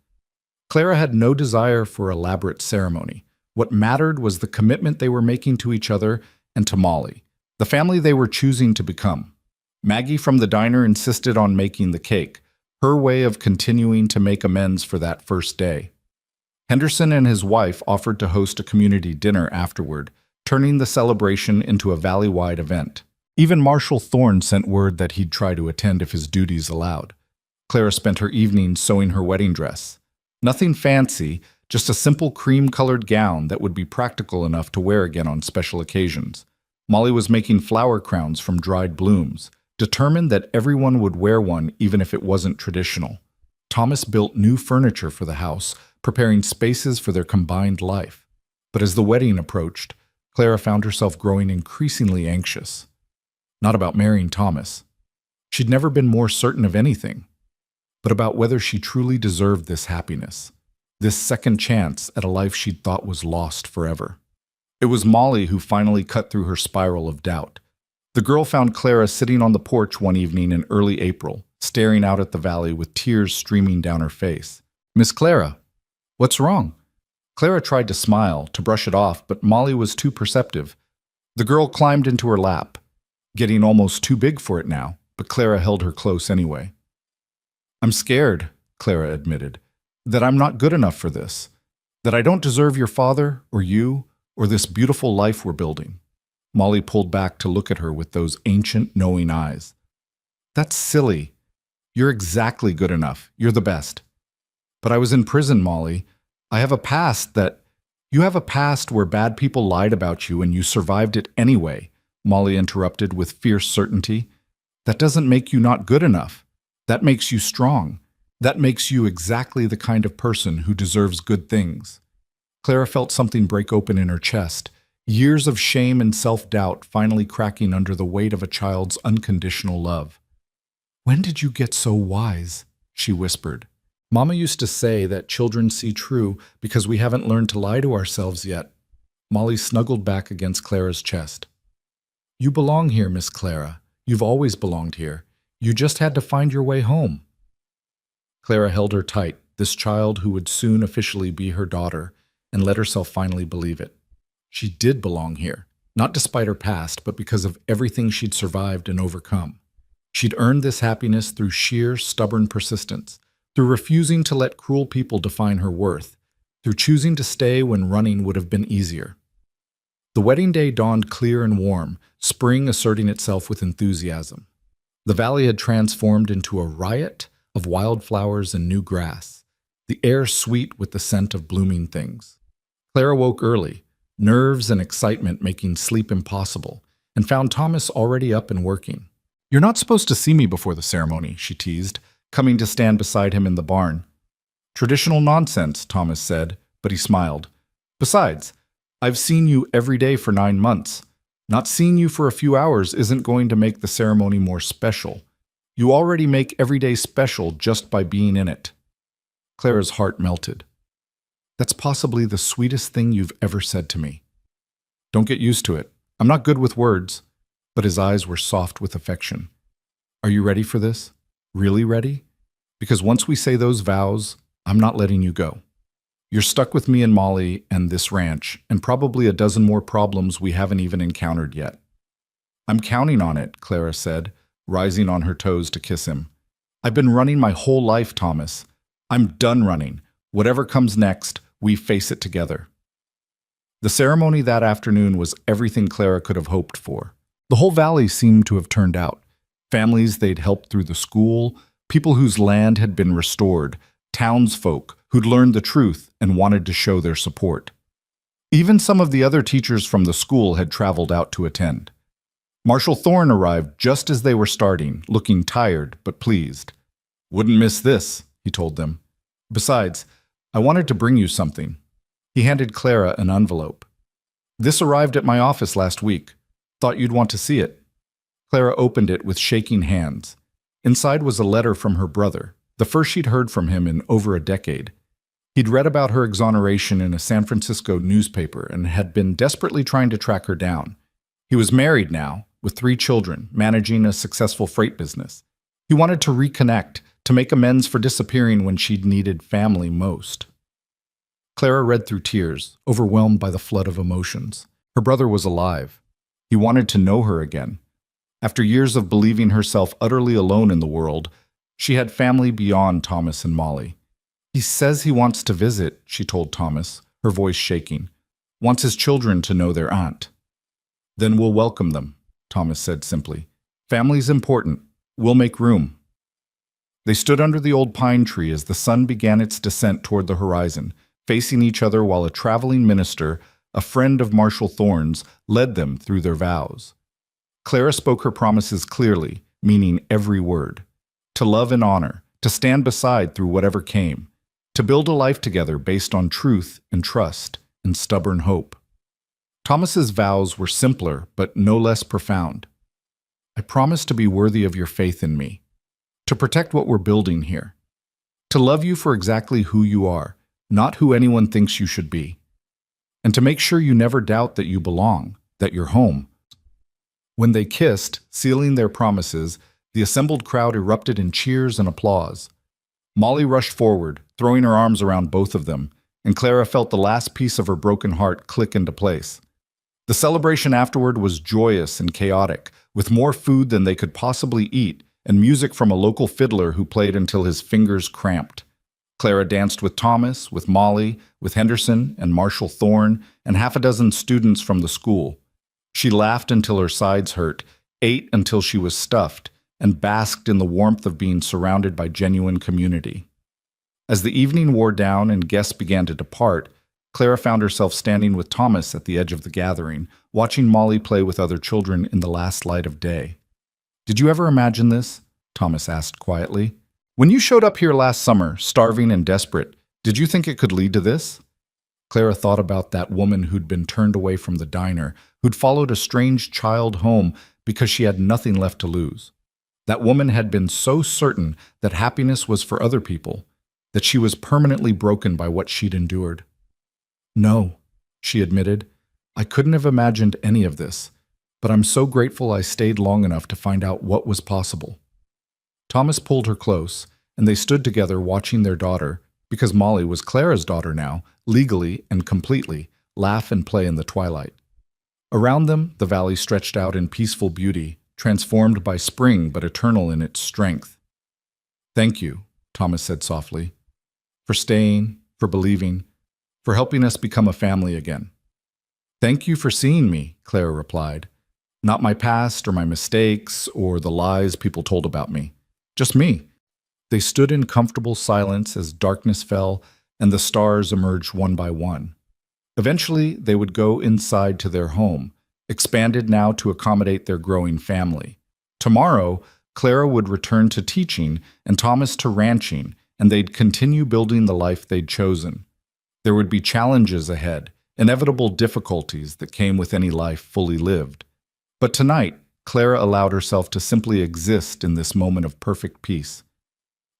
Clara had no desire for elaborate ceremony. What mattered was the commitment they were making to each other and to Molly, the family they were choosing to become. Maggie from the diner insisted on making the cake, her way of continuing to make amends for that first day. Henderson and his wife offered to host a community dinner afterward, turning the celebration into a valley-wide event. Even Marshall Thorne sent word that he'd try to attend if his duties allowed. Clara spent her evening sewing her wedding dress. Nothing fancy, just a simple cream-colored gown that would be practical enough to wear again on special occasions. Molly was making flower crowns from dried blooms, determined that everyone would wear one even if it wasn't traditional. Thomas built new furniture for the house, preparing spaces for their combined life. But as the wedding approached, Clara found herself growing increasingly anxious. Not about marrying Thomas. She'd never been more certain of anything, but about whether she truly deserved this happiness, this second chance at a life she'd thought was lost forever. It was Molly who finally cut through her spiral of doubt. The girl found Clara sitting on the porch one evening in early April, staring out at the valley with tears streaming down her face. "Miss Clara, what's wrong?" Clara tried to smile, to brush it off, but Molly was too perceptive. The girl climbed into her lap, getting almost too big for it now, but Clara held her close anyway. "I'm scared," Clara admitted, "that I'm not good enough for this, that I don't deserve your father, or you, or this beautiful life we're building." Molly pulled back to look at her with those ancient, knowing eyes. "That's silly. You're exactly good enough. You're the best." "But I was in prison, Molly. I have a past that—" "You have a past where bad people lied about you and you survived it anyway," Molly interrupted with fierce certainty. "That doesn't make you not good enough. That makes you strong. That makes you exactly the kind of person who deserves good things." Clara felt something break open in her chest, years of shame and self-doubt finally cracking under the weight of a child's unconditional love. "When did you get so wise?" she whispered. "Mama used to say that children see true because we haven't learned to lie to ourselves yet." Molly snuggled back against Clara's chest. "You belong here, Miss Clara. You've always belonged here. You just had to find your way home." Clara held her tight, this child who would soon officially be her daughter, and let herself finally believe it. She did belong here, not despite her past, but because of everything she'd survived and overcome. She'd earned this happiness through sheer, stubborn persistence, through refusing to let cruel people define her worth, through choosing to stay when running would have been easier. The wedding day dawned clear and warm, spring asserting itself with enthusiasm. The valley had transformed into a riot of wildflowers and new grass, the air sweet with the scent of blooming things. Clara woke early, nerves and excitement making sleep impossible, and found Thomas already up and working. "You're not supposed to see me before the ceremony," she teased, coming to stand beside him in the barn. "Traditional nonsense," Thomas said, but he smiled. "Besides, I've seen you every day for 9 months. Not seeing you for a few hours isn't going to make the ceremony more special. You already make every day special just by being in it." Clara's heart melted. "That's possibly the sweetest thing you've ever said to me." "Don't get used to it. I'm not good with words." But his eyes were soft with affection. "Are you ready for this? Really ready? Because once we say those vows, I'm not letting you go. You're stuck with me and Molly and this ranch, and probably a dozen more problems we haven't even encountered yet." "I'm counting on it," Clara said, rising on her toes to kiss him. "I've been running my whole life, Thomas. I'm done running. Whatever comes next, we face it together." The ceremony that afternoon was everything Clara could have hoped for. The whole valley seemed to have turned out. Families they'd helped through the school, people whose land had been restored, townsfolk who'd learned the truth and wanted to show their support. Even some of the other teachers from the school had traveled out to attend. Marshall Thorne arrived just as they were starting, looking tired but pleased. "Wouldn't miss this," he told them. "Besides, I wanted to bring you something." He handed Clara an envelope. "This arrived at my office last week. Thought you'd want to see it." Clara opened it with shaking hands. Inside was a letter from her brother, the first she'd heard from him in over a decade. He'd read about her exoneration in a San Francisco newspaper and had been desperately trying to track her down. He was married now, with 3 children, managing a successful freight business. He wanted to reconnect, to make amends for disappearing when she'd needed family most. Clara read through tears, overwhelmed by the flood of emotions. Her brother was alive. He wanted to know her again. After years of believing herself utterly alone in the world, she had family beyond Thomas and Molly. "He says he wants to visit," she told Thomas, her voice shaking. "Wants his children to know their aunt." "Then we'll welcome them," Thomas said simply. "Family's important. We'll make room." They stood under the old pine tree as the sun began its descent toward the horizon, facing each other while a traveling minister, a friend of Marshall Thorne's, led them through their vows. Clara spoke her promises clearly, meaning every word. To love and honor, to stand beside through whatever came, to build a life together based on truth and trust and stubborn hope. Thomas's vows were simpler, but no less profound. "I promise to be worthy of your faith in me, to protect what we're building here, to love you for exactly who you are, not who anyone thinks you should be, and to make sure you never doubt that you belong, that you're home." When they kissed, sealing their promises, the assembled crowd erupted in cheers and applause. Molly rushed forward, throwing her arms around both of them, and Clara felt the last piece of her broken heart click into place. The celebration afterward was joyous and chaotic, with more food than they could possibly eat, and music from a local fiddler who played until his fingers cramped. Clara danced with Thomas, with Molly, with Henderson and Marshall Thorne, and half a dozen students from the school. She laughed until her sides hurt, ate until she was stuffed, and basked in the warmth of being surrounded by genuine community. As the evening wore down and guests began to depart, Clara found herself standing with Thomas at the edge of the gathering, watching Molly play with other children in the last light of day. "Did you ever imagine this?" Thomas asked quietly. "When you showed up here last summer, starving and desperate, did you think it could lead to this?" Clara thought about that woman who'd been turned away from the diner, who'd followed a strange child home because she had nothing left to lose. That woman had been so certain that happiness was for other people, that she was permanently broken by what she'd endured. "No," she admitted, "I couldn't have imagined any of this, but I'm so grateful I stayed long enough to find out what was possible." Thomas pulled her close, and they stood together watching their daughter, because Molly was Clara's daughter now, legally and completely, laugh and play in the twilight. Around them, the valley stretched out in peaceful beauty, transformed by spring but eternal in its strength. "Thank you," Thomas said softly, "for staying, for believing, for helping us become a family again." "Thank you for seeing me," Clara replied. "Not my past or my mistakes or the lies people told about me. Just me." They stood in comfortable silence as darkness fell and the stars emerged one by one. Eventually, they would go inside to their home, expanded now to accommodate their growing family. Tomorrow, Clara would return to teaching and Thomas to ranching, and they'd continue building the life they'd chosen. There would be challenges ahead, inevitable difficulties that came with any life fully lived. But tonight, Clara allowed herself to simply exist in this moment of perfect peace.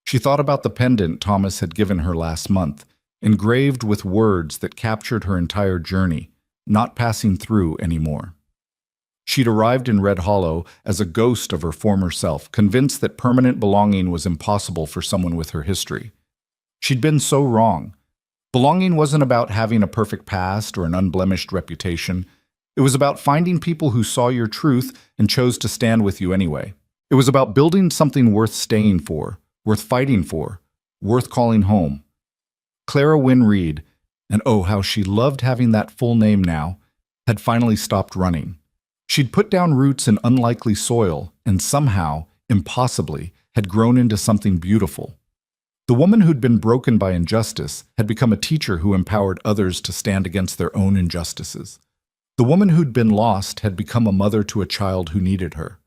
She thought about the pendant Thomas had given her last month, engraved with words that captured her entire journey, not passing through anymore. She'd arrived in Red Hollow as a ghost of her former self, convinced that permanent belonging was impossible for someone with her history. She'd been so wrong. Belonging wasn't about having a perfect past or an unblemished reputation. It was about finding people who saw your truth and chose to stand with you anyway. It was about building something worth staying for, worth fighting for, worth calling home. Clara Wynne Reed, and oh, how she loved having that full name now, had finally stopped running. She'd put down roots in unlikely soil and somehow, impossibly, had grown into something beautiful. The woman who'd been broken by injustice had become a teacher who empowered others to stand against their own injustices. The woman who'd been lost had become a mother to a child who needed her.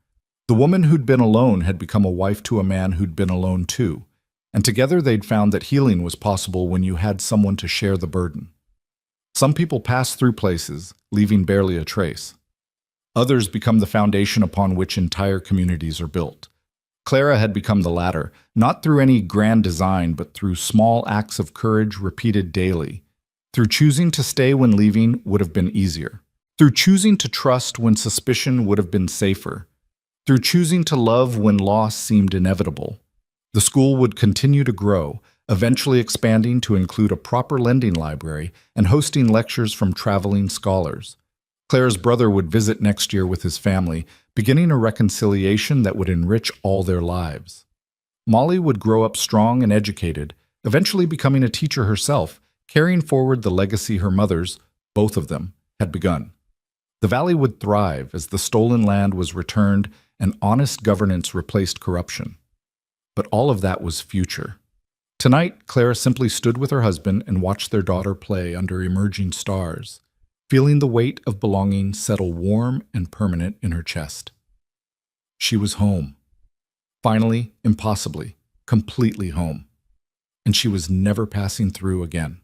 The woman who'd been alone had become a wife to a man who'd been alone too. And together they'd found that healing was possible when you had someone to share the burden. Some people pass through places, leaving barely a trace. Others become the foundation upon which entire communities are built. Clara had become the latter, not through any grand design, but through small acts of courage repeated daily. Through choosing to stay when leaving would have been easier. Through choosing to trust when suspicion would have been safer. Through choosing to love when loss seemed inevitable. The school would continue to grow, eventually expanding to include a proper lending library and hosting lectures from traveling scholars. Clara's brother would visit next year with his family, beginning a reconciliation that would enrich all their lives. Molly would grow up strong and educated, eventually becoming a teacher herself, carrying forward the legacy her mothers, both of them, had begun. The valley would thrive as the stolen land was returned and honest governance replaced corruption. But all of that was future. Tonight, Clara simply stood with her husband and watched their daughter play under emerging stars, feeling the weight of belonging settle warm and permanent in her chest. She was home. Finally, impossibly, completely home. And she was never passing through again.